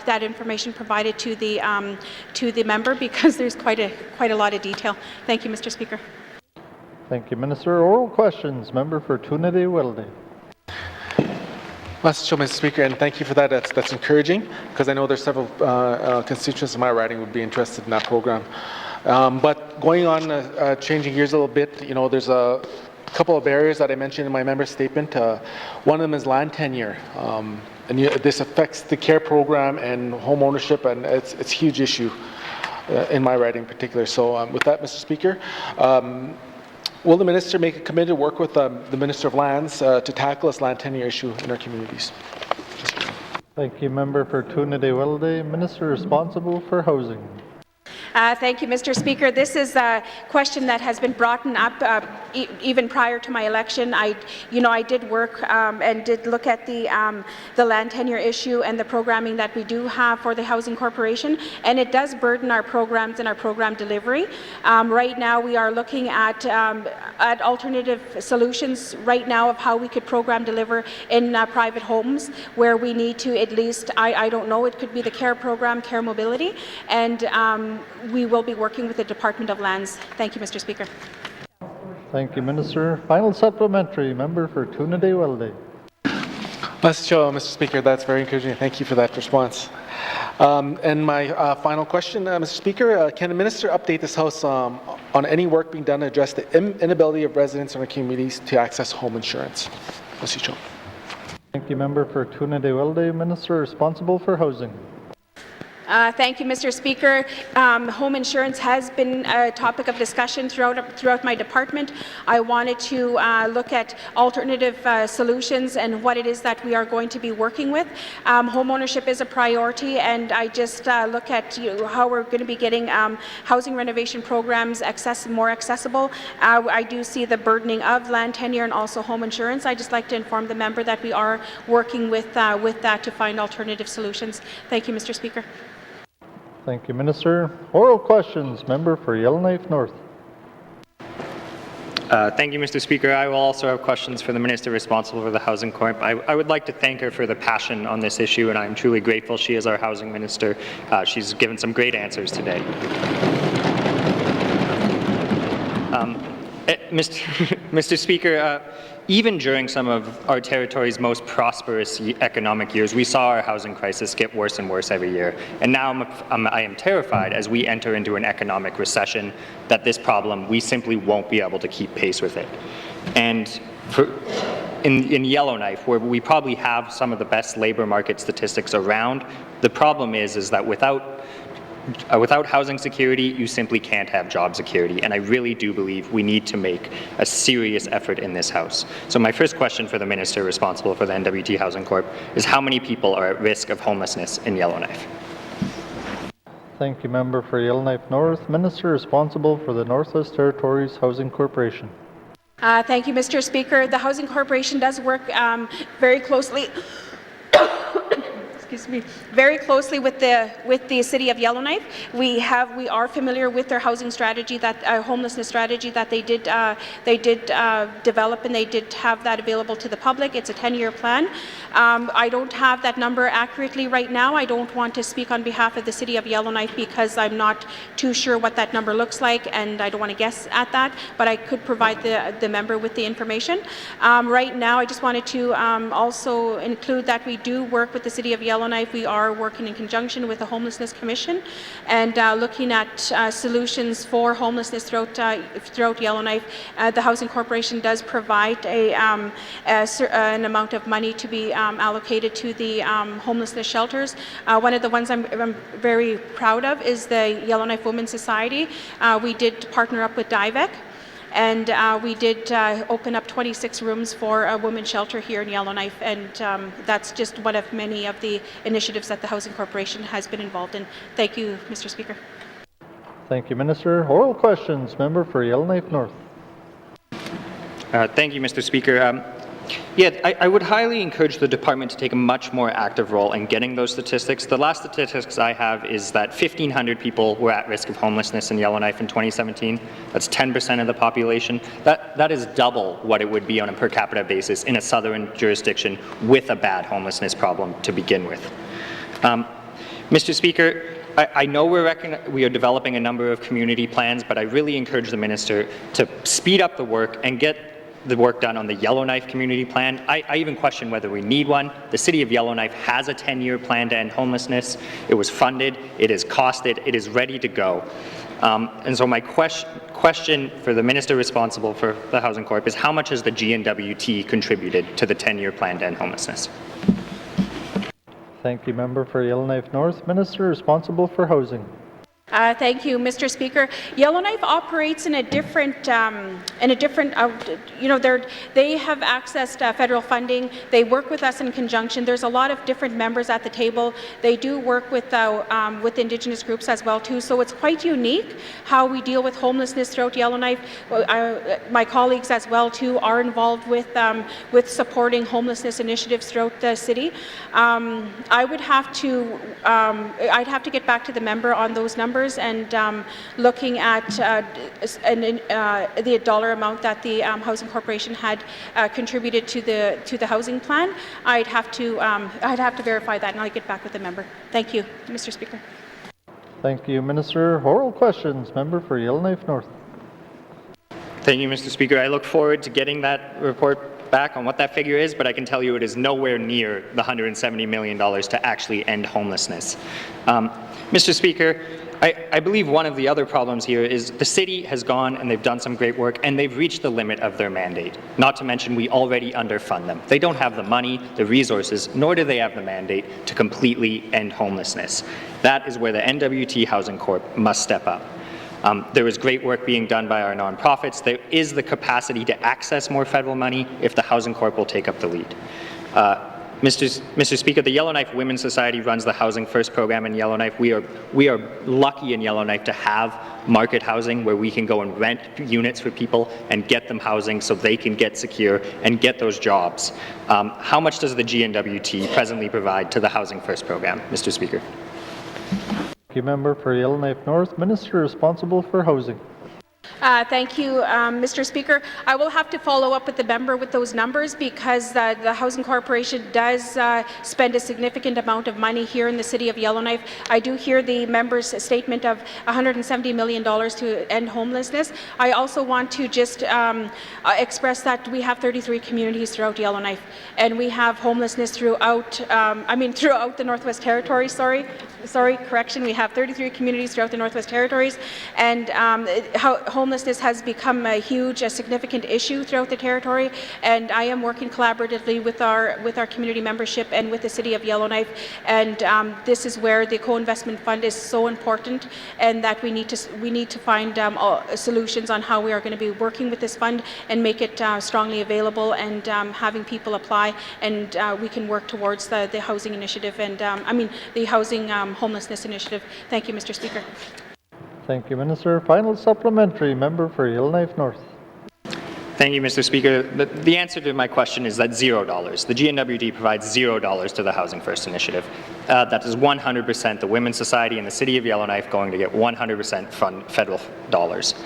that information provided to the member, because there's quite a lot of detail. Thank you, Mr. Speaker. Thank you, Minister. Oral questions. Member for Tuna-Day-Willoughby. Mr. Speaker, and thank you for that. That's encouraging, because I know there's several constituents in my riding would be interested in that program. But going on, changing gears a little bit, there's a couple of barriers that I mentioned in my member statement. One of them is land tenure. And this affects the care program and home ownership, and it's a huge issue in my riding in particular. So with that, Mr. Speaker, will the minister make a commitment to work with the Minister of Lands to tackle this land tenure issue in our communities? Thank you, Member for Tuna-Day-Willoughby. Minister responsible for housing. Thank you, Mr. Speaker. This is a question that has been brought up even prior to my election, I did work and did look at the land tenure issue and the programming that we do have for the Housing Corporation, and it does burden our programs and our program delivery. Right now, we are looking at alternative solutions right now of how we could program deliver in private homes where we need to at least, I don't know, it could be the CARE program, CARE Mobility, and we will be working with the Department of Lands. Thank you, Mr. Speaker. Thank you, Minister. Final supplementary, member for Tuna-Day-Welde. Mr. Speaker, that's very encouraging. Thank you for that response. And my final question, Mr. Speaker, can the Minister update this House on any work being done to address the inability of residents in our communities to access home insurance? Mr. Cho. Thank you, member for Tuna-Day-Welde. Minister responsible for housing. Thank you, Mr. Speaker. Home insurance has been a topic of discussion throughout my department. I wanted to look at alternative solutions and what it is that we are going to be working with. Home ownership is a priority, and I just look at how we're going to be getting housing renovation programs more accessible. I do see the burdening of land tenure and also home insurance. I just like to inform the member that we are working with that to find alternative solutions. Thank you, Mr. Speaker. Thank you, Minister. Oral questions, member for Yellowknife North. Thank you, Mr. Speaker. I will also have questions for the Minister responsible for the Housing Corp. I would like to thank her for the passion on this issue, and I'm truly grateful she is our Housing Minister. She's given some great answers today. Mr. Speaker, even during some of our territory's most prosperous economic years, we saw our housing crisis get worse and worse every year. And now I am terrified as we enter into an economic recession that this problem, we simply won't be able to keep pace with it. And in Yellowknife, where we probably have some of the best labor market statistics around, the problem is that without housing security, you simply can't have job security, and I really do believe we need to make a serious effort in this House. So my first question for the Minister responsible for the N.W.T. Housing Corp is how many people are at risk of homelessness in Yellowknife? Thank you, member for Yellowknife North. Minister responsible for the Northwest Territories Housing Corporation. Thank you, Mr. Speaker. The Housing Corporation does work very closely very closely with the City of Yellowknife. We are familiar with their housing strategy, homelessness strategy that they did develop, and they did have that available to the public. It's a 10-year plan. I don't have that number accurately right now. I don't want to speak on behalf of the City of Yellowknife because I'm not too sure what that number looks like, and I don't want to guess at that, but I could provide the member with the information. Right now, I just wanted to also include that we do work with the City of Yellowknife. We are working in conjunction with the Homelessness Commission and looking at solutions for homelessness throughout Yellowknife. The Housing Corporation does provide an amount of money to be allocated to the homelessness shelters. One of the ones I'm very proud of is the Yellowknife Women's Society. We did partner up with DIVEC, and we did open up 26 rooms for a women's shelter here in Yellowknife, and that's just one of many of the initiatives that the Housing Corporation has been involved in. Thank you, Mr. Speaker. Thank you, Minister. Oral questions, member for Yellowknife North. Thank you, Mr. Speaker. I would highly encourage the department to take a much more active role in getting those statistics. The last statistics I have is that 1,500 people were at risk of homelessness in Yellowknife in 2017. That's 10% of the population. That is double what it would be on a per capita basis in a southern jurisdiction with a bad homelessness problem to begin with. Mr. Speaker, I know we are developing a number of community plans, but I really encourage the Minister to speed up the work and get the work done on the Yellowknife community plan. I even question whether we need one. The City of Yellowknife has a 10-year plan to end homelessness. It was funded, it is costed, it is ready to go. And so my question for the Minister responsible for the Housing Corp is how much has the N.W.T contributed to the 10-year plan to end homelessness? Thank you, member for Yellowknife North. Minister responsible for housing. Thank you, Mr. Speaker. Yellowknife operates in a different, they have accessed federal funding. They work with us in conjunction. There's a lot of different members at the table. They do work with Indigenous groups as well too. So it's quite unique how we deal with homelessness throughout Yellowknife. My colleagues as well too are involved with supporting homelessness initiatives throughout the city. I'd have to get back to the member on those numbers and looking at the dollar amount that the Housing Corporation had contributed to the housing plan. I'd have to verify that, and I'll get back with the member. Thank you, Mr. Speaker. Thank you, Minister. Oral questions. Member for Yellowknife North. Thank you, Mr. Speaker. I look forward to getting that report back on what that figure is, but I can tell you it is nowhere near the $170 million to actually end homelessness. Mr. Speaker, I believe one of the other problems here is the city has gone and they've done some great work and they've reached the limit of their mandate. Not to mention we already underfund them. They don't have the money, the resources, nor do they have the mandate to completely end homelessness. That is where the N.W.T. Housing Corp must step up. There is great work being done by our nonprofits. There is the capacity to access more federal money if the Housing Corp will take up the lead. Mr. Speaker, the Yellowknife Women's Society runs the Housing First program in Yellowknife. We are lucky in Yellowknife to have market housing where we can go and rent units for people and get them housing so they can get secure and get those jobs. How much does the N.W.T. presently provide to the Housing First program, Mr. Speaker? Thank you, Member for Yellowknife North. Minister responsible for housing. Thank you, Mr. Speaker. I will have to follow up with the member with those numbers because the Housing Corporation does spend a significant amount of money here in the city of Yellowknife. I do hear the member's statement of $170 million to end homelessness. I also want to just express that we have 33 communities throughout Yellowknife, and we have homelessness throughout the Northwest Territories. Correction. We have 33 communities throughout the Northwest Territories, and homelessness has become a significant issue throughout the territory. And I am working collaboratively with our community membership and with the City of Yellowknife. And this is where the co-investment fund is so important, and that we need to find solutions on how we are going to be working with this fund and make it strongly available and having people apply, and we can work towards the housing initiative and the housing homelessness initiative. Thank you, Mr. Speaker. Thank you, Minister. Final supplementary, member for Yellowknife North. Thank you, Mr. Speaker. The answer to my question is that $0. The N.W.T. provides $0 to the Housing First initiative. That is 100% the Women's Society and the City of Yellowknife going to get 100% federal dollars.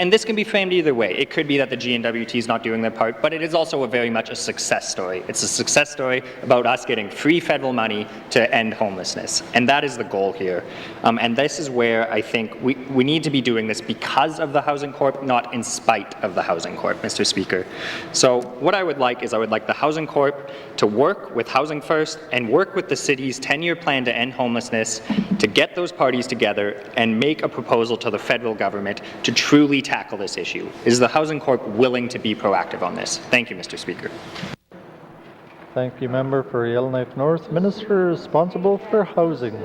And this can be framed either way. It could be that the N.W.T. is not doing their part, but it is also very much a success story. It's a success story about us getting free federal money to end homelessness. And that is the goal here. And this is where I think we need to be doing this because of the Housing Corp, not in spite of the Housing Corp, Mr. Speaker. So what I would like the Housing Corp to work with Housing First and work with the city's 10-year plan to end homelessness, to get those parties together and make a proposal to the federal government to truly tackle this issue. Is the Housing Corp willing to be proactive on this? Thank you, Mr. Speaker. Thank you, member for Yellowknife North. Minister responsible for housing.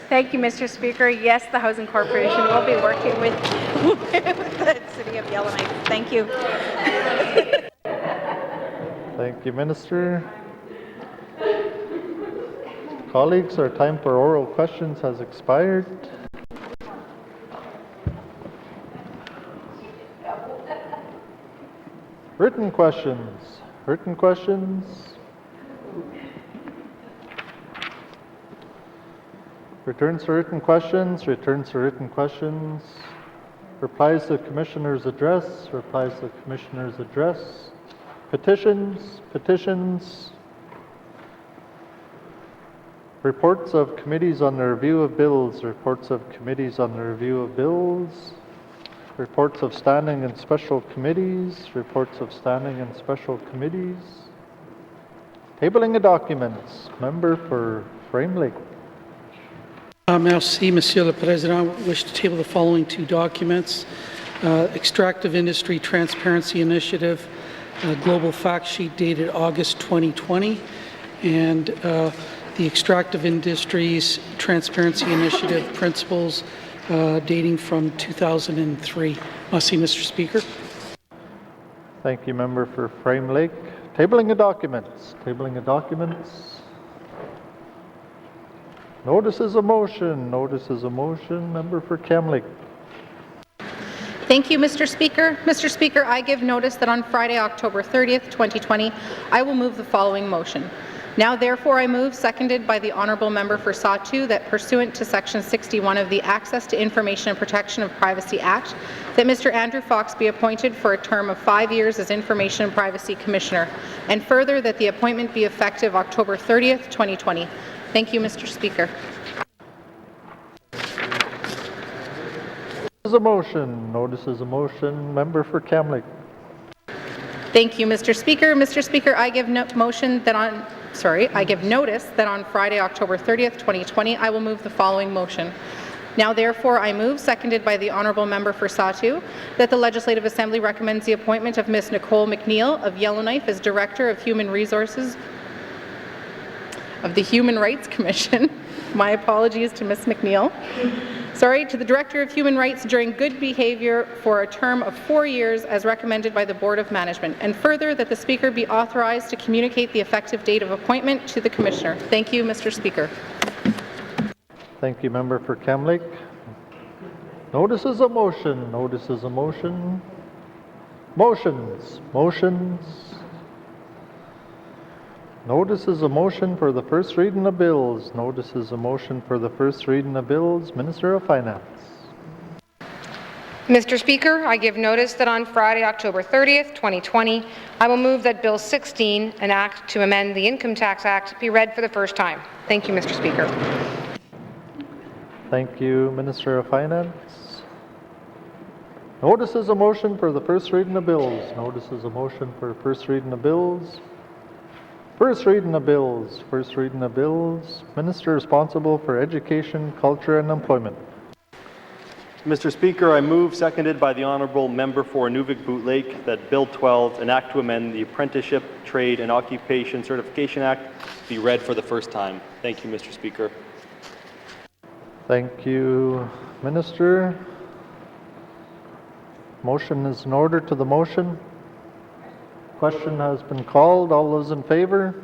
Thank you, Mr. Speaker. Yes, the Housing Corporation will be working with the City of Yellowknife. Thank you. Thank you, Minister. Colleagues, our time for oral questions has expired. Written questions. Written questions. Returns to written questions. Returns to written questions. Replies to Commissioner's address. Replies to Commissioner's address. Petitions. Petitions. Reports of committees on the review of bills. Reports of committees on the review of bills. Reports of standing and special committees. Reports of standing and special committees. Tabling of documents. Member for Frame Lake. Merci, Monsieur le Président. I wish to table the following two documents. Extractive Industry Transparency Initiative, Global Fact Sheet dated August 2020, and the Extractive Industries Transparency Initiative principles dating from 2003. Merci, Mr. Speaker. Thank you, member for Frame Lake. Tabling of documents. Tabling of documents. Notice is a motion. Notice is a motion. Member for Cam Lake. Thank you, Mr. Speaker. Mr. Speaker, I give notice that on Friday, October 30th, 2020, I will move the following motion. Now, therefore, I move, seconded by the Honourable Member for Sawtooth, that pursuant to Section 61 of the Access to Information and Protection of Privacy Act, that Mr. Andrew Fox be appointed for a term of 5 years as Information and Privacy Commissioner, and further that the appointment be effective October 30th, 2020. Thank you, Mr. Speaker. Notice is a motion. Notice is a motion. Member for Cam Lake. Thank you, Mr. Speaker. Mr. Speaker, I give I give notice that on Friday, October 30th, 2020, I will move the following motion. Now, therefore, I move, seconded by the Honourable Member for Sawtooth, that the Legislative Assembly recommends the appointment of Ms. Nicole McNeil of Yellowknife as Director of Human Resources of the Human Rights Commission. My apologies to Ms. McNeil. To the Director of Human Rights during good behaviour for a term of 4 years as recommended by the Board of Management, and further that the Speaker be authorized to communicate the effective date of appointment to the Commissioner. Thank you, Mr. Speaker. Thank you, member for Cam Lake. Notice is a motion. Notice is a motion. Motions. Motions. Notice is a motion for the first reading of bills. Notice is a motion for the first reading of bills. Minister of Finance. Mr. Speaker, I give notice that on Friday, October 30th, 2020, I will move that Bill 16, an act to amend the Income Tax Act, be read for the first time. Thank you, Mr. Speaker. Thank you, Minister of Finance. Notice is a motion for the first reading of bills. Notice is a motion for first reading of bills. First reading of bills. First reading of bills. Minister responsible for education, culture, and employment. Mr. Speaker, I move, seconded by the Honourable Member for Nunavut Lake, that Bill 12, an act to amend the Apprenticeship, Trade, and Occupation Certification Act, be read for the first time. Thank you, Mr. Speaker. Thank you, Minister. Motion is in order to the motion. Question has been called. All those in favor?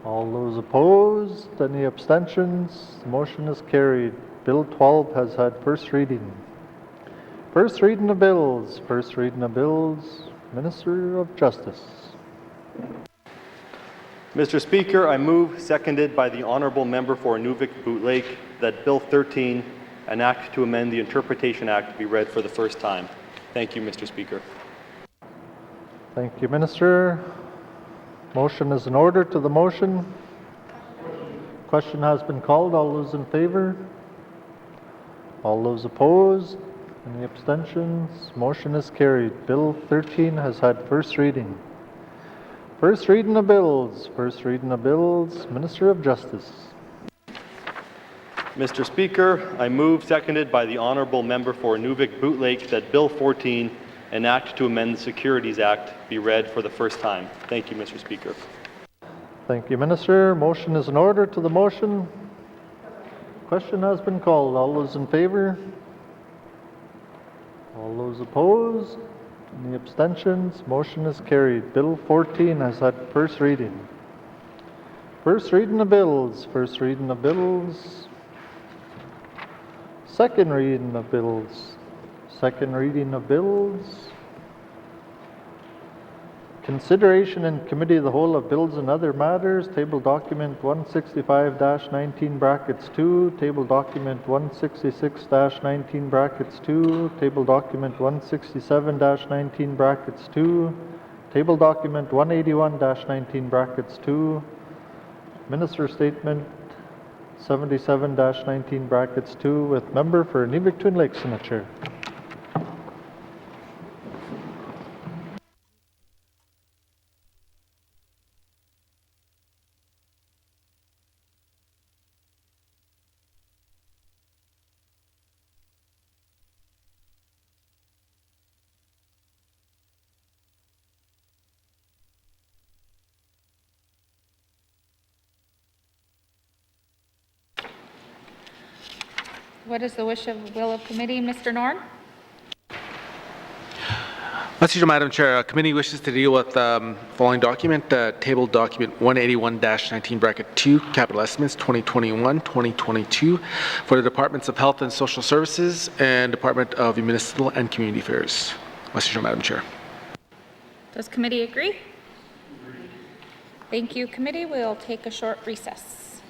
All those opposed? Any abstentions? The motion is carried. Bill 12 has had first reading. First reading of bills. First reading of bills. Minister of Justice. Mr. Speaker, I move, seconded by the Honourable Member for Nunavut Lake, that Bill 13, an act to amend the Interpretation Act, be read for the first time. Thank you, Mr. Speaker. Thank you, Minister. Motion is in order to the motion. Question has been called. All those in favor? All those opposed? Any abstentions? Motion is carried. Bill 13 has had first reading. First reading of bills. First reading of bills. Minister of Justice. Mr. Speaker, I move, seconded by the Honourable Member for Nunavut Lake, that Bill 14, an act to amend the Securities Act, be read for the first time. Thank you, Mr. Speaker. Thank you, Minister. Motion is in order to the motion. Question has been called. All those in favor? All those opposed? Any abstentions? Motion is carried. Bill 14 has had first reading. First reading of bills. First reading of bills. Second reading of bills. Second reading of bills. Consideration in Committee of the Whole of Bills and Other Matters, Table Document 165-19 brackets 2, Table Document 166-19 brackets 2, Table Document 167-19 brackets 2, Table Document 181-19 brackets 2, Minister Statement 77-19 brackets 2 with Member for Nunavut Lake signature. What is the will of committee? Mr. Norn? Madam Chair, committee wishes to deal with following document, table document 181-19 bracket 2, capital estimates 2021-2022 for the Departments of Health and Social Services and Department of Municipal and Community Affairs. Madam Chair. Does committee agree? Thank you, committee. We'll take a short recess.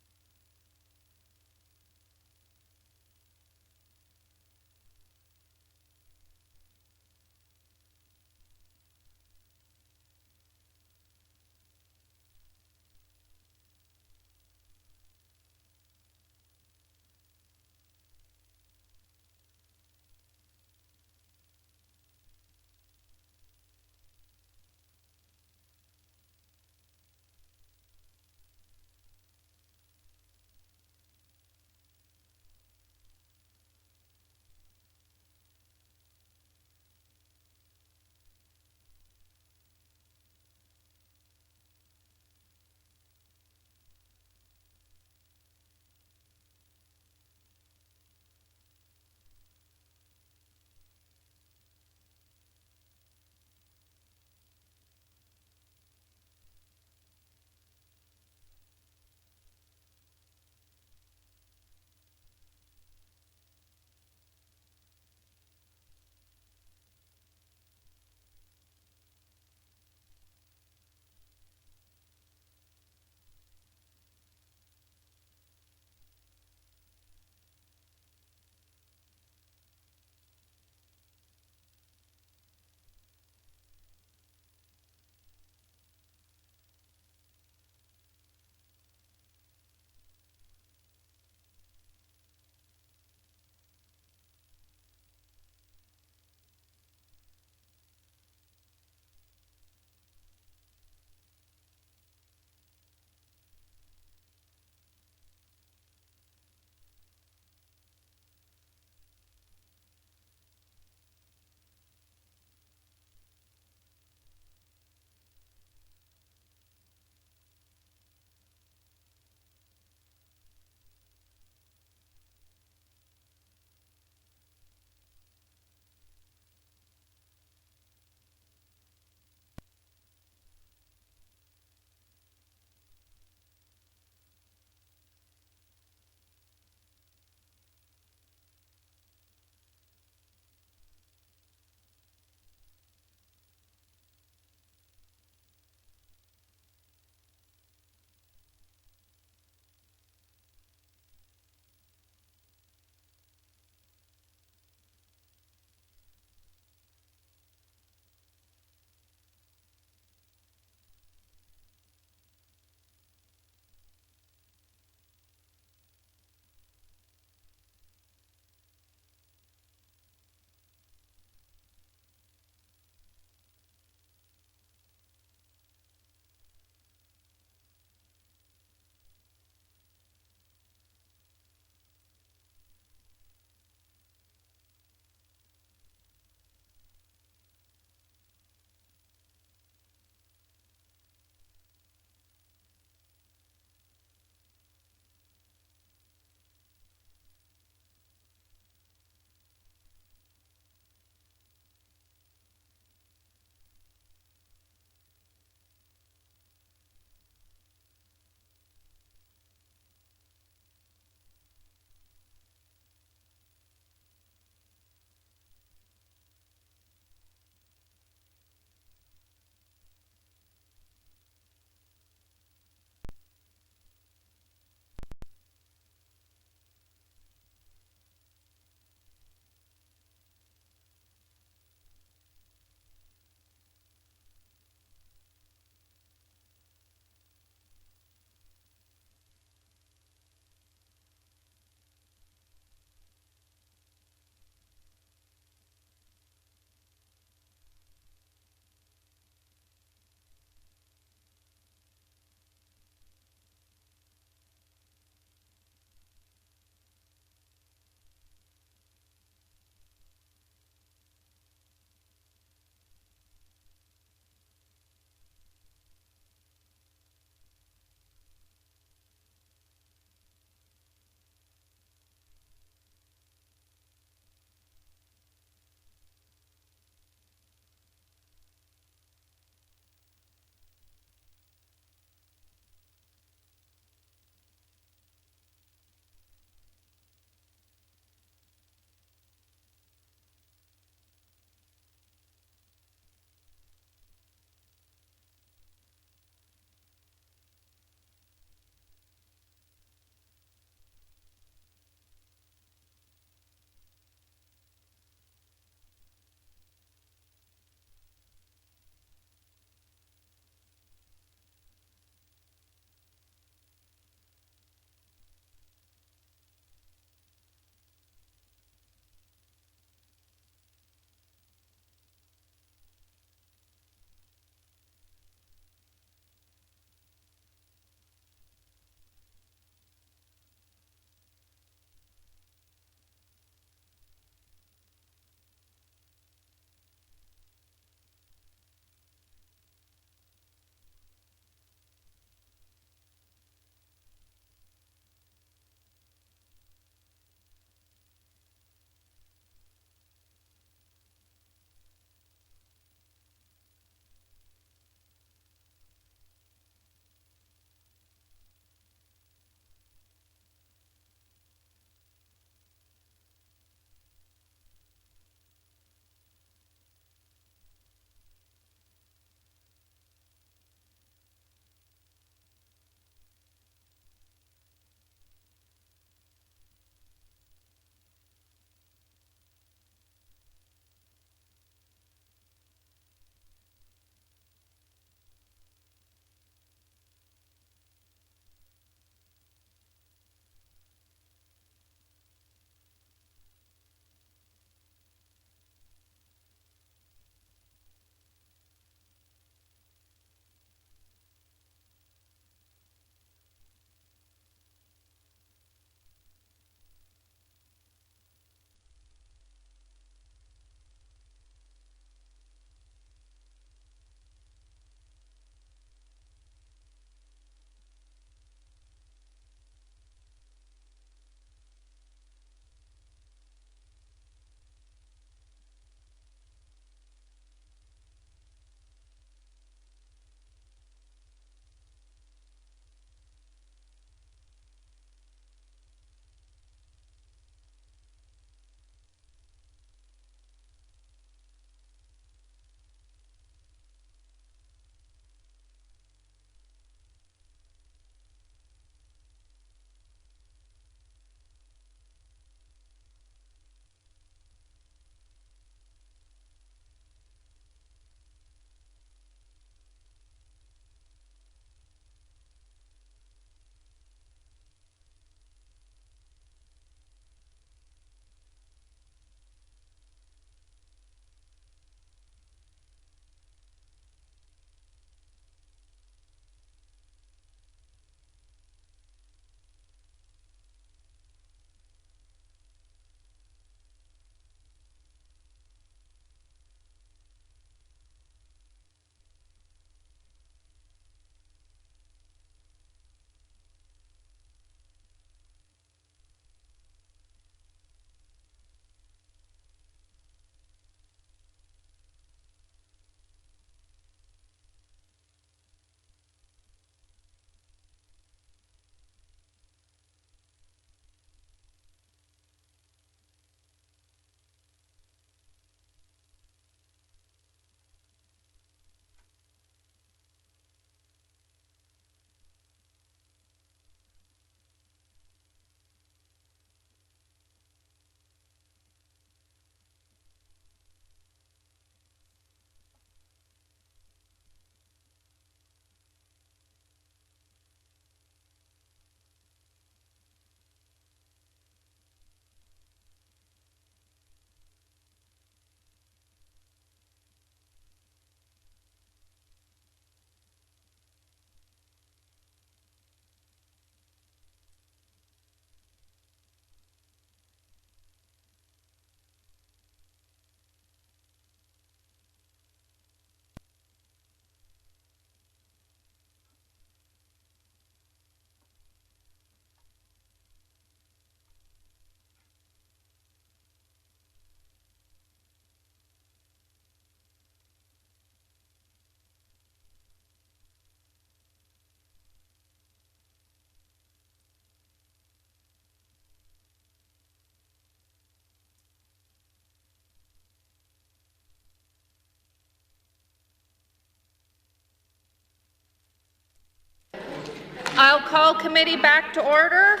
I'll call committee back to order.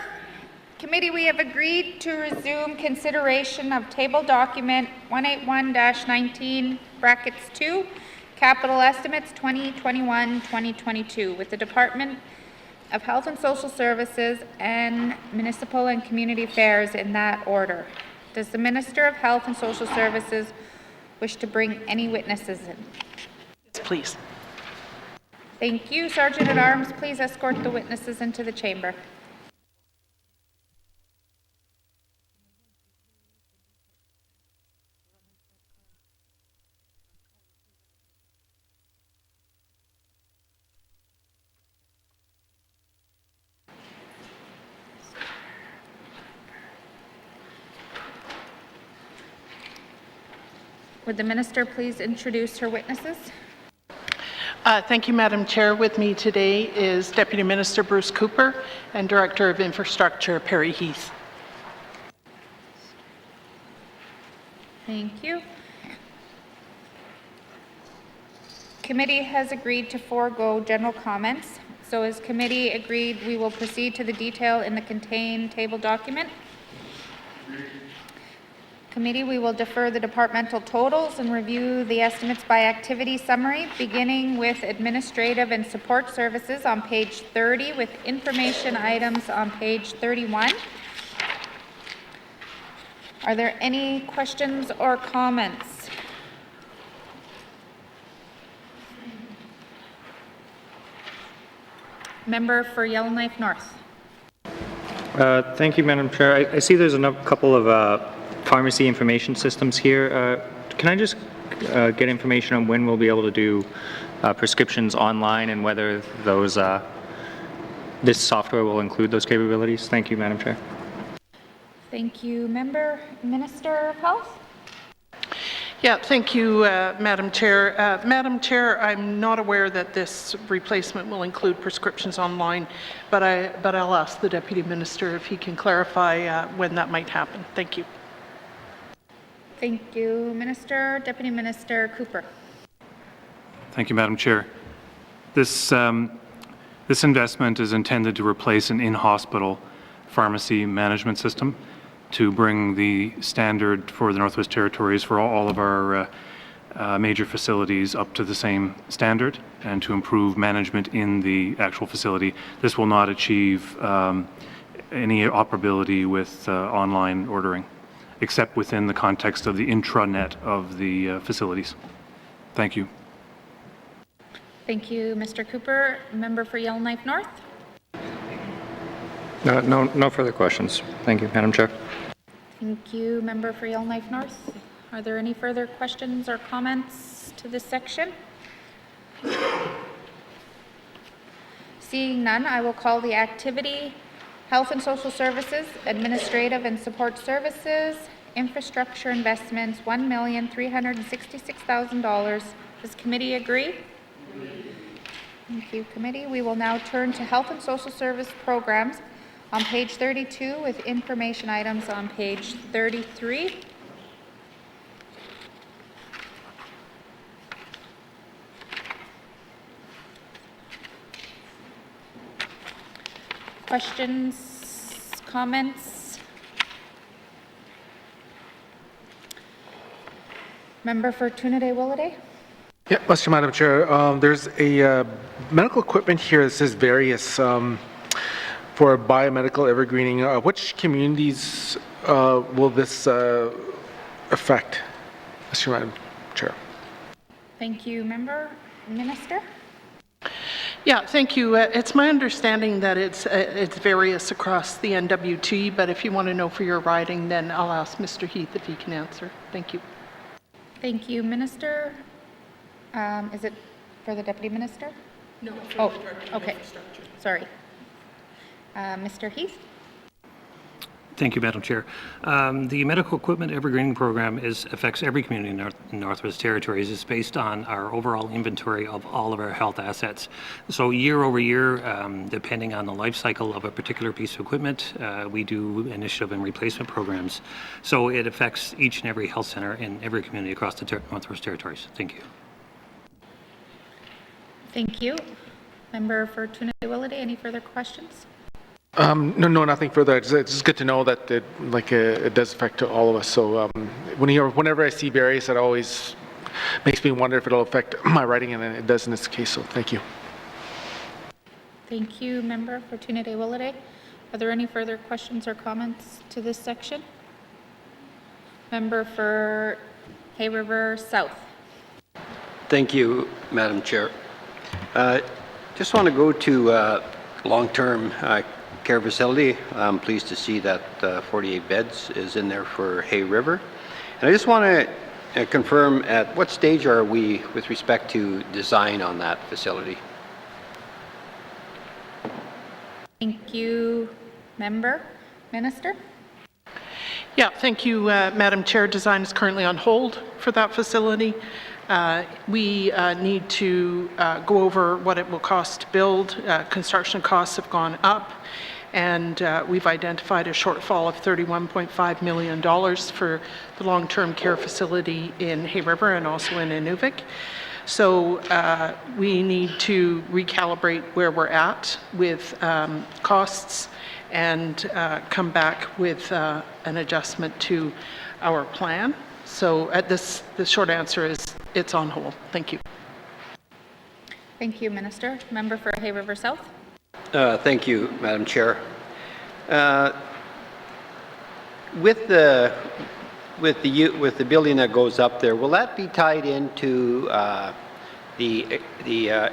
Committee, we have agreed to resume consideration of table document 181-19 brackets 2, capital estimates 2021-2022 with the Department of Health and Social Services and Municipal and Community Affairs in that order. Does the Minister of Health and Social Services wish to bring any witnesses in? Yes, please. Thank you. Sergeant at Arms, please escort the witnesses into the chamber. Would the Minister please introduce her witnesses? Thank you, Madam Chair. With me today is Deputy Minister Bruce Cooper and Director of Infrastructure Perry Heath. Thank you. Committee has agreed to forego general comments. So as committee agreed, we will proceed to the detail in the contained table document. Committee, we will defer the departmental totals and review the estimates by activity summary, beginning with administrative and support services on page 30 with information items on page 31. Are there any questions or comments? Member for Yellowknife North. Thank you, Madam Chair. I see there's a couple of pharmacy information systems here. Can I just get information on when we'll be able to do prescriptions online and whether those this software will include those capabilities? Thank you, Madam Chair. Thank you. Member, Minister of Health. Yeah, thank you, Madam Chair. Madam Chair, I'm not aware that this replacement will include prescriptions online, but I'll ask the Deputy Minister if he can clarify when that might happen. Thank you. Thank you, Minister. Deputy Minister Cooper. Thank you, Madam Chair. This investment is intended to replace an in-hospital pharmacy management system to bring the standard for the Northwest Territories for all of our major facilities up to the same standard and to improve management in the actual facility. This will not achieve any operability with online ordering, except within the context of the intranet of the facilities. Thank you. Thank you, Mr. Cooper. Member for Yellowknife North. No further questions. Thank you, Madam Chair. Thank you, Member for Yellowknife North. Are there any further questions or comments to this section? Seeing none, I will call the activity Health and Social Services, Administrative and Support Services, Infrastructure Investments, $1,366,000. Does committee agree? Thank you, committee. We will now turn to Health and Social Service Programs on page 32 with information items on page 33. Questions, comments? Member for Trinidad-Willowday? Yeah, Madam Chair, there's a medical equipment here that says various for biomedical evergreening. Which communities will this affect, Madam Chair? Thank you, Member. Minister? Yeah, thank you. It's my understanding that it's various across the N.W.T, but if you want to know for your riding, then I'll ask Mr. Heath if he can answer. Thank you. Thank you, Minister. Is it for the Deputy Minister? No, for the Director of Infrastructure. Sorry. Mr. Heath? Thank you, Madam Chair. The medical equipment evergreening program affects every community in Northwest Territories. It's based on our overall inventory of all of our health assets. So year over year, depending on the life cycle of a particular piece of equipment, we do initiative and replacement programs. So it affects each and every health center in every community across the Northwest Territories. Thank you. Thank you. Member for Trinity-Willowdale, any further questions? No, nothing further. It's just good to know that it does affect all of us. So whenever I see various, it always makes me wonder if it'll affect my writing, and it does in this case. So thank you. Thank you, Member for Trinity-Willowdale. Are there any further questions or comments to this section? Member for Hay River South. Thank you, Madam Chair. Just want to go to long-term care facility. I'm pleased to see that 48 beds is in there for Hay River. And I just want to confirm, at what stage are we with respect to design on that facility? Thank you, Member. Minister? Yeah, thank you, Madam Chair. Design is currently on hold for that facility. We need to go over what it will cost to build. Construction costs have gone up, and we've identified a shortfall of $31.5 million for the long-term care facility in Hay River and also in Inuvik. So we need to recalibrate where we're at with costs and come back with an adjustment to our plan. So the short answer is it's on hold. Thank you. Thank you, Minister. Member for Hay River South. Thank you, Madam Chair. With the building that goes up there, will that be tied into the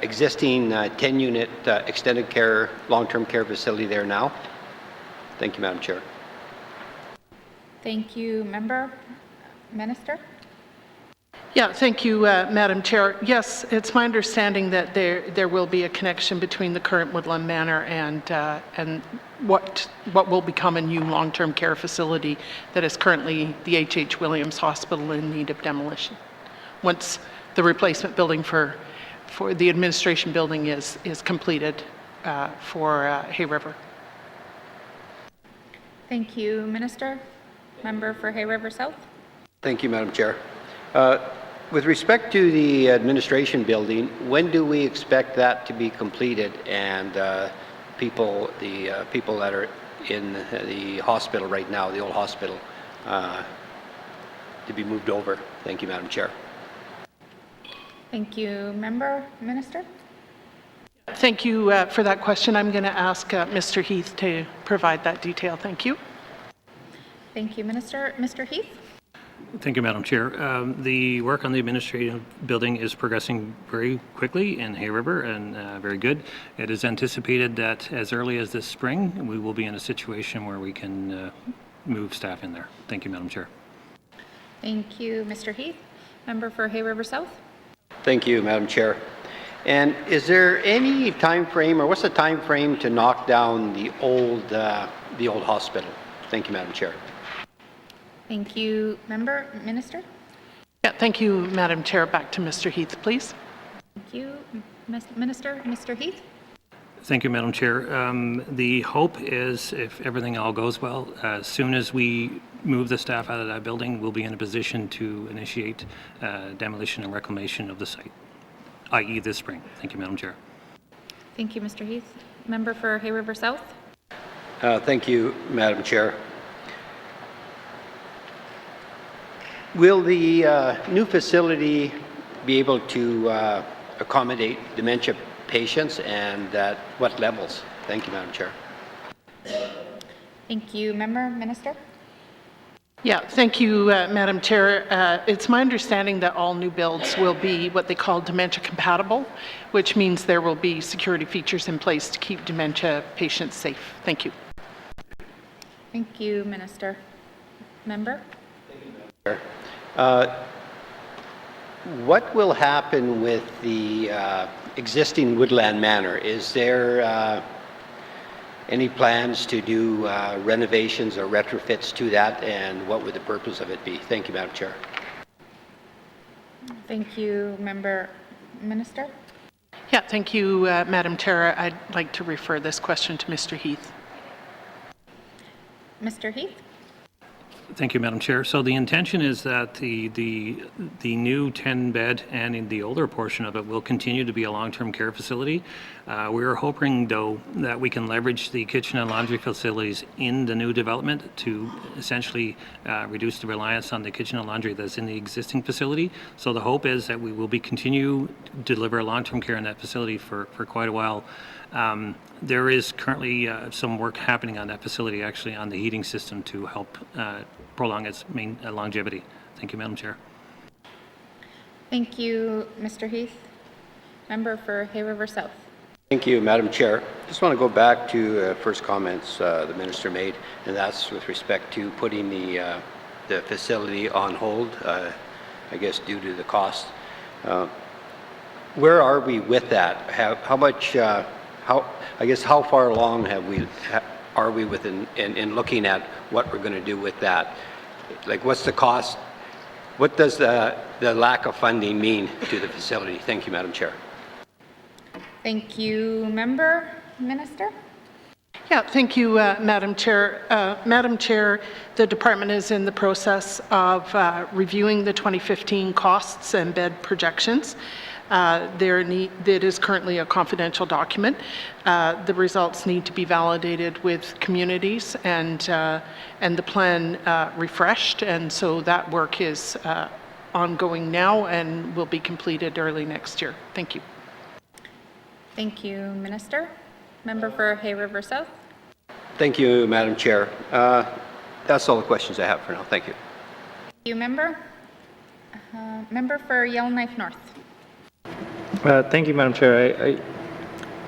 existing 10-unit extended care, long-term care facility there now? Thank you, Madam Chair. Thank you, Member. Minister? Yeah, thank you, Madam Chair. Yes, it's my understanding that there will be a connection between the current Woodland Manor and what will become a new long-term care facility that is currently the H.H. Williams Hospital in need of demolition. Once the replacement building for the administration building is completed for Hay River. Thank you, Minister. Member for Hay River South. Thank you, Madam Chair. With respect to the administration building, when do we expect that to be completed and the people that are in the hospital right now, the old hospital, to be moved over? Thank you, Madam Chair. Thank you, Member. Minister? Thank you for that question. I'm going to ask Mr. Heath to provide that detail. Thank you. Thank you, Minister. Mr. Heath? Thank you, Madam Chair. The work on the administrative building is progressing very quickly in Hay River and very good. It is anticipated that as early as this spring, we will be in a situation where we can move staff in there. Thank you, Madam Chair. Thank you, Mr. Heath. Member for Hay River South. Thank you, Madam Chair. And is there any time frame, or what's the time frame to knock down the old hospital? Thank you, Madam Chair. Thank you, Member. Minister? Yeah, thank you, Madam Chair. Back to Mr. Heath, please. Thank you, Minister. Mr. Heath? Thank you, Madam Chair. The hope is, if everything all goes well, as soon as we move the staff out of that building, we'll be in a position to initiate demolition and reclamation of the site, i.e. this spring. Thank you, Madam Chair. Thank you, Mr. Heath. Member for Hay River South. Thank you, Madam Chair. Will the new facility be able to accommodate dementia patients, and at what levels? Thank you, Madam Chair. Thank you, Member. Minister? Yeah, thank you, Madam Chair. It's my understanding that all new builds will be what they call dementia compatible, which means there will be security features in place to keep dementia patients safe. Thank you. Thank you, Minister. Member? What will happen with the existing Woodland Manor? Is there any plans to do renovations or retrofits to that, and what would the purpose of it be? Thank you, Madam Chair. Thank you, Member. Minister? Yeah, thank you, Madam Chair. I'd like to refer this question to Mr. Heath. Mr. Heath? Thank you, Madam Chair. So the intention is that the new 10-bed and in the older portion of it will continue to be a long-term care facility. We are hoping, though, that we can leverage the kitchen and laundry facilities in the new development to essentially reduce the reliance on the kitchen and laundry that's in the existing facility. So the hope is that we will continue to deliver long-term care in that facility for quite a while. There is currently some work happening on that facility, actually, on the heating system to help prolong its longevity. Thank you, Madam Chair. Thank you, Mr. Heath. Member for Hay River South. Thank you, Madam Chair. Just want to go back to first comments the Minister made, and that's with respect to putting the facility on hold, I guess due to the cost. Where are we with that? How much, how far along are we in looking at what we're going to do with that? Like, what's the cost? What does the lack of funding mean to the facility? Thank you, Madam Chair. Thank you, Member. Minister? Yeah, thank you, Madam Chair. Madam Chair, the department is in the process of reviewing the 2015 costs and bed projections. It is currently a confidential document. The results need to be validated with communities and the plan refreshed, and so that work is ongoing now and will be completed early next year. Thank you. Thank you, Minister. Member for Hay River South. Thank you, Madam Chair. That's all the questions I have for now. Thank you. Thank you, Member. Member for Yellowknife North. Thank you, Madam Chair.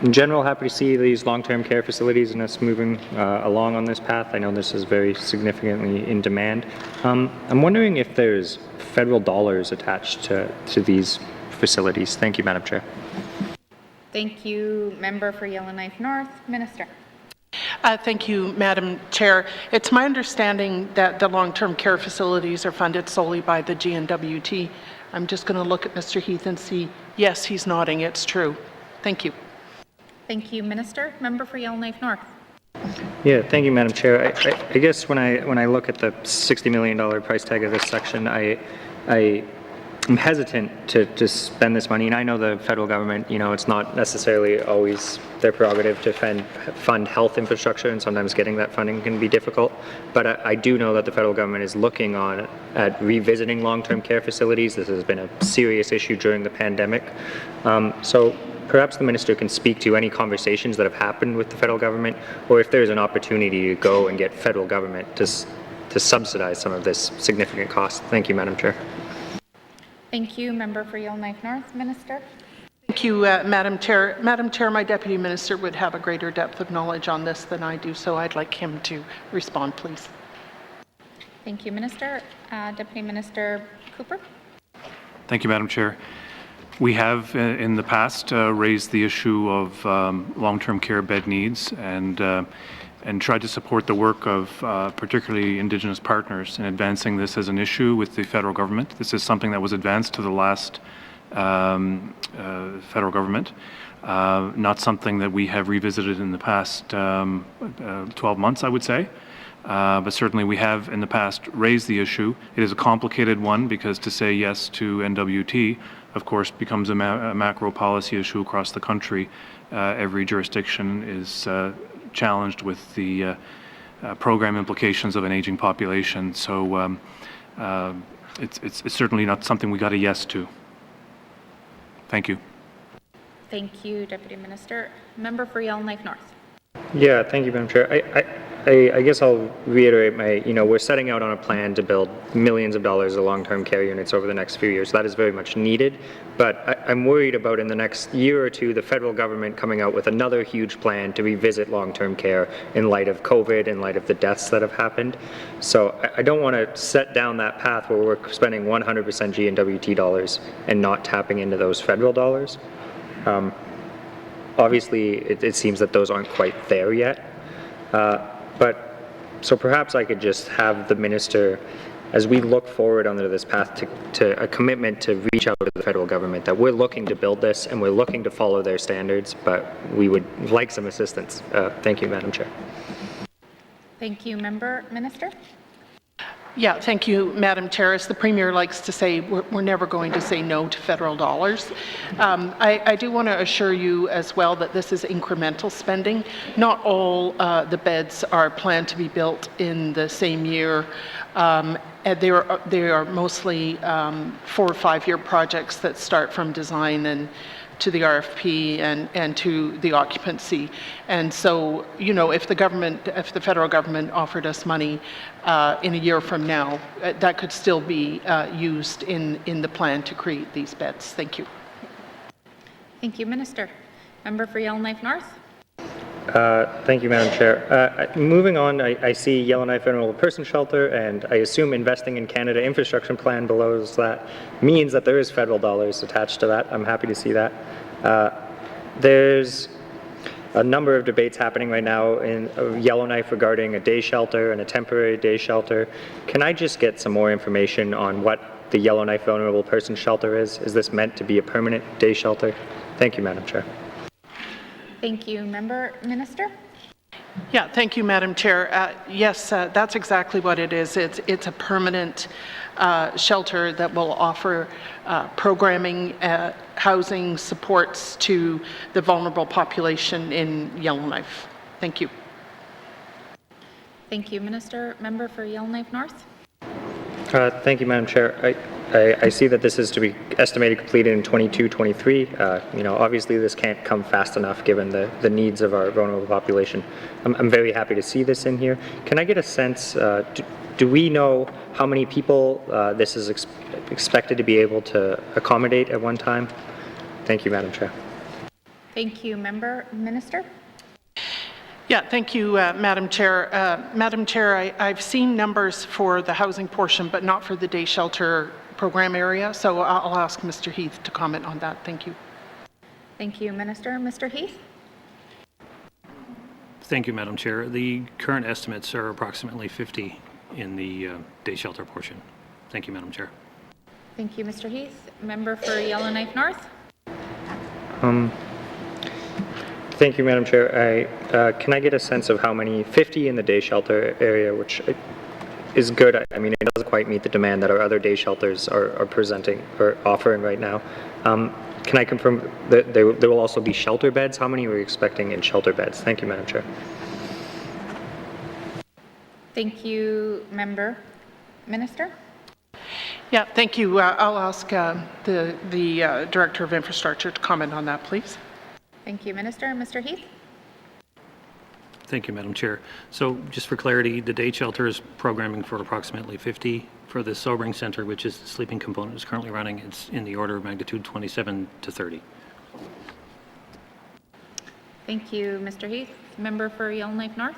In general, happy to see these long-term care facilities and us moving along on this path. I know this is very significantly in demand. I'm wondering if there's federal dollars attached to these facilities. Thank you, Madam Chair. Thank you, Member for Yellowknife North. Minister. Thank you, Madam Chair. It's my understanding that the long-term care facilities are funded solely by the N.W.T. I'm just going to look at Mr. Heath and see, yes, he's nodding, it's true. Thank you. Thank you, Minister. Member for Yellowknife North. Yeah, thank you, Madam Chair. I guess when I look at the $60 million price tag of this section, I'm hesitant to spend this money, and I know the federal government, it's not necessarily always their prerogative to fund health infrastructure, and sometimes getting that funding can be difficult. But I do know that the federal government is looking at revisiting long-term care facilities. This has been a serious issue during the pandemic. So perhaps the minister can speak to any conversations that have happened with the federal government, or if there's an opportunity to go and get federal government to subsidize some of this significant cost. Thank you, Madam Chair. Thank you, Member for Yellowknife North. Minister. Thank you, Madam Chair. Madam Chair, my Deputy Minister would have a greater depth of knowledge on this than I do, so I'd like him to respond, please. Thank you, Minister. Deputy Minister Cooper. Thank you, Madam Chair. We have in the past raised the issue of long-term care bed needs and tried to support the work of particularly Indigenous partners in advancing this as an issue with the federal government. This is something that was advanced to the last federal government, not something that we have revisited in the past 12 months, I would say. But certainly we have in the past raised the issue. It is a complicated one because to say yes to N.W.T, of course, becomes a macro policy issue across the country. Every jurisdiction is challenged with the program implications of an aging population. So it's certainly not something we got a yes to. Thank you. Thank you, Deputy Minister. Member for Yellowknife North. Yeah, thank you, Madam Chair. I guess I'll reiterate we're setting out on a plan to build millions of dollars of long-term care units over the next few years. That is very much needed, but I'm worried about in the next year or two, the federal government coming out with another huge plan to revisit long-term care in light of COVID, in light of the deaths that have happened. So I don't want to set down that path where we're spending 100% G&WT dollars and not tapping into those federal dollars. Obviously, it seems that those aren't quite there yet. But so perhaps I could just have the minister, as we look forward under this path, to a commitment to reach out to the federal government that we're looking to build this and we're looking to follow their standards, but we would like some assistance. Thank you, Madam Chair. Thank you, Minister. Yeah, thank you, Madam Chair. As the Premier likes to say, we're never going to say no to federal dollars. I do want to assure you as well that this is incremental spending. Not all the beds are planned to be built in the same year. And they are mostly 4 or 5 year projects that start from design and to the RFP and to the occupancy. And so, you know, if the federal government offered us money in a year from now, that could still be used in the plan to create these beds. Thank you. Thank you, Minister. Member for Yellowknife North. Thank you, Madam Chair. Moving on, I see Yellowknife Vulnerable Person Shelter, and I assume investing in Canada infrastructure plan below that means that there is federal dollars attached to that. I'm happy to see that. There's a number of debates happening right now in Yellowknife regarding a day shelter and a temporary day shelter. Can I just get some more information on what the Yellowknife Vulnerable Person Shelter is? Is this meant to be a permanent day shelter? Thank you, Madam Chair. Thank you, Minister. Yeah, thank you, Madam Chair. Yes, that's exactly what it is. It's a permanent shelter that will offer programming, housing supports to the vulnerable population in Yellowknife. Thank you. Thank you, Minister. Member for Yellowknife North. Thank you, Madam Chair. I see that this is to be estimated completed in 22-23. You know, obviously this can't come fast enough given the needs of our vulnerable population. I'm very happy to see this in here. Can I get a sense, do we know how many people this is expected to be able to accommodate at one time? Thank you, Madam Chair. Thank you, Minister. Yeah, thank you, Madam Chair. Madam Chair, I've seen numbers for the housing portion, but not for the day shelter program area, so I'll ask Mr. Heath to comment on that. Thank you. Thank you, Minister. Mr. Heath. Thank you, Madam Chair. The current estimates are approximately 50 in the day shelter portion. Thank you, Madam Chair. Thank you, Mr. Heath. Member for Yellowknife North. Thank you, Madam Chair. Can I get a sense of how many, 50 in the day shelter area, which is good. I mean, it doesn't quite meet the demand that our other day shelters are presenting or offering right now. Can I confirm that there will also be shelter beds? How many are we expecting in shelter beds? Thank you, Madam Chair. Thank you, Minister. Yeah, thank you. I'll ask the Director of Infrastructure to comment on that, please. Thank you, Minister. Mr. Heath. Thank you, Madam Chair. So just for clarity, the day shelter is programming for approximately 50. For the sobering center, which is the sleeping component, is currently running, it's in the order of magnitude 27 to 30. Thank you, Mr. Heath. Member for Yellowknife North.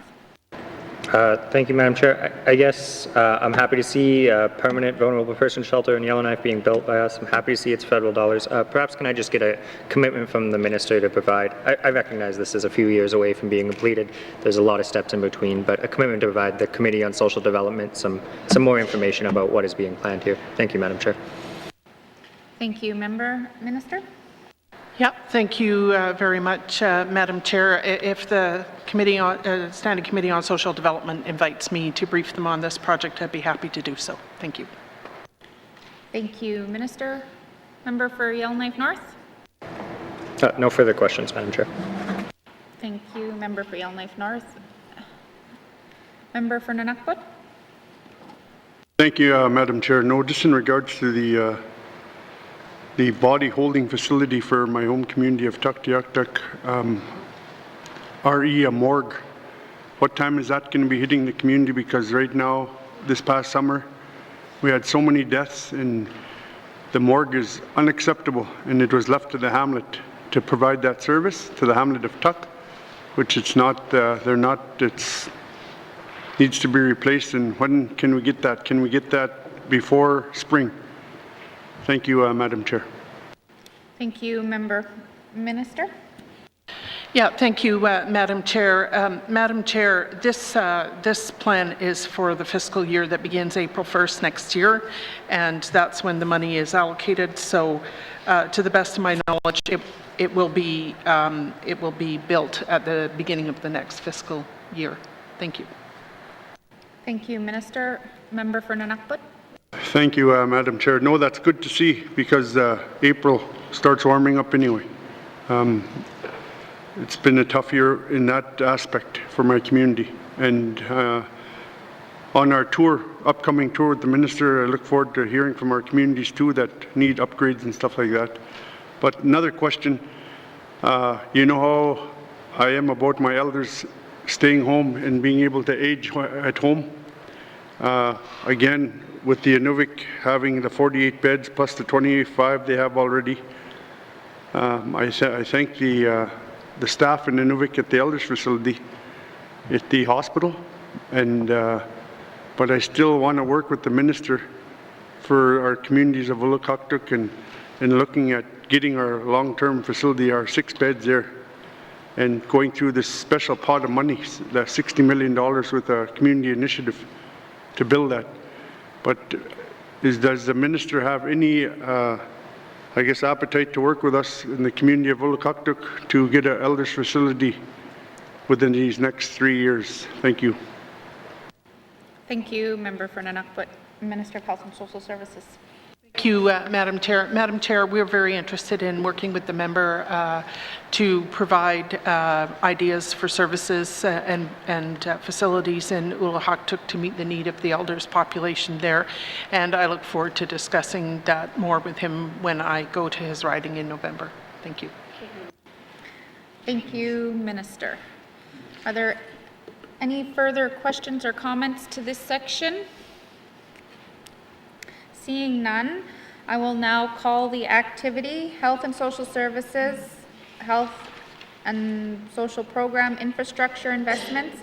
Thank you, Madam Chair. I guess I'm happy to see a permanent vulnerable person shelter in Yellowknife being built by us. I'm happy to see it's federal dollars. Perhaps can I just get a commitment from the Minister to provide, I recognize this is a few years away from being completed. There's a lot of steps in between, but a commitment to provide the Committee on Social Development some more information about what is being planned here. Thank you, Madam Chair. Thank you, Minister. Yeah, thank you very much, Madam Chair. If the Standing Committee on Social Development invites me to brief them on this project, I'd be happy to do so. Thank you. Thank you, Minister. Member for Yellowknife North. No further questions, Madam Chair. Thank you, Member for Yellowknife North. Member for N.W.T. Thank you, Madam Chair. No, just in regards to the body holding facility for my home community of Tuktoyaktuk, RE, a morgue. What time is that going to be hitting the community? Because right now, this past summer, we had so many deaths and the morgue is unacceptable, and it was left to the hamlet to provide that service to the hamlet of Tuk, which it's not, it's needs to be replaced. And when can we get that? Can we get that before spring? Thank you, Madam Chair. Thank you, Minister. Yeah, thank you, Madam Chair. Madam Chair, this plan is for the fiscal year that begins April 1st next year, and that's when the money is allocated. So, to the best of my knowledge, it will be built at the beginning of the next fiscal year. Thank you. Thank you, Minister. Member for Nunavut. Thank you, Madam Chair. No, that's good to see because April starts warming up anyway. It's been a tough year in that aspect for my community. And on our tour, upcoming tour with the Minister, I look forward to hearing from our communities too that need upgrades and stuff like that. But another question, you know how I am about my elders staying home and being able to age at home. Again, with the N.W.T having the 48 beds plus the 25 they have already, I thank the staff in N.W.T at the elders facility at the hospital, and but I still want to work with the Minister for our communities of YELLOWKNIFE and looking at getting our long-term facility, our 6 beds there, and going through this special pot of money, the $60 million with a community initiative to build that. But does the Minister have any, I guess, appetite to work with us in the community of YELLOWKNIFE to get an elders facility within these next 3 years? Thank you. Thank you, Member for Nunavut. Minister of Health and Social Services. Thank you, Madam Chair. Madam Chair, we're very interested in working with the member to provide ideas for services and facilities in YELLOWKNIFE to meet the need of the elders population there. And I look forward to discussing that more with him when I go to his riding in November. Thank you. Thank you, Minister. Are there any further questions or comments to this section? Seeing none, I will now call the activity, Health and Social Services, Health and Social Program Infrastructure Investments,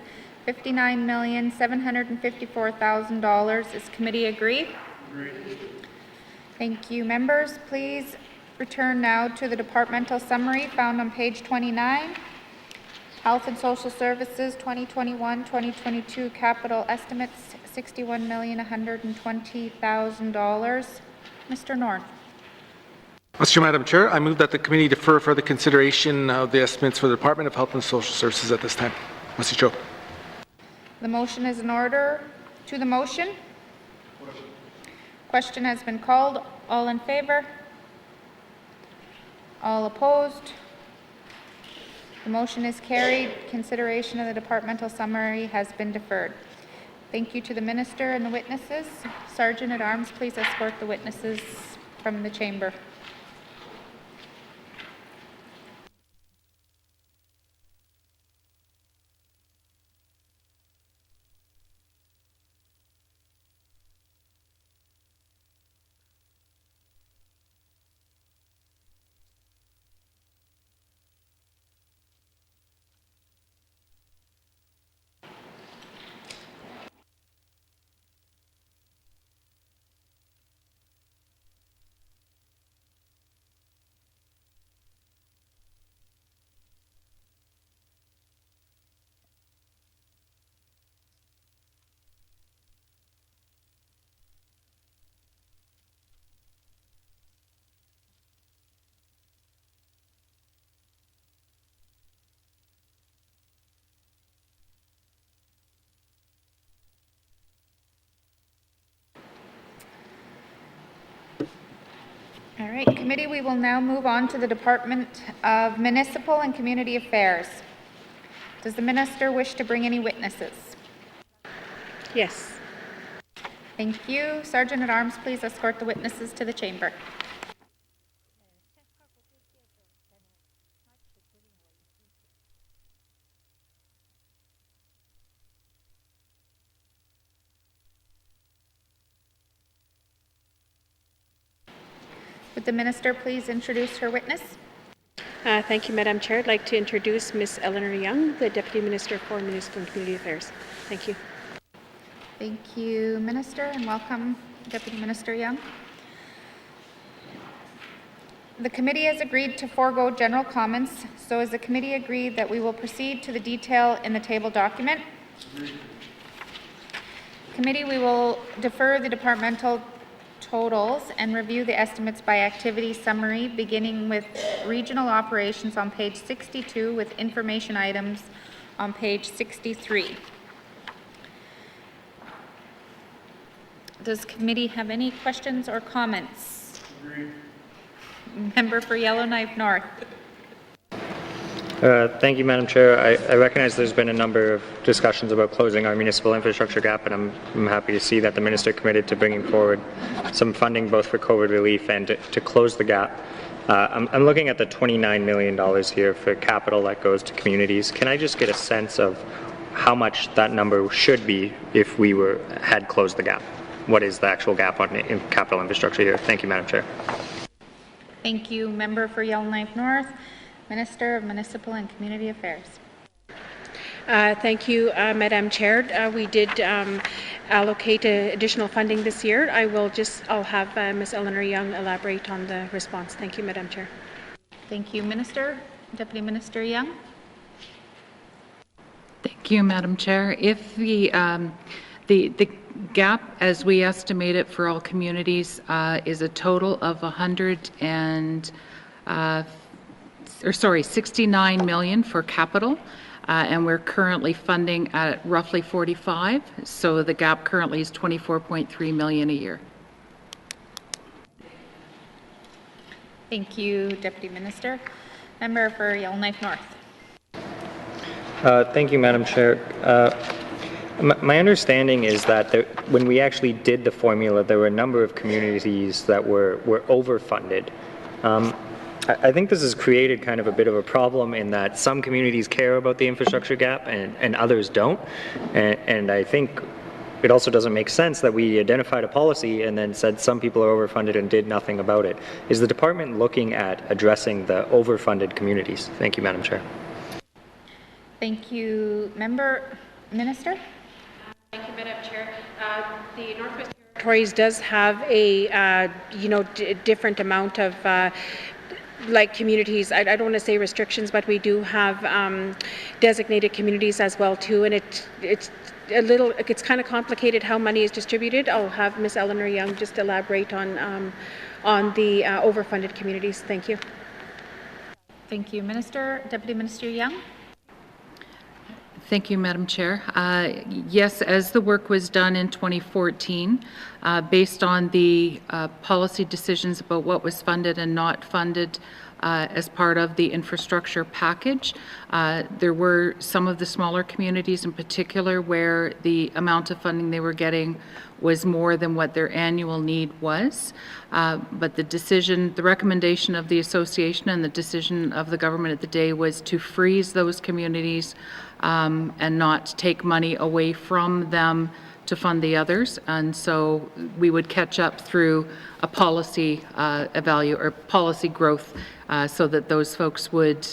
$59,754,000. Is committee agree? Agreed. Thank you, members. Please return now to the departmental summary found on page 29. Health and Social Services 2021-2022 capital estimates $61,120,000. Mr. North. Mr. Madam Chair, I move that the committee defer further consideration of the estimates for the Department of Health and Social Services at this time. Mr. Cho. The motion is in order. To the motion? Question has been called. All in favor? All opposed? The motion is carried. Consideration of the departmental summary has been deferred. Thank you to the Minister and the witnesses. Sergeant at Arms, please escort the witnesses from the chamber. All right, committee, we will now move on to the Department of Municipal and Community Affairs. Does the Minister wish to bring any witnesses? Yes. Thank you. Sergeant at Arms, please escort the witnesses to the chamber. Would the Minister please introduce her witness? Thank you, Madam Chair. I'd like to introduce Ms. Eleanor Young, the Deputy Minister for Municipal and Community Affairs. Thank you. Thank you, Minister, and welcome, Deputy Minister Young. The committee has agreed to forego general comments, so has the committee agreed that we will proceed to the detail in the table document? Committee, we will defer the departmental totals and review the estimates by activity summary, beginning with regional operations on page 62 with information items on page 63. Does committee have any questions or comments? Member for Yellowknife North. Thank you, Madam Chair. I recognize there's been a number of discussions about closing our municipal infrastructure gap, and I'm happy to see that the Minister committed to bringing forward some funding both for COVID relief and to close the gap. I'm looking at the $29 million here for capital that goes to communities. Can I just get a sense of how much that number should be if we had closed the gap? What is the actual gap on capital infrastructure here? Thank you, Madam Chair. Thank you. Member for Yellowknife North, Minister of Municipal and Community Affairs. Thank you, Madam Chair. We did allocate additional funding this year. I'll have Ms. Eleanor Young elaborate on the response. Thank you, Madam Chair. Thank you, Minister. Deputy Minister Young. Thank you, Madam Chair. If the gap, as we estimate it for all communities, is a total of 69 million for capital, and we're currently funding at roughly 45. So the gap currently is 24.3 million a year. Thank you, Deputy Minister. Member for Yellowknife North. Thank you, Madam Chair. My understanding is that when we actually did the formula, there were a number of communities that were overfunded. I think this has created kind of a bit of a problem in that some communities care about the infrastructure gap and others don't. And I think it also doesn't make sense that we identified a policy and then said some people are overfunded and did nothing about it. Is the department looking at addressing the overfunded communities? Thank you, Madam Chair. Thank you, Minister. Thank you, Madam Chair. The Northwest Territories does have a different amount of like communities. I don't want to say restrictions, but we do have designated communities as well too, and it's kind of complicated how money is distributed. I'll have Ms. Eleanor Young just elaborate on the overfunded communities. Thank you. Thank you, Minister. Deputy Minister Young. Thank you, Madam Chair. Yes, as the work was done in 2014, based on the policy decisions about what was funded and not funded as part of the infrastructure package, there were some of the smaller communities in particular where the amount of funding they were getting was more than what their annual need was. But the recommendation of the association and the decision of the government at the day was to freeze those communities and not take money away from them to fund the others. And so we would catch up through a policy policy growth so that those folks would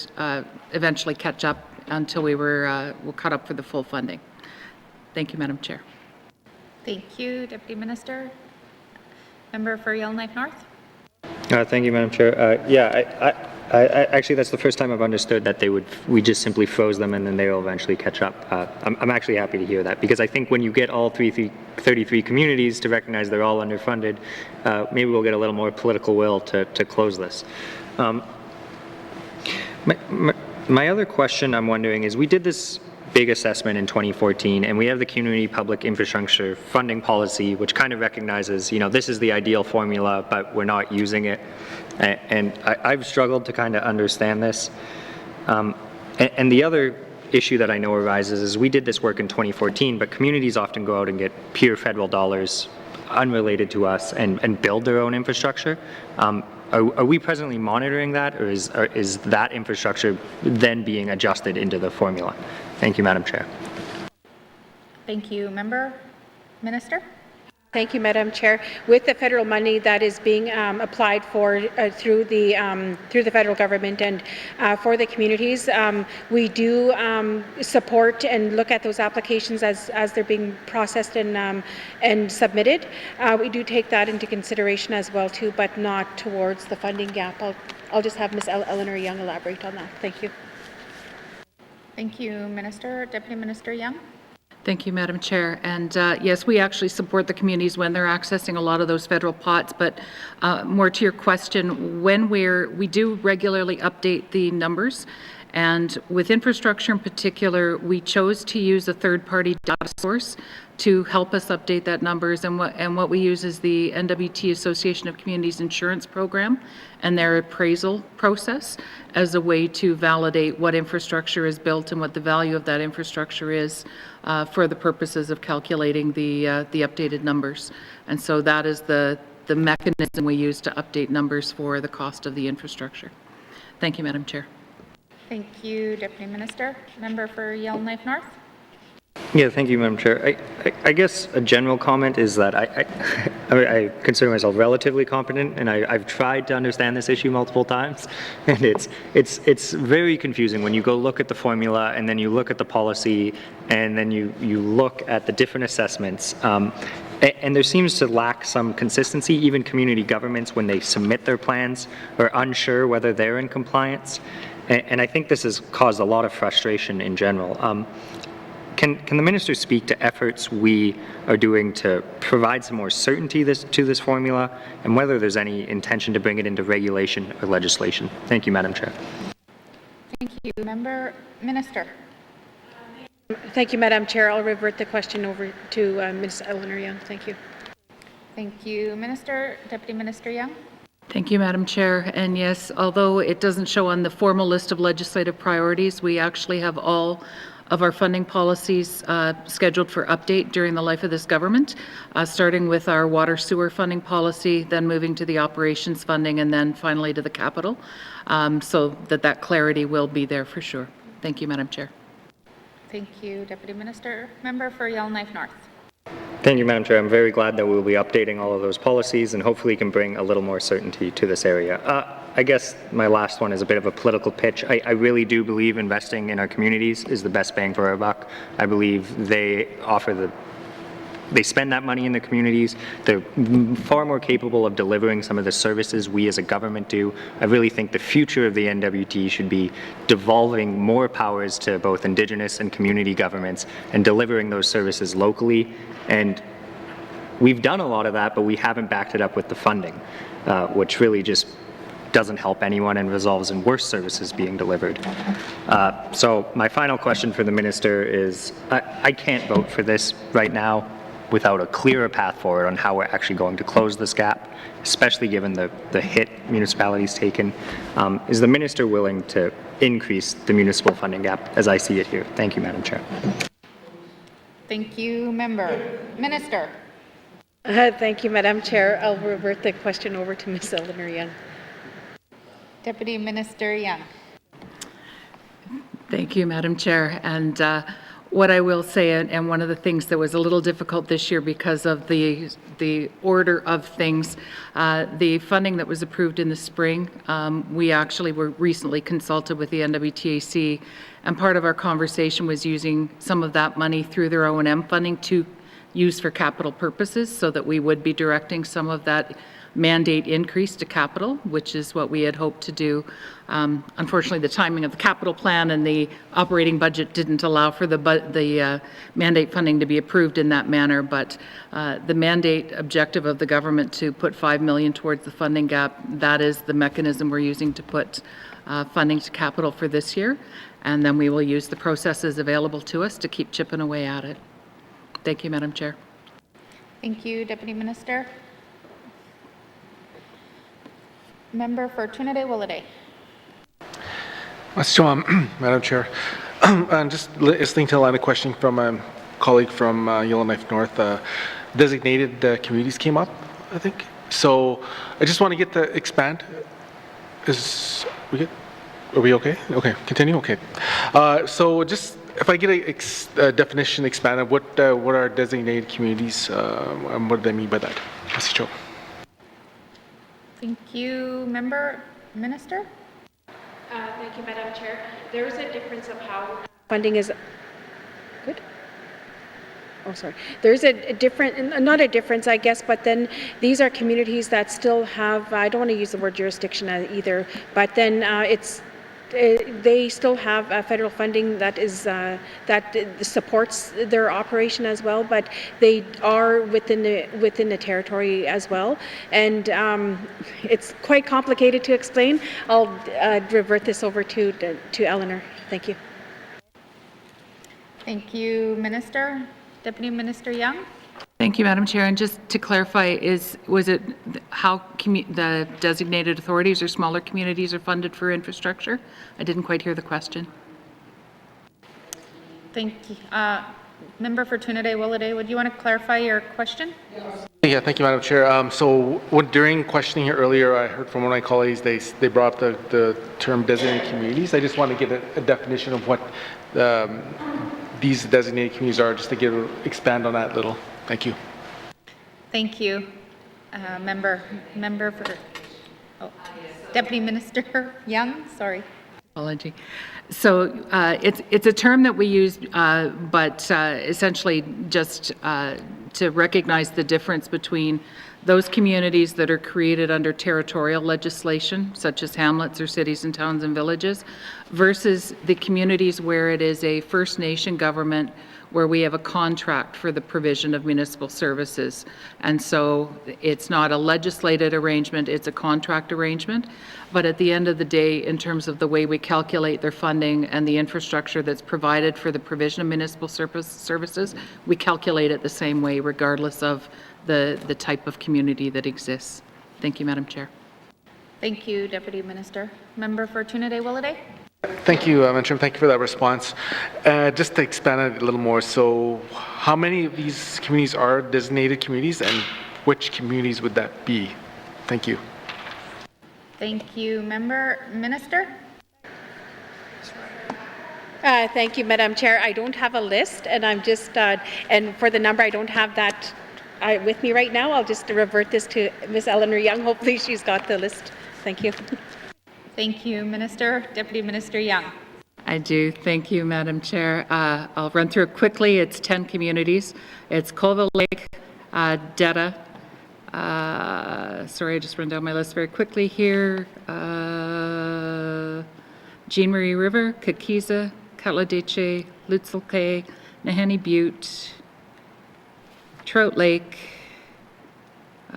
eventually catch up until we were caught up for the full funding. Thank you, Madam Chair. Thank you, Deputy Minister. Member for Yellowknife North. Thank you, Madam Chair. I actually, that's the first time I've understood that we just simply froze them and then they will eventually catch up. I'm actually happy to hear that, because I think when you get all 33 communities to recognize they're all underfunded, maybe we'll get a little more political will to close this. My other question I'm wondering is, we did this big assessment in 2014, and we have the community public infrastructure funding policy, which kind of recognizes, this is the ideal formula, but we're not using it. And I've struggled to kind of understand this. And the other issue that I know arises is we did this work in 2014, but communities often go out and get pure federal dollars unrelated to us and build their own infrastructure. Are we presently monitoring that, or is that infrastructure then being adjusted into the formula? Thank you, Madam Chair. Thank you. Minister? Thank you, Madam Chair. With the federal money that is being applied for through the federal government and for the communities, we do support and look at those applications as they're being processed and submitted. We do take that into consideration as well too, but not towards the funding gap. I'll just have Ms. Eleanor Young elaborate on that. Thank you. Thank you, Minister. Deputy Minister Young. Thank you, Madam Chair. And yes, we actually support the communities when they're accessing a lot of those federal pots. But more to your question, when we do regularly update the numbers, And with infrastructure in particular, we chose to use a third-party data source to help us update that numbers. And what we use is the N.W.T. Association of Communities Insurance Program and their appraisal process as a way to validate what infrastructure is built and what the value of that infrastructure is for the purposes of calculating the updated numbers. And so that is the mechanism we use to update numbers for the cost of the infrastructure. Thank you, Madam Chair. Thank you, Deputy Minister. Member for Yellowknife North. Yeah, thank you, Madam Chair. I guess a general comment is that I consider myself relatively competent, and I've tried to understand this issue multiple times, and it's very confusing when you go look at the formula and then you look at the policy and then you look at the different assessments. And there seems to lack some consistency. Even community governments, when they submit their plans, are unsure whether they're in compliance. And I think this has caused a lot of frustration in general. Can the minister speak to efforts we are doing to provide some more certainty to this formula, and whether there's any intention to bring it into regulation or legislation? Thank you, Madam Chair. Thank you. Minister. Thank you, Madam Chair. I'll revert the question over to Ms. Eleanor Young. Thank you. Thank you, Minister. Deputy Minister Young. Thank you, Madam Chair. And yes, although it doesn't show on the formal list of legislative priorities, we actually have all of our funding policies scheduled for update during the life of this government, starting with our water sewer funding policy, then moving to the operations funding, and then finally to the capital, so that clarity will be there for sure. Thank you, Madam Chair. Thank you, Deputy Minister. Member for Yellowknife North. Thank you, Madam Chair. I'm very glad that we'll be updating all of those policies and hopefully can bring a little more certainty to this area. I guess my last one is a bit of a political pitch. I really do believe investing in our communities is the best bang for our buck. I believe they spend that money in the communities. They're far more capable of delivering some of the services we as a government do. I really think the future of the N.W.T. should be devolving more powers to both Indigenous and community governments and delivering those services locally. And we've done a lot of that, but we haven't backed it up with the funding, which really just doesn't help anyone and results in worse services being delivered. So my final question for the minister is, I can't vote for this right now without a clearer path forward on how we're actually going to close this gap, especially given the hit municipalities taken. Is the minister willing to increase the municipal funding gap as I see it here? Thank you, Madam Chair. Thank you, Minister. Thank you, Madam Chair. I'll revert the question over to Ms. Eleanor Young. Deputy Minister Young. Thank you, Madam Chair. And what I will say, and one of the things that was a little difficult this year because of the order of things, the funding that was approved in the spring, we actually were recently consulted with the N.W.T. and part of our conversation was using some of that money through their O&M funding to use for capital purposes, so that we would be directing some of that mandate increase to capital, which is what we had hoped to do. Unfortunately, the timing of the capital plan and the operating budget didn't allow for the mandate funding to be approved in that manner, but the mandate objective of the government to put $5 million towards the funding gap, that is the mechanism we're using to put funding to capital for this year, and then we will use the processes available to us to keep chipping away at it. Thank you, Madam Chair. Thank you, Deputy Minister. Member for Trinidad-Willowday. So, Madam Chair, just listening to a line of questioning from a colleague from Yellowknife North, designated communities came up, I think. So I just want to get to expand. Are we okay? Okay, continue? Okay. So just, if I get a definition expanded, what are designated communities, and what do they mean by that? Mr. Cho. Thank you. Minister? Thank you, Madam Chair. There is a difference of how funding is. Good. Oh, sorry. There's a different, not a difference, I guess, but then these are communities that still have, I don't want to use the word jurisdiction either, but then it's they still have federal funding that is that supports their operation as well, but they are within the territory as well, and it's quite complicated to explain. I'll revert this over to Eleanor. Thank you. Thank you, Minister. Deputy Minister Young. Thank you, Madam Chair. And just to clarify, was it how the designated authorities or smaller communities are funded for infrastructure? I didn't quite hear the question. Thank you. Member for Trinidad-Willowday, would you want to clarify your question? Yeah, thank you, Madam Chair. So during questioning here earlier, I heard from one of my colleagues, they brought up the term designated communities. I just want to get a definition of what these designated communities are, just to expand on that a little. Thank you. Thank you. Member for Deputy Minister Young, sorry. Apology. So it's a term that we use, but essentially just to recognize the difference between those communities that are created under territorial legislation, such as hamlets or cities and towns and villages, versus the communities where it is a First Nation government where we have a contract for the provision of municipal services. And so it's not a legislated arrangement, it's a contract arrangement. But at the end of the day, in terms of the way we calculate their funding and the infrastructure that's provided for the provision of municipal services, we calculate it the same way regardless of the type of community that exists. Thank you, Madam Chair. Thank you, Deputy Minister. Member for Trinidad-Willowday. Thank you, Madam Chair. Thank you for that response. Just to expand on it a little more, so how many of these communities are designated communities, and which communities would that be? Thank you. Thank you, Minister. Thank you, Madam Chair. I don't have a list, and I'm just, and for the number, I don't have that with me right now. I'll just revert this to Ms. Eleanor Young. Hopefully she's got the list. Thank you. Thank you, Minister. Deputy Minister Young. I do. Thank you, Madam Chair. I'll run through it quickly. It's 10 communities. It's Colville Lake, Detta, sorry, I just run down my list very quickly here. Jean Marie River, Kakiza, Katladeche, Lutzelke, Nahanni Butte, Trout Lake,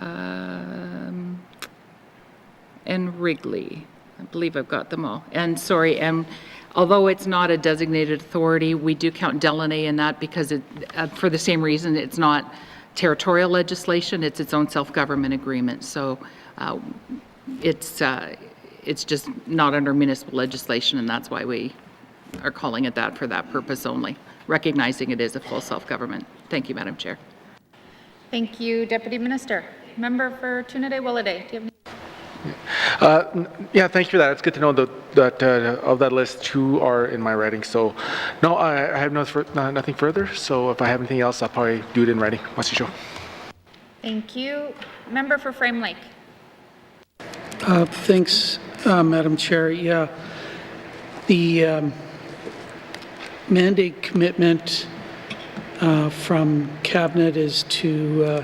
and Wrigley. I believe I've got them all. And sorry, and although it's not a designated authority, we do count Delaney in that because it, for the same reason, it's not territorial legislation, it's its own self-government agreement. So it's just not under municipal legislation, and that's why we are calling it that for that purpose only, recognizing it is a full self-government. Thank you, Madam Chair. Thank you, Deputy Minister. Member for Trinidad-Willowday, do you have any? Yeah, thank you for that. It's good to know that of that list, 2 are in my writing. So, no, I have nothing further. So, if I have anything else, I'll probably do it in writing. Merci. Thank you. Member for Frame Lake. Thanks, Madam Chair. Yeah, the mandate commitment from Cabinet is to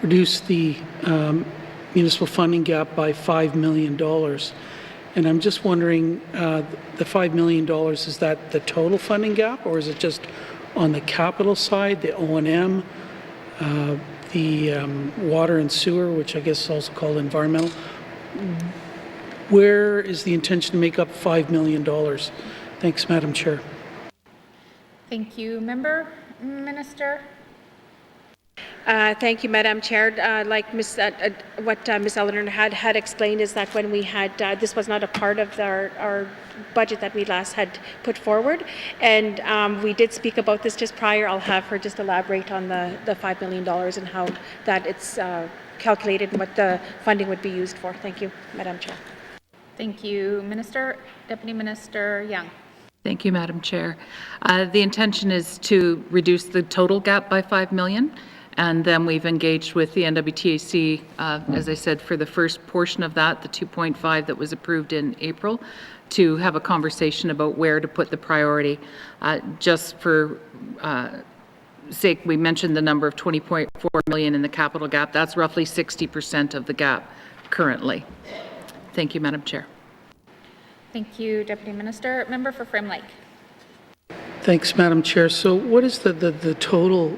reduce the municipal funding gap by $5 million. And I'm just wondering, the $5 million, is that the total funding gap, or is it just on the capital side, the O&M, the water and sewer, which I guess is also called environmental? Where is the intention to make up $5 million? Thanks, Madam Chair. Thank you. Member, Minister. Thank you, Madam Chair. Like what Ms. Eleanor had explained is that when we had, this was not a part of our budget that we last had put forward, and we did speak about this just prior. I'll have her just elaborate on the $5 million and how that it's calculated and what the funding would be used for. Thank you, Madam Chair. Thank you, Minister. Deputy Minister Young. Thank you, Madam Chair. The intention is to reduce the total gap by $5 million. And then we've engaged with the N.W.T, as I said, for the first portion of that, the 2.5 that was approved in April, to have a conversation about where to put the priority. Just for sake, we mentioned the number of 20.4 million in the capital gap. That's roughly 60% of the gap currently. Thank you, Madam Chair. Thank you, Deputy Minister. Member for Frame Lake. Thanks, Madam Chair. So what is the total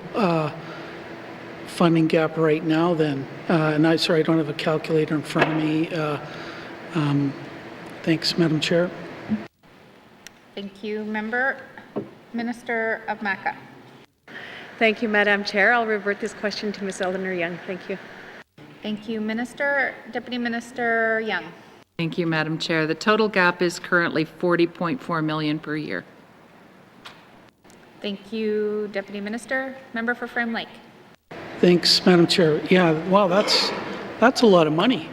funding gap right now then? And sorry, I don't have a calculator in front of me. Thanks, Madam Chair. Thank you, Member. Minister of Maca. Thank you, Madam Chair. I'll revert this question to Ms. Eleanor Young. Thank you. Thank you, Minister. Deputy Minister Young. Thank you, Madam Chair. The total gap is currently $40.4 million per year. Thank you, Deputy Minister. Member for Frame Lake. Thanks, Madam Chair. Yeah, wow, that's a lot of money.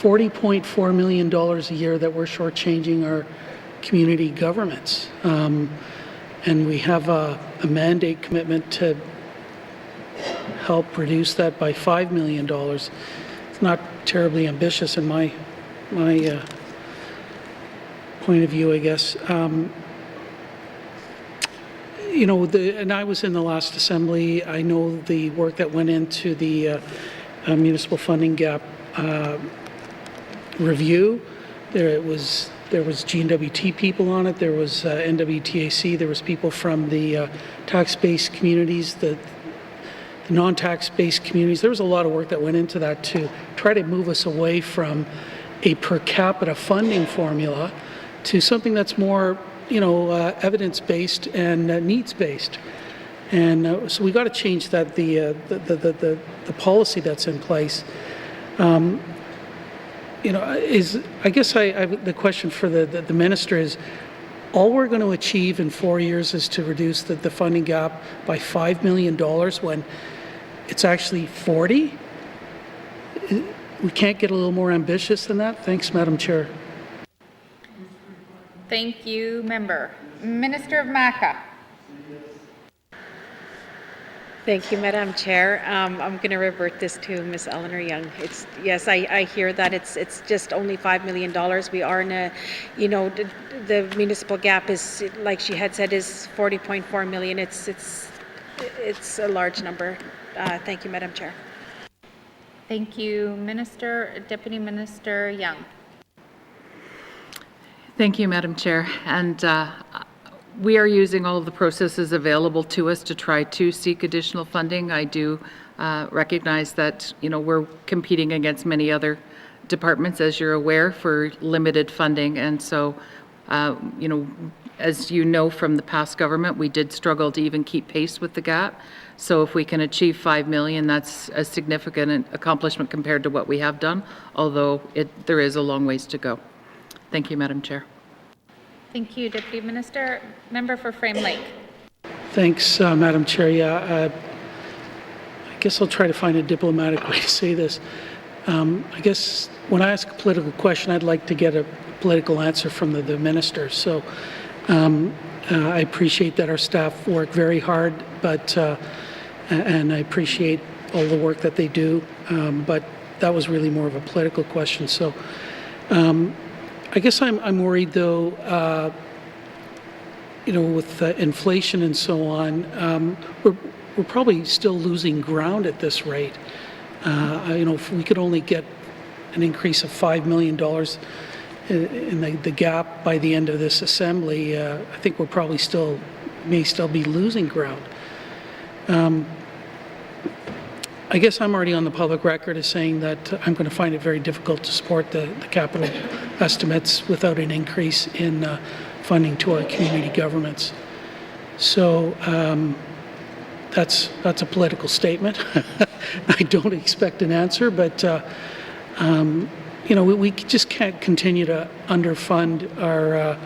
$40.4 million a year that we're shortchanging our community governments. And we have a mandate commitment to help reduce that by $5 million. It's not terribly ambitious in my point of view, I guess. You know, and I was in the last assembly. I know the work that went into the municipal funding gap review. There was N.W.T people on it. There was N.W.T. There was people from the tax-based communities, the non-tax-based communities. There was a lot of work that went into that to try to move us away from a per capita funding formula to something that's more, you know, evidence-based and needs-based. And so we got to change that the policy that's in place. You know, I guess the question for the minister is, all we're going to achieve in 4 years is to reduce the funding gap by $5 million when it's actually 40? We can't get a little more ambitious than that? Thanks, Madam Chair. Thank you, Member. Minister of Maca. Thank you, Madam Chair. I'm going to revert this to Ms. Eleanor Young. Yes, I hear that it's just only $5 million. We are in a, you know, the municipal gap is, like she had said, is $40.4 million. It's a large number. Thank you, Madam Chair. Thank you, Minister. Deputy Minister Young. Thank you, Madam Chair. And we are using all of the processes available to us to try to seek additional funding. I do recognize that, you know, we're competing against many other departments, as you're aware, for limited funding. And so, you know, as you know from the past government, we did struggle to even keep pace with the gap. So if we can achieve $5 million, that's a significant accomplishment compared to what we have done, although there is a long ways to go. Thank you, Madam Chair. Thank you, Deputy Minister. Member for Frame Lake. Thanks, Madam Chair. Yeah, I guess I'll try to find a diplomatic way to say this. I guess when I ask a political question, I'd like to get a political answer from the minister. So I appreciate that our staff work very hard, but and I appreciate all the work that they do, but that was really more of a political question. So I guess I'm worried, though, you know, with inflation and so on, we're probably still losing ground at this rate. You know, if we could only get an increase of $5 million in the gap by the end of this assembly, I think we're probably may still be losing ground. I guess I'm already on the public record as saying that I'm going to find it very difficult to support the capital estimates without an increase in funding to our community governments. So that's a political statement. I don't expect an answer, but you know, we just can't continue to underfund our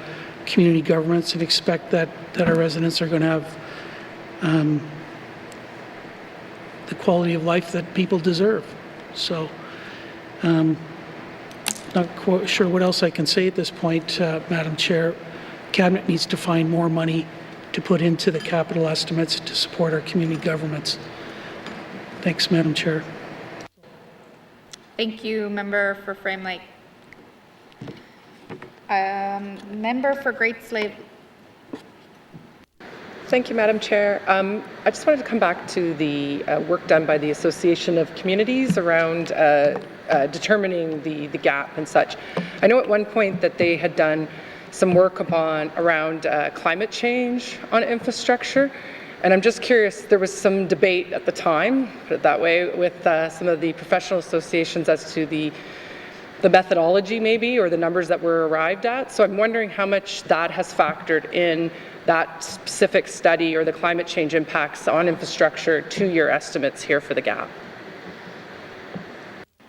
community governments and expect that our residents are going to have the quality of life that people deserve. So not quite sure what else I can say at this point, Madam Chair. Cabinet needs to find more money to put into the capital estimates to support our community governments. Thanks, Madam Chair. Thank you, Member for Frame Lake. Member for Great Slave. Thank you, Madam Chair. I just wanted to come back to the work done by the Association of Communities around determining the gap and such. I know at one point that they had done some work around climate change on infrastructure. And I'm just curious, there was some debate at the time, put it that way, with some of the professional associations as to the methodology maybe, or the numbers that were arrived at. So I'm wondering how much that has factored in that specific study or the climate change impacts on infrastructure to your estimates here for the gap.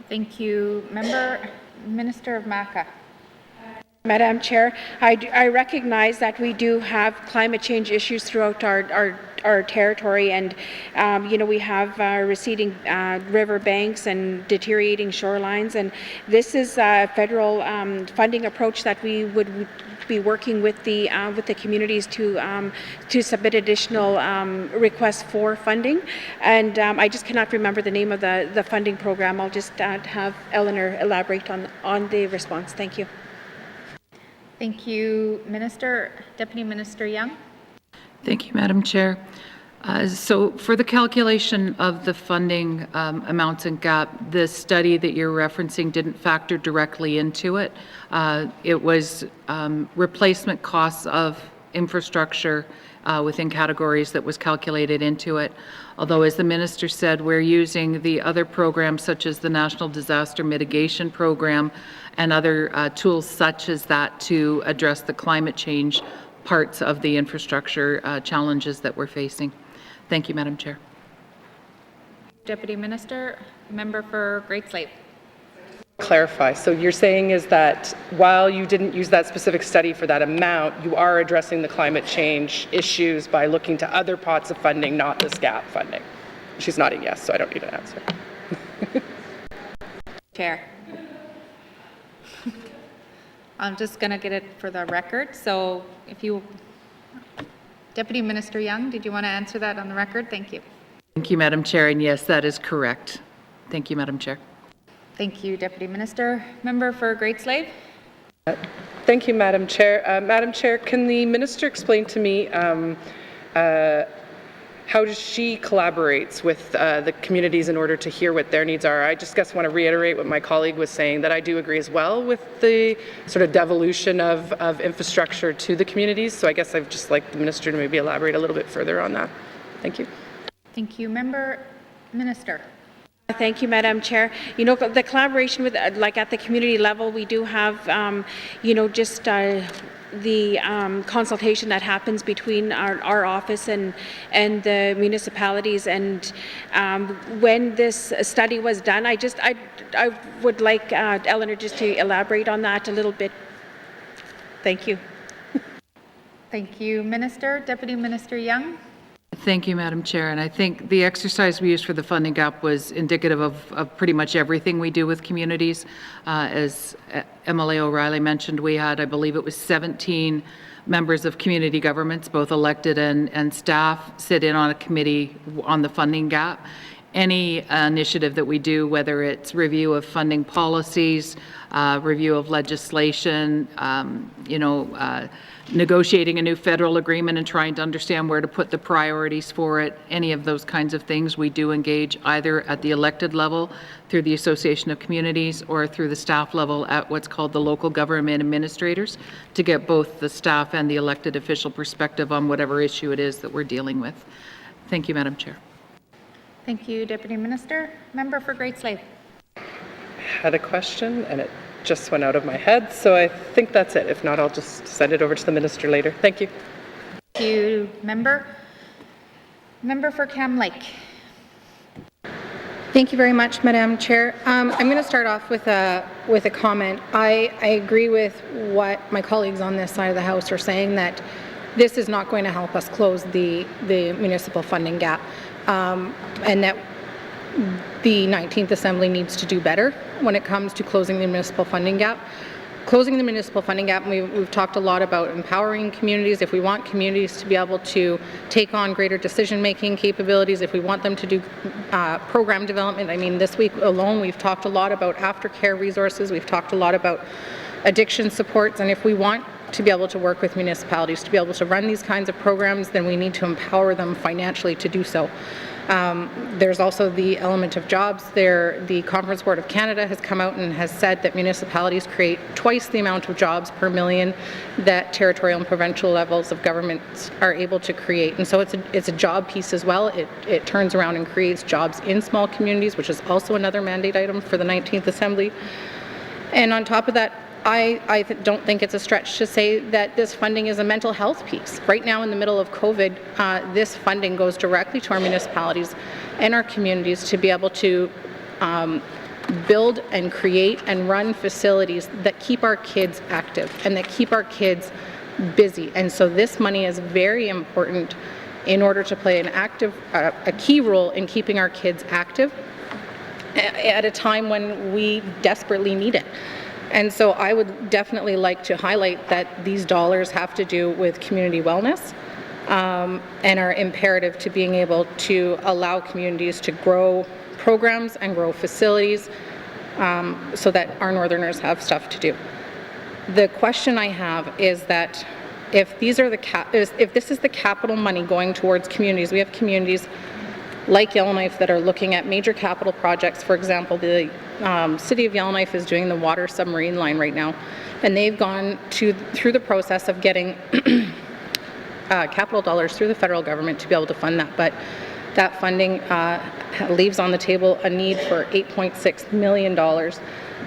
Thank you. Minister of Maca. Madam Chair, I recognize that we do have climate change issues throughout our territory, and we have receding river banks and deteriorating shorelines, and this is a federal funding approach that we would be working with the communities to submit additional requests for funding, and I just cannot remember the name of the funding program. I'll just have Eleanor elaborate on the response. Thank you. Thank you, Minister. Deputy Minister Young. Thank you, Madam Chair. So for the calculation of the funding amounts and gap, the study that you're referencing didn't factor directly into it. It was replacement costs of infrastructure within categories that was calculated into it. Although, as the Minister said, we're using the other programs such as the National Disaster Mitigation Program and other tools such as that to address the climate change parts of the infrastructure challenges that we're facing. Thank you, Madam Chair. Deputy Minister, member for Great Slave. Clarify. So you're saying is that while you didn't use that specific study for that amount, you are addressing the climate change issues by looking to other pots of funding, not this gap funding. She's nodding yes, so I don't need an answer. Chair. I'm just going to get it for the record. So if you, Deputy Minister Young, did you want to answer that on the record? Thank you. Thank you, Madam Chair, and yes, that is correct. Thank you, Madam Chair. Thank you, Deputy Minister. Member for Great Slave. Thank you, Madam Chair. Madam Chair, can the Minister explain to me how she collaborates with the communities in order to hear what their needs are? I just want to reiterate what my colleague was saying, that I do agree as well with the sort of devolution of infrastructure to the communities. So I guess I'd just like the Minister to maybe elaborate a little bit further on that. Thank you. Thank you. Minister. Thank you, Madam Chair. The collaboration with, like at the community level, we do have, just the consultation that happens between our office and the municipalities. And when this study was done, I would like Eleanor just to elaborate on that a little bit. Thank you. Thank you, Minister. Deputy Minister Young. Thank you, Madam Chair. And I think the exercise we used for the funding gap was indicative of pretty much everything we do with communities. As MLA O'Reilly mentioned, we had, I believe it was 17 members of community governments, both elected and staff, sit in on a committee on the funding gap. Any initiative that we do, whether it's review of funding policies, review of legislation, negotiating a new federal agreement and trying to understand where to put the priorities for it, any of those kinds of things, we do engage either at the elected level through the Association of Communities or through the staff level at what's called the local government administrators to get both the staff and the elected official perspective on whatever issue it is that we're dealing with. Thank you, Madam Chair. Thank you, Deputy Minister. Member for Great Slave. Had a question and it just went out of my head, so I think that's it. If not, I'll just send it over to the Minister later. Thank you. Thank you, Member. Member for Cam Lake. Thank you very much, Madam Chair. I'm going to start off with a comment. I agree with what my colleagues on this side of the House are saying, that this is not going to help us close the municipal funding gap, and that the 19th Assembly needs to do better when it comes to closing the municipal funding gap. Closing the municipal funding gap, we've talked a lot about empowering communities. If we want communities to be able to take on greater decision-making capabilities, if we want them to do program development, I mean, this week alone we've talked a lot about aftercare resources, we've talked a lot about addiction supports, and if we want to be able to work with municipalities to be able to run these kinds of programs, then we need to empower them financially to do so. There's also the element of jobs there. The Conference Board of Canada has come out and has said that municipalities create twice the amount of jobs per million that territorial and provincial levels of governments are able to create. And so it's a job piece as well. It turns around and creates jobs in small communities, which is also another mandate item for the 19th Assembly. And on top of that, I don't think it's a stretch to say that this funding is a mental health piece. Right now in the middle of COVID, this funding goes directly to our municipalities and our communities to be able to build and create and run facilities that keep our kids active and that keep our kids busy. And so this money is very important in order to play a key role in keeping our kids active at a time when we desperately need it. And so I would definitely like to highlight that these dollars have to do with community wellness and are imperative to being able to allow communities to grow programs and grow facilities so that our Northerners have stuff to do. The question I have is that if these are if this is the capital money going towards communities, we have communities like Yellowknife that are looking at major capital projects. For example, the City of Yellowknife is doing the water submarine line right now, and they've gone through the process of getting capital dollars through the federal government to be able to fund that. But that funding leaves on the table a need for $8.6 million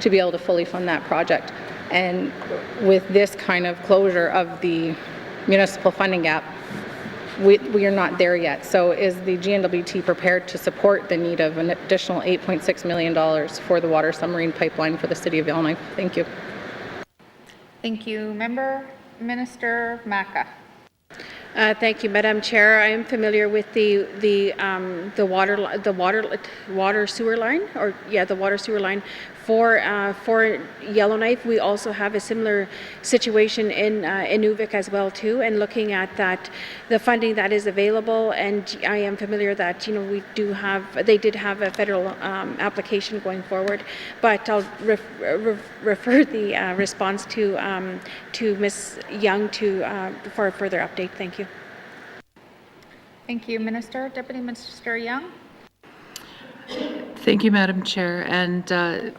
to be able to fully fund that project. And with this kind of closure of the municipal funding gap, we are not there yet. So is the N.W.T prepared to support the need of an additional $8.6 million for the water submarine pipeline for the City of Yellowknife? Thank you. Thank you. Minister Maka. Thank you, Madam Chair. I am familiar with the water sewer line, the water sewer line for Yellowknife. We also have a similar situation in Inuvik as well too, and looking at that, the funding that is available. And I am familiar that they did have a federal application going forward, but I'll refer the response to Ms. Young for a further update. Thank you. Thank you, Minister. Deputy Minister Young. Thank you, Madam Chair. And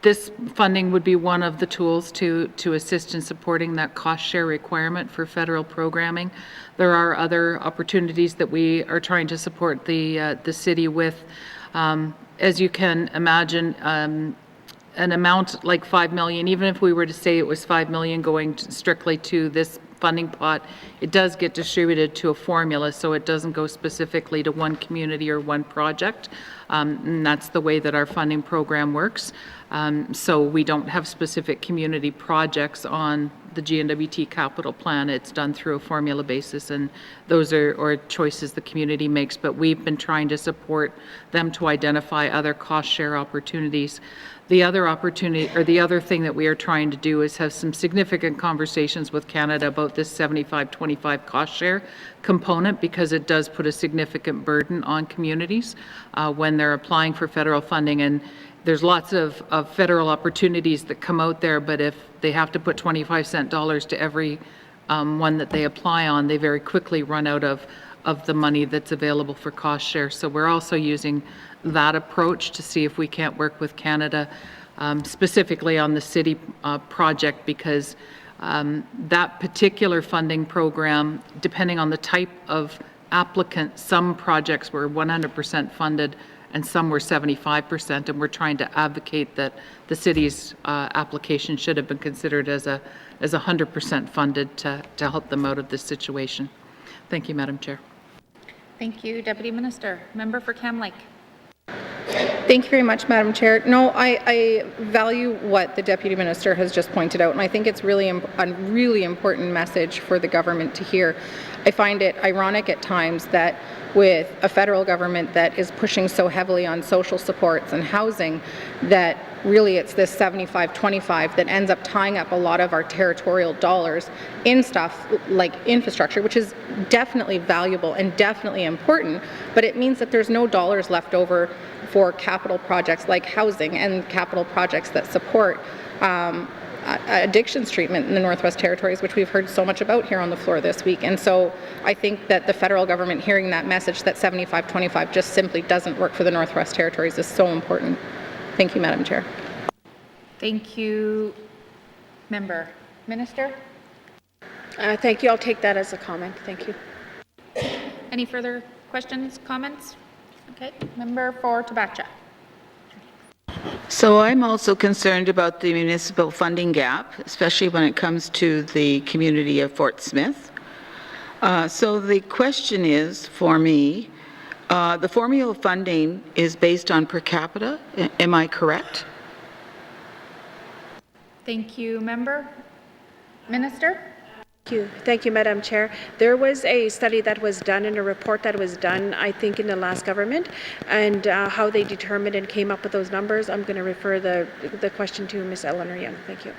this funding would be one of the tools to assist in supporting that cost share requirement for federal programming. There are other opportunities that we are trying to support the city with. As you can imagine, an amount like $5 million, even if we were to say it was $5 million going strictly to this funding pot, it does get distributed to a formula, so it doesn't go specifically to one community or one project. And that's the way that our funding program works. So we don't have specific community projects on the N.W.T capital plan. It's done through a formula basis, and those are choices the community makes. But we've been trying to support them to identify other cost share opportunities. The other opportunity, or the other thing that we are trying to do, is have some significant conversations with Canada about this 75-25 cost share component, because it does put a significant burden on communities when they're applying for federal funding. And there's lots of federal opportunities that come out there, but if they have to put 25-cent dollars to every one that they apply on, they very quickly run out of the money that's available for cost share. So we're also using that approach to see if we can't work with Canada specifically on the city project, because that particular funding program, depending on the type of applicant, some projects were 100% funded and some were 75%, and we're trying to advocate that the city's application should have been considered as 100% funded to help them out of this situation. Thank you, Madam Chair. Thank you, Deputy Minister. Member for Cam Lake. Thank you very much, Madam Chair. No, I value what the Deputy Minister has just pointed out, and I think it's really a really important message for the government to hear. I find it ironic at times that with a federal government that is pushing so heavily on social supports and housing, that really it's this 75-25 that ends up tying up a lot of our territorial dollars in stuff like infrastructure, which is definitely valuable and definitely important, but it means that there's no dollars left over for capital projects like housing and capital projects that support addictions treatment in the Northwest Territories, which we've heard so much about here on the floor this week. And so I think that the federal government hearing that message that 75-25 just simply doesn't work for the Northwest Territories is so important. Thank you, Madam Chair. Thank you, Member. Minister? Thank you. I'll take that as a comment. Thank you. Any further questions, comments? Okay, Member for Tabacha. So I'm also concerned about the municipal funding gap, especially when it comes to the community of Fort Smith. So the question is, for me, the formula funding is based on per capita. Am I correct? Thank you, Member. Minister? Thank you, Madam Chair. There was a study that was done and a report that was done, I think, in the last government, and how they determined and came up with those numbers. I'm going to refer the question to Ms. Eleanor Young. Thank you.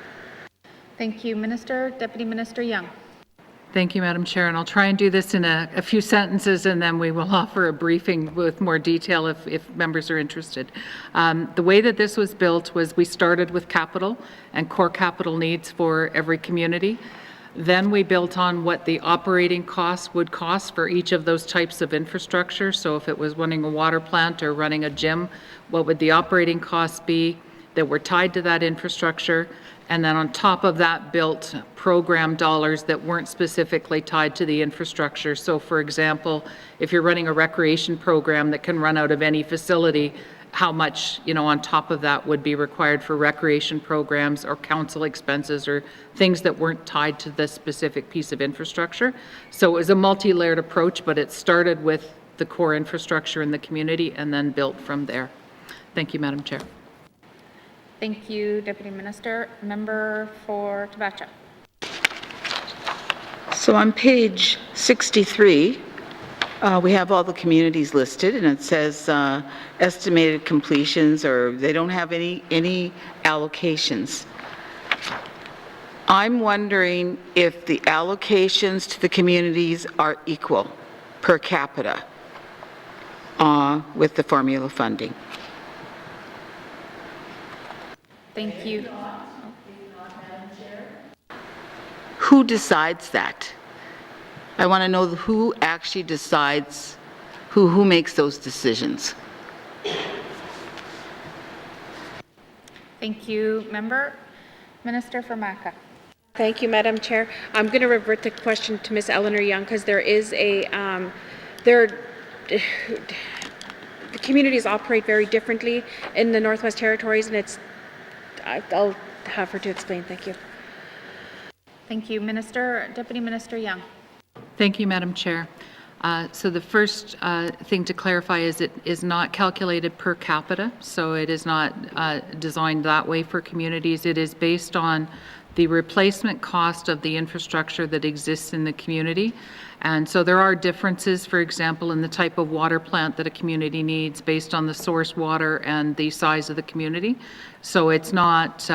Thank you, Minister. Deputy Minister Young. Thank you, Madam Chair, and I'll try and do this in a few sentences, and then we will offer a briefing with more detail if members are interested. The way that this was built was we started with capital and core capital needs for every community. Then we built on what the operating costs would cost for each of those types of infrastructure. So if it was running a water plant or running a gym, what would the operating costs be that were tied to that infrastructure? And then on top of that, built program dollars that weren't specifically tied to the infrastructure. So for example, if you're running a recreation program that can run out of any facility, how much, on top of that would be required for recreation programs or council expenses or things that weren't tied to this specific piece of infrastructure. So it was a multi-layered approach, but it started with the core infrastructure in the community and then built from there. Thank you, Madam Chair. Thank you, Deputy Minister. Member for Tabacha. So on page 63, we have all the communities listed, and it says estimated completions, or they don't have any allocations. I'm wondering if the allocations to the communities are equal per capita with the formula funding. Thank you. Who decides that? I want to know who actually decides, who makes those decisions. Thank you, Member. Minister for Maca. Thank you, Madam Chair. I'm going to revert the question to Ms. Eleanor Young because there is the communities operate very differently in the Northwest Territories, and I'll have her to explain. Thank you. Thank you, Minister. Deputy Minister Young. Thank you, Madam Chair. So the first thing to clarify is it is not calculated per capita, so it is not designed that way for communities. It is based on the replacement cost of the infrastructure that exists in the community. And so there are differences, for example, in the type of water plant that a community needs based on the source water and the size of the community. So it's not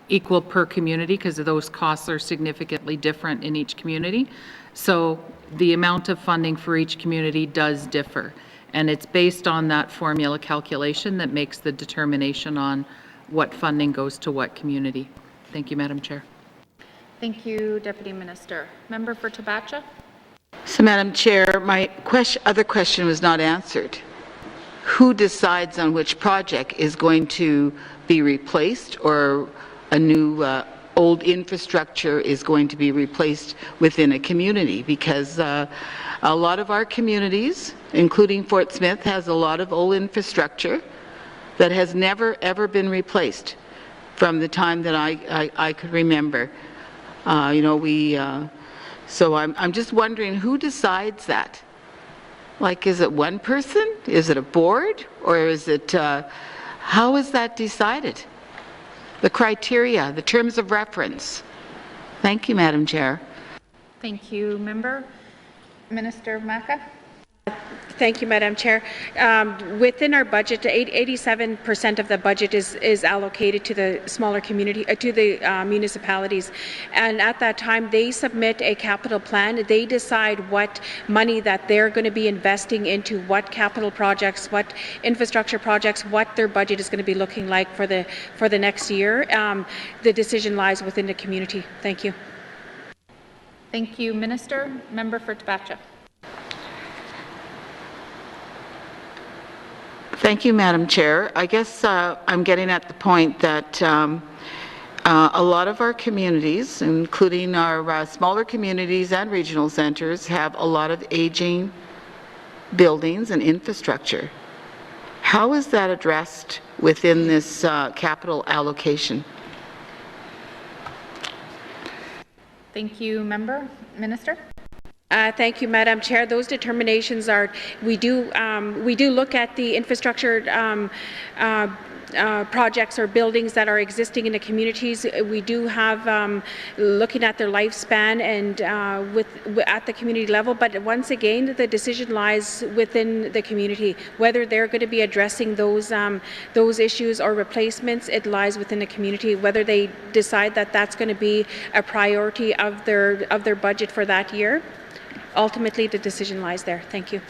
equal per community because those costs are significantly different in each community. So the amount of funding for each community does differ, and it's based on that formula calculation that makes the determination on what funding goes to what community. Thank you, Madam Chair. Thank you, Deputy Minister. Member for Tabacha. So, Madam Chair, my other question was not answered. Who decides on which project is going to be replaced, or a new old infrastructure is going to be replaced within a community? Because a lot of our communities, including Fort Smith, has a lot of old infrastructure that has never ever been replaced from the time that I could remember. So I'm just wondering who decides that? Like, is it one person? Is it a board? Or is it, how is that decided? The criteria, the terms of reference. Thank you, Madam Chair. Thank you, Member. Minister Maca. Thank you, Madam Chair. Within our budget, 87% of the budget is allocated to the smaller community, to the municipalities. And at that time, they submit a capital plan. They decide what money that they're going to be investing into what capital projects, what infrastructure projects, what their budget is going to be looking like for the next year. The decision lies within the community. Thank you. Thank you, Minister. Member for Tabacha. Thank you, Madam Chair. I guess I'm getting at the point that a lot of our communities, including our smaller communities and regional centres, have a lot of aging buildings and infrastructure. How is that addressed within this capital allocation? Thank you, Member. Minister? Thank you, Madam Chair. Those determinations are, we do look at the infrastructure projects or buildings that are existing in the communities. We do have looking at their lifespan and at the community level, but once again, the decision lies within the community. Whether they're going to be addressing those issues or replacements, it lies within the community. Whether they decide that that's going to be a priority of their budget for that year. Ultimately, the decision lies there. Thank you.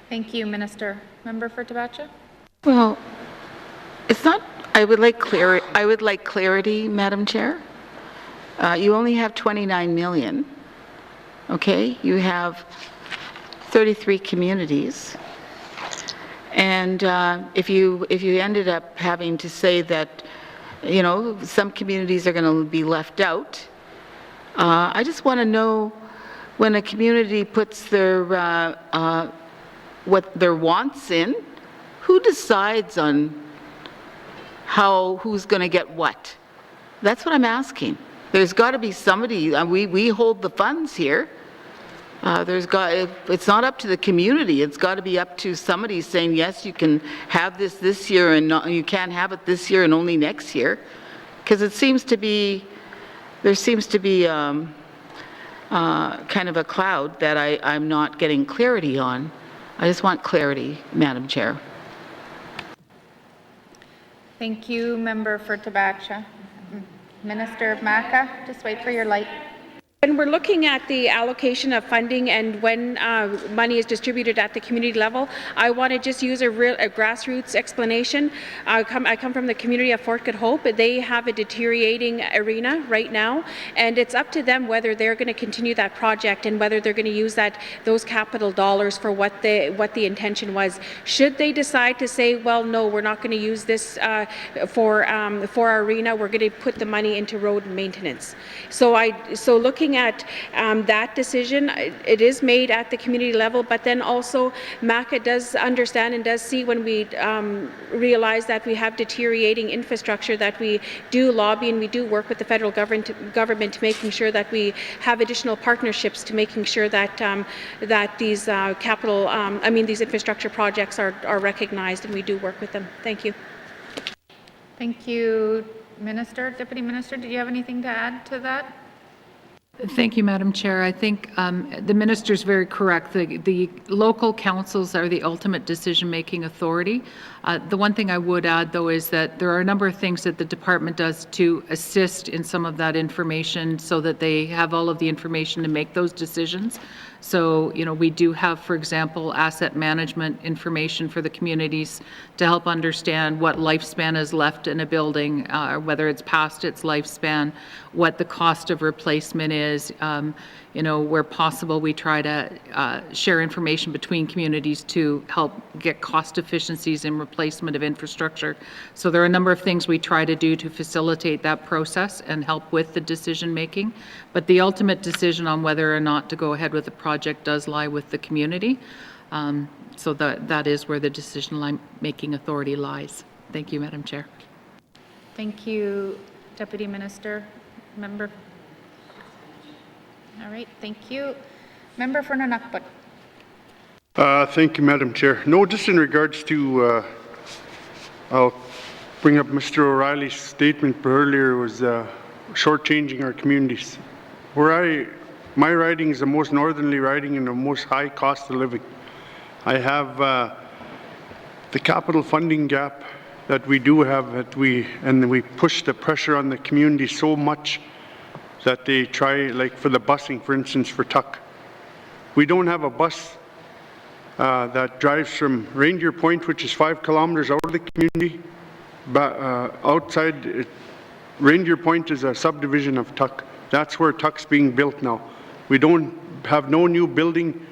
Thank you, Minister. Member for Tabacha? Well, it's not. I would like clarity, Madam Chair. You only have 29 million. Okay, you have 33 communities, and if you ended up having to say that, you know, some communities are going to be left out, I just want to know. When a community puts their what their wants in, who decides on who's going to get what? That's what I'm asking. There's got to be somebody. We hold the funds here. It's not up to the community. It's got to be up to somebody saying yes, you can have this year, and you can't have it this year and only next year, because there seems to be. Kind of a cloud that I'm not getting clarity on. I just want clarity, Madam Chair. Thank you, Member for Tabacha. Minister of Maca, just wait for your light. When we're looking at the allocation of funding and when money is distributed at the community level, I want to just use a grassroots explanation. I come from the community of Fort Good Hope. They have a deteriorating arena right now, and it's up to them whether they're going to continue that project and whether they're going to use those capital dollars for what the intention was. Should they decide to say, well, no, we're not going to use this for our arena, we're going to put the money into road maintenance. So looking at that decision, it is made at the community level, but then also MACA does understand and does see when we realize that we have deteriorating infrastructure, that we do lobby and we do work with the federal government to making sure that we have additional partnerships to making sure that these these infrastructure projects are recognized, and we do work with them. Thank you. Thank you, Minister. Deputy Minister, do you have anything to add to that? Thank you, Madam Chair. I think the Minister is very correct. The local councils are the ultimate decision-making authority. The one thing I would add, though, is that there are a number of things that the department does to assist in some of that information so that they have all of the information to make those decisions. So, you know, we do have, for example, asset management information for the communities to help understand what lifespan is left in a building, whether it's past its lifespan, what the cost of replacement is. You know, where possible, we try to share information between communities to help get cost efficiencies in replacement of infrastructure. So there are a number of things we try to do to facilitate that process and help with the decision making. But the ultimate decision on whether or not to go ahead with the project does lie with the community. So that is where the decision making authority lies. Thank you, Madam Chair. Thank you, Deputy Minister. Member. All right, thank you. Member for Nunakput. Thank you, Madam Chair. No, just in regards to, I'll bring up Mr. O'Reilly's statement earlier, was shortchanging our communities. Where I my riding is the most northerly riding and the most high cost of living. I have the capital funding gap that we do have, and we push the pressure on the community so much that they try, like for the busing, for instance, for Tuck. We don't have a bus that drives from Reindeer Point, which is 5 kilometers out of the community, but outside. Reindeer Point is a subdivision of Tuck. That's where Tuck's being built now. We don't have no new building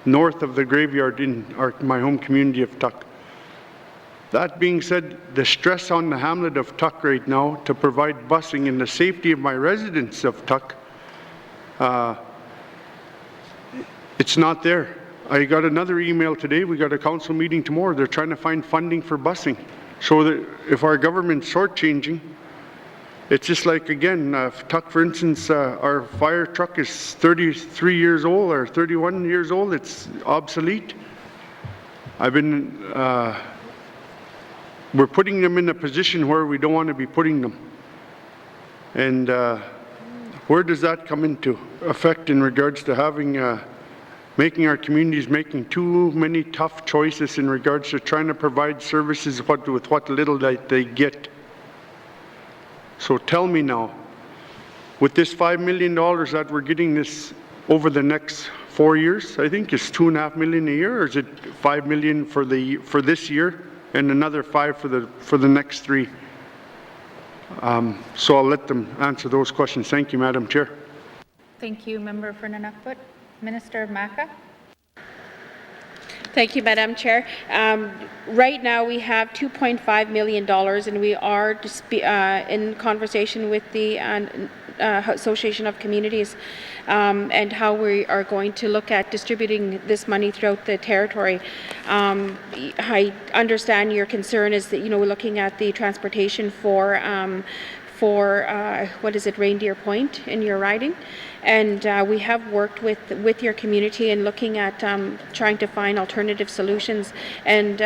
north of the graveyard in my home community of Tuck. That being said, the stress on the hamlet of Tuck right now to provide busing and the safety of my residents of Tuck, it's not there. I got another email today. We got a council meeting tomorrow. They're trying to find funding for busing. So that if our government's shortchanging, it's just like, again, Tuck, for instance, our fire truck is 33 years old or 31 years old. It's obsolete. We're putting them in a position where we don't want to be putting them. And where does that come into effect in regards to having, making our communities making too many tough choices in regards to trying to provide services with what little that they get? So tell me now, with this $5 million that we're getting this over the next 4 years, I think it's $2.5 million a year, or is it $5 million for this year and another $5 for the next 3? So I'll let them answer those questions. Thank you, Madam Chair. Thank you, Member for N.W.T. Minister of Maca. Thank you, Madam Chair. Right now we have $2.5 million, and we are in conversation with the Association of Communities and how we are going to look at distributing this money throughout the territory. I understand your concern is that, we're looking at the transportation for what is it, Reindeer Point in your riding, and we have worked with your community and looking at trying to find alternative solutions, and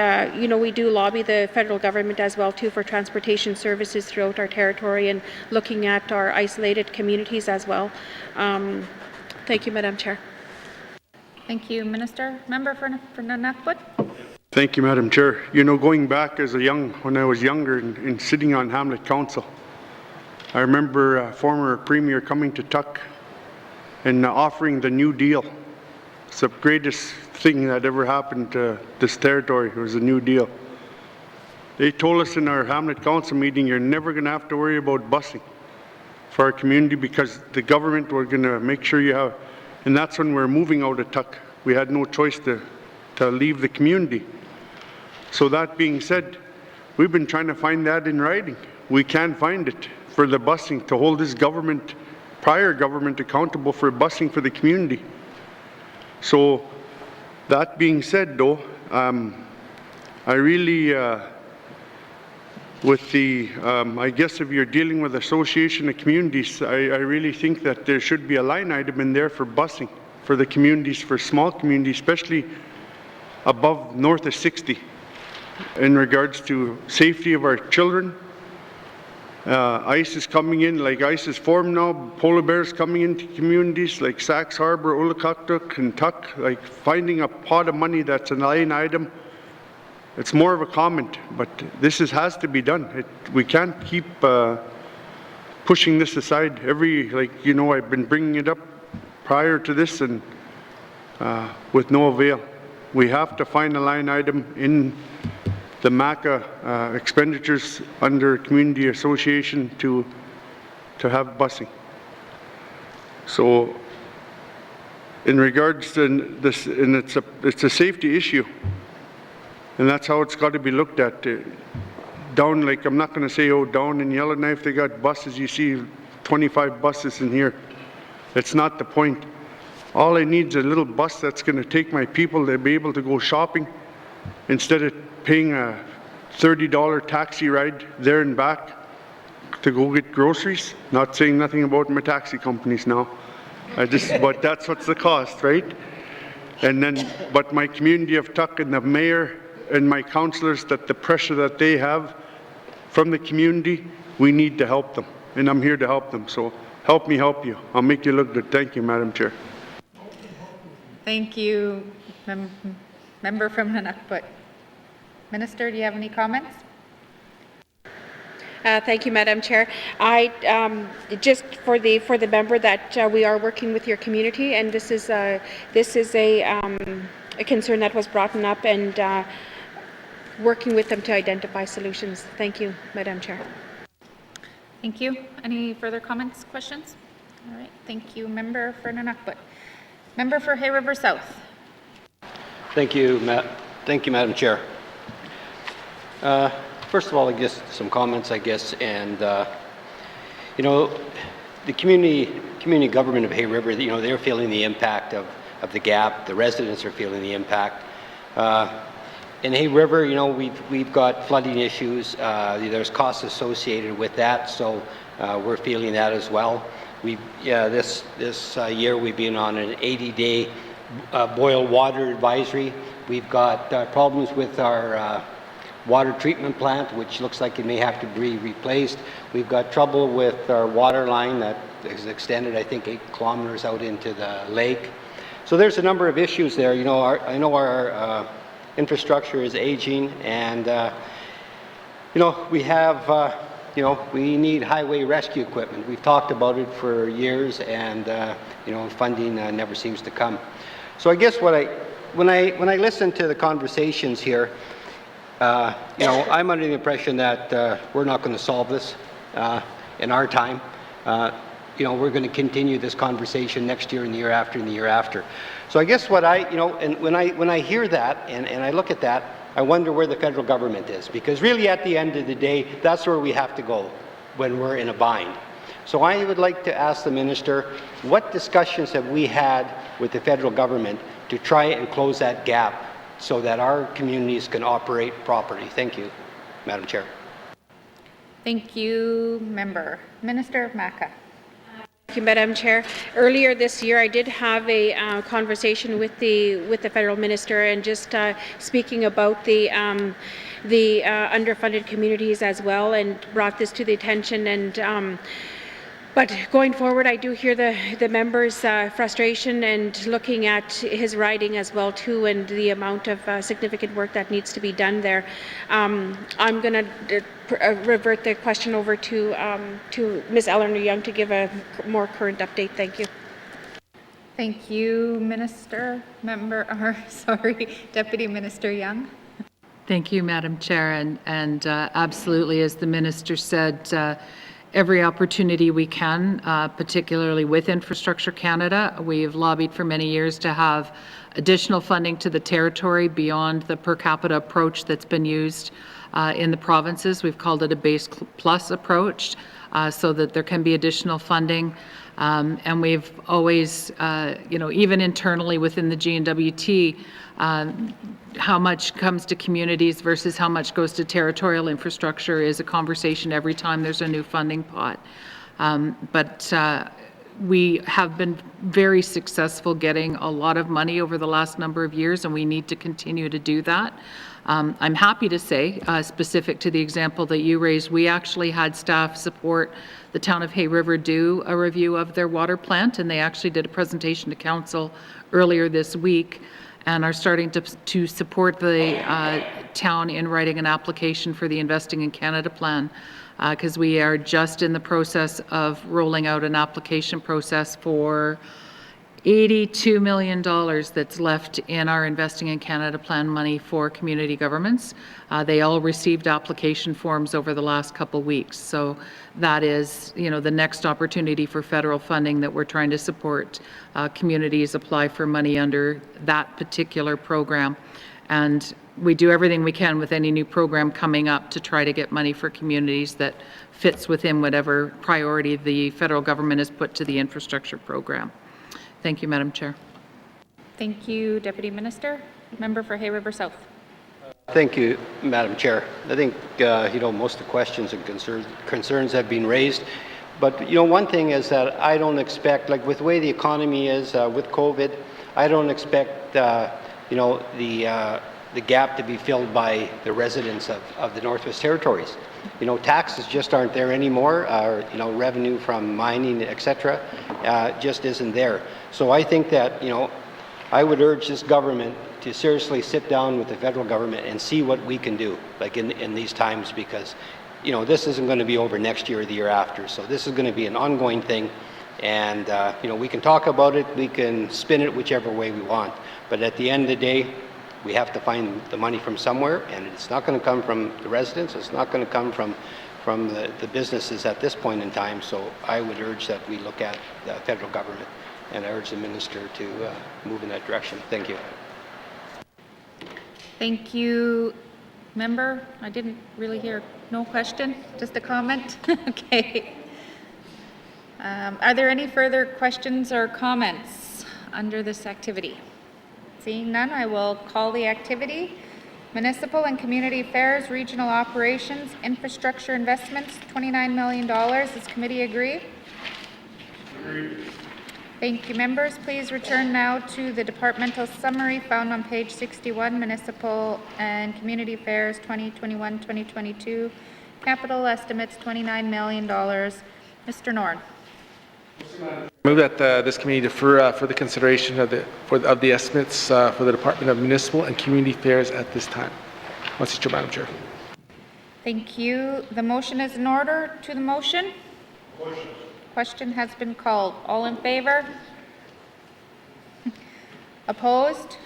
we do lobby the federal government as well too for transportation services throughout our territory and looking at our isolated communities as well. Thank you, Madam Chair. Thank you, Minister. Member for N.W.T. Thank you, Madam Chair. Going back when I was younger and sitting on Hamlet Council, I remember a former Premier coming to Tuck and offering the New Deal. It's the greatest thing that ever happened to this territory. It was a New Deal. They told us in our Hamlet Council meeting, you're never going to have to worry about busing for our community because the government were going to make sure you have, and that's when we're moving out of Tuck. We had no choice to leave the community. So that being said, we've been trying to find that in writing. We can't find it for the busing, to hold this government, prior government, accountable for busing for the community. So that being said though, I really, with the, I guess if you're dealing with Association of Communities, I really think that there should be a line item in there for busing for the communities, for small communities, especially above north of 60, in regards to safety of our children. Ice is coming in, like ice is formed now, polar bears coming into communities like Sax Harbor, Ulakaktuk, and Tuck, like finding a pot of money that's a line item. It's more of a comment, but this has to be done. We can't keep pushing this aside. I've been bringing it up prior to this and with no avail. We have to find a line item in the MACA expenditures under Community Association to have busing. So in regards to this, and it's a safety issue, and that's how it's got to be looked at. Down, like, I'm not going to say, down in Yellowknife they got buses, you see 25 buses in here. That's not the point. All I need is a little bus that's going to take my people to be able to go shopping instead of paying a $30 taxi ride there and back to go get groceries. Not saying nothing about my taxi companies now. But that's what's the cost, right? And then, but my community of Tuck and the mayor and my councillors, that the pressure that they have from the community, we need to help them. And I'm here to help them. So Help me help you. I'll make you look good. Thank you, Madam Chair. Thank you, member from N.W.T. Minister, do you have any comments? Thank you, Madam Chair. I just for the member that we are working with your community, and this is a concern that was brought up, and working with them to identify solutions. Thank you, Madam Chair. Thank you. Any further comments, questions? All right. Thank you, member for N.W.T. Member for Hay River South. Thank you, Madam Chair. First of all, I guess some comments, and you know, the community government of Hay River, you know, they're feeling the impact of the gap. The residents are feeling the impact. In Hay River, you know, we've got flooding issues. There's costs associated with that, so we're feeling that as well. This year we've been on an 80-day boil water advisory. We've got problems with our water treatment plant, which looks like it may have to be replaced. We've got trouble with our water line that is extended, I think, 8 kilometers out into the lake. So there's a number of issues there. You know, I know our infrastructure is aging, and you know, we have you know, we need highway rescue equipment. We've talked about it for years, and you know, funding never seems to come. So I guess when I listen to the conversations here, you know, I'm under the impression that we're not going to solve this in our time. You know, we're going to continue this conversation next year and the year after and the year after. So I guess what you know, and when I hear that and I look at that, I wonder where the federal government is, because really at the end of the day, that's where we have to go when we're in a bind. So I would like to ask the minister, what discussions have we had with the federal government to try and close that gap so that our communities can operate properly? Thank you, Madam Chair. Thank you, member. Minister Maca. Thank you, Madam Chair. Earlier this year, I did have a conversation with the federal minister, and just speaking about the underfunded communities as well, and brought this to the attention. And but going forward, I do hear the member's frustration, and looking at his riding as well too, and the amount of significant work that needs to be done there. I'm going to revert the question over to Ms. Eleanor Young to give a more current update. Thank you. Thank you, Minister. Deputy Minister Young. Thank you, Madam Chair, and absolutely, as the minister said, every opportunity we can, particularly with Infrastructure Canada. We've lobbied for many years to have additional funding to the territory beyond the per capita approach that's been used in the provinces. We've called it a base plus approach, so that there can be additional funding. And we've always, you know, even internally within the N.W.T, how much comes to communities versus how much goes to territorial infrastructure is a conversation every time there's a new funding pot. But we have been very successful getting a lot of money over the last number of years, and we need to continue to do that. I'm happy to say, specific to the example that you raised, we actually had staff support the town of Hay River do a review of their water plant, and they actually did a presentation to council earlier this week, and are starting to support the town in writing an application for the Investing in Canada plan, because we are just in the process of rolling out an application process for $82 million that's left in our Investing in Canada plan money for community governments. They all received application forms over the last couple weeks. So that is, you know, the next opportunity for federal funding that we're trying to support communities apply for money under that particular program. And we do everything we can with any new program coming up to try to get money for communities that fits within whatever priority the federal government has put to the infrastructure program. Thank you, Madam Chair. Thank you, Deputy Minister. Member for Hay River South. Thank you, Madam Chair. I think you know, most of the questions and concerns have been raised, but you know, one thing is that I don't expect, like with the way the economy is with COVID, I don't expect you know, the the gap to be filled by the residents of the Northwest Territories. You know, taxes just aren't there anymore, or, you know, revenue from mining, etc., just isn't there. So I think that, you know, I would urge this government to seriously sit down with the federal government and see what we can do, like in these times, because, you know, this isn't going to be over next year or the year after. So this is going to be an ongoing thing. And, you know, we can talk about it, we can spin it whichever way we want. But at the end of the day, we have to find the money from somewhere, and it's not going to come from the residents, it's not going to come from the businesses at this point in time. So I would urge that we look at the federal government, and I urge the minister to move in that direction. Thank you. Thank you, member. I didn't really hear, no question, just a comment? Okay. Are there any further questions or comments under this activity? Seeing none, I will call the activity. Municipal and Community Affairs, Regional Operations, Infrastructure Investments, $29 million. Does committee agree? Agreed. Thank you, members. Please return now to the departmental summary found on page 61, Municipal and Community Affairs 2021-2022. Capital estimates $29 million. Mr. Norn. Move that this committee defer for the consideration of the estimates for the Department of Municipal and Community Affairs at this time. Once each, Madam Chair. Thank you. The motion is in order. To the motion? Question has been called. All in favor? Opposed?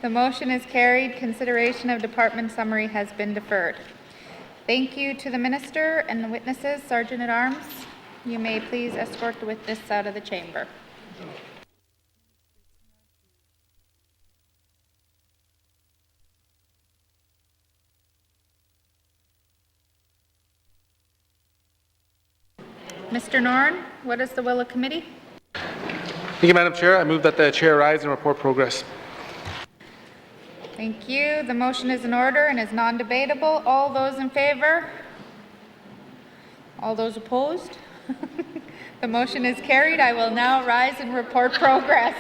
The motion is carried. Consideration of department summary has been deferred. Thank you to the minister and the witnesses. Sergeant at Arms, you may please escort the witness out of the chamber. Mr. Norn, what is the will of committee? Thank you, Madam Chair. I move that the chair rise and report progress. Thank you. The motion is in order and is non-debatable. All those in favor? All those opposed? The motion is carried. I will now rise and report progress.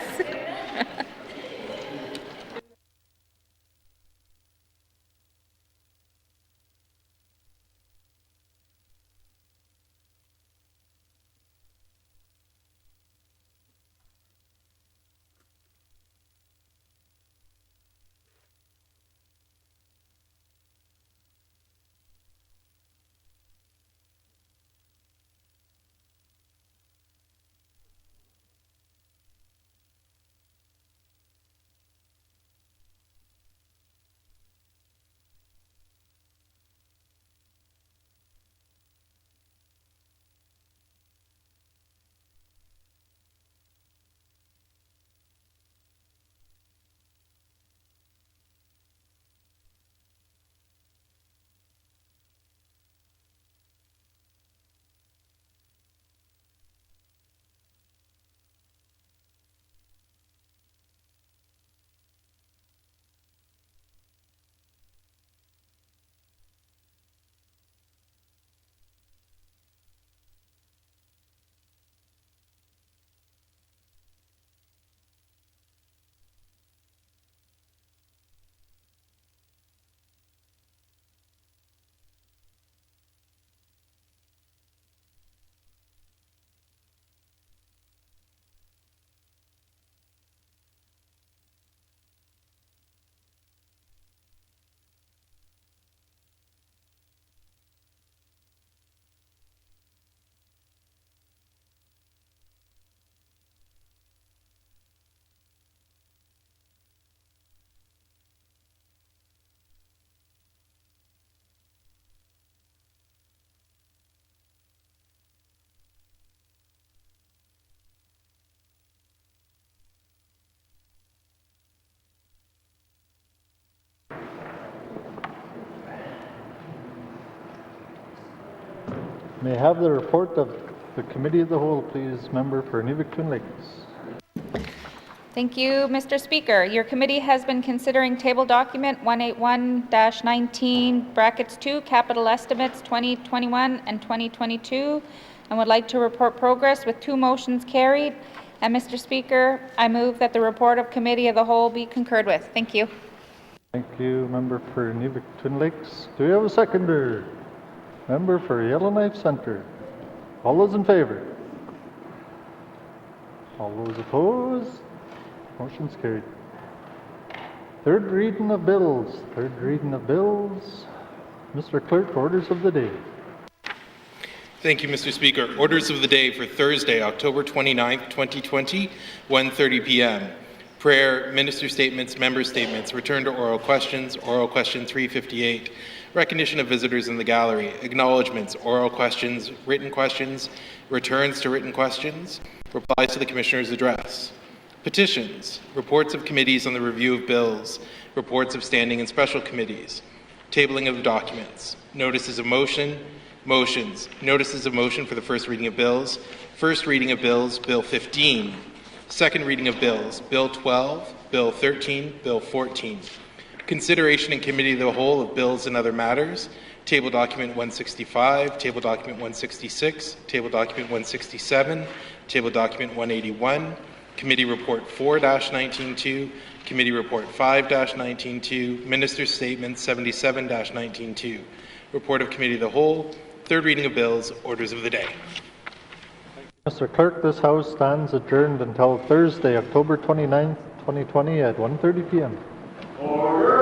May I have the report of the Committee of the Whole, please, member for Nuvik-Twin Lakes. Thank you, Mr. Speaker. Your committee has been considering table document 181-19 brackets 2 capital estimates 2021 and 2022 and would like to report progress with 2 motions carried. And Mr. Speaker, I move that the report of Committee of the Whole be concurred with. Thank you. Thank you, member for Nuvik Twin Lakes. Do we have a seconder? Member for Yellowknife Centre. All those in favor? All those opposed? Motion's carried. Third reading of bills. Third reading of bills. Mr. Clerk, orders of the day. Thank you, Mr. Speaker. Orders of the day for Thursday, October 29th, 2020, 1:30 p.m. Prayer, minister statements, member statements, return to oral questions, oral question 358, recognition of visitors in the gallery, acknowledgements, oral questions, returns to written questions, replies to the Commissioner's address. Petitions, reports of committees on the review of bills, reports of standing and special committees, tabling of documents, notices of motion, motions, notices of motion for the first reading of bills, first reading of bills, Bill 15, second reading of bills, Bill 12, Bill 13, Bill 14, consideration in committee of the whole of bills and other matters, table document 165, table document 166, table document 167, table document 181, committee report 4-19-2, committee report 5-19-2, minister's statement 77-19-2, report of committee of the whole, third reading of bills, orders of the day. Mr. Clerk, this House stands adjourned until Thursday, October 29th, 2020 at 1:30 p.m. Order.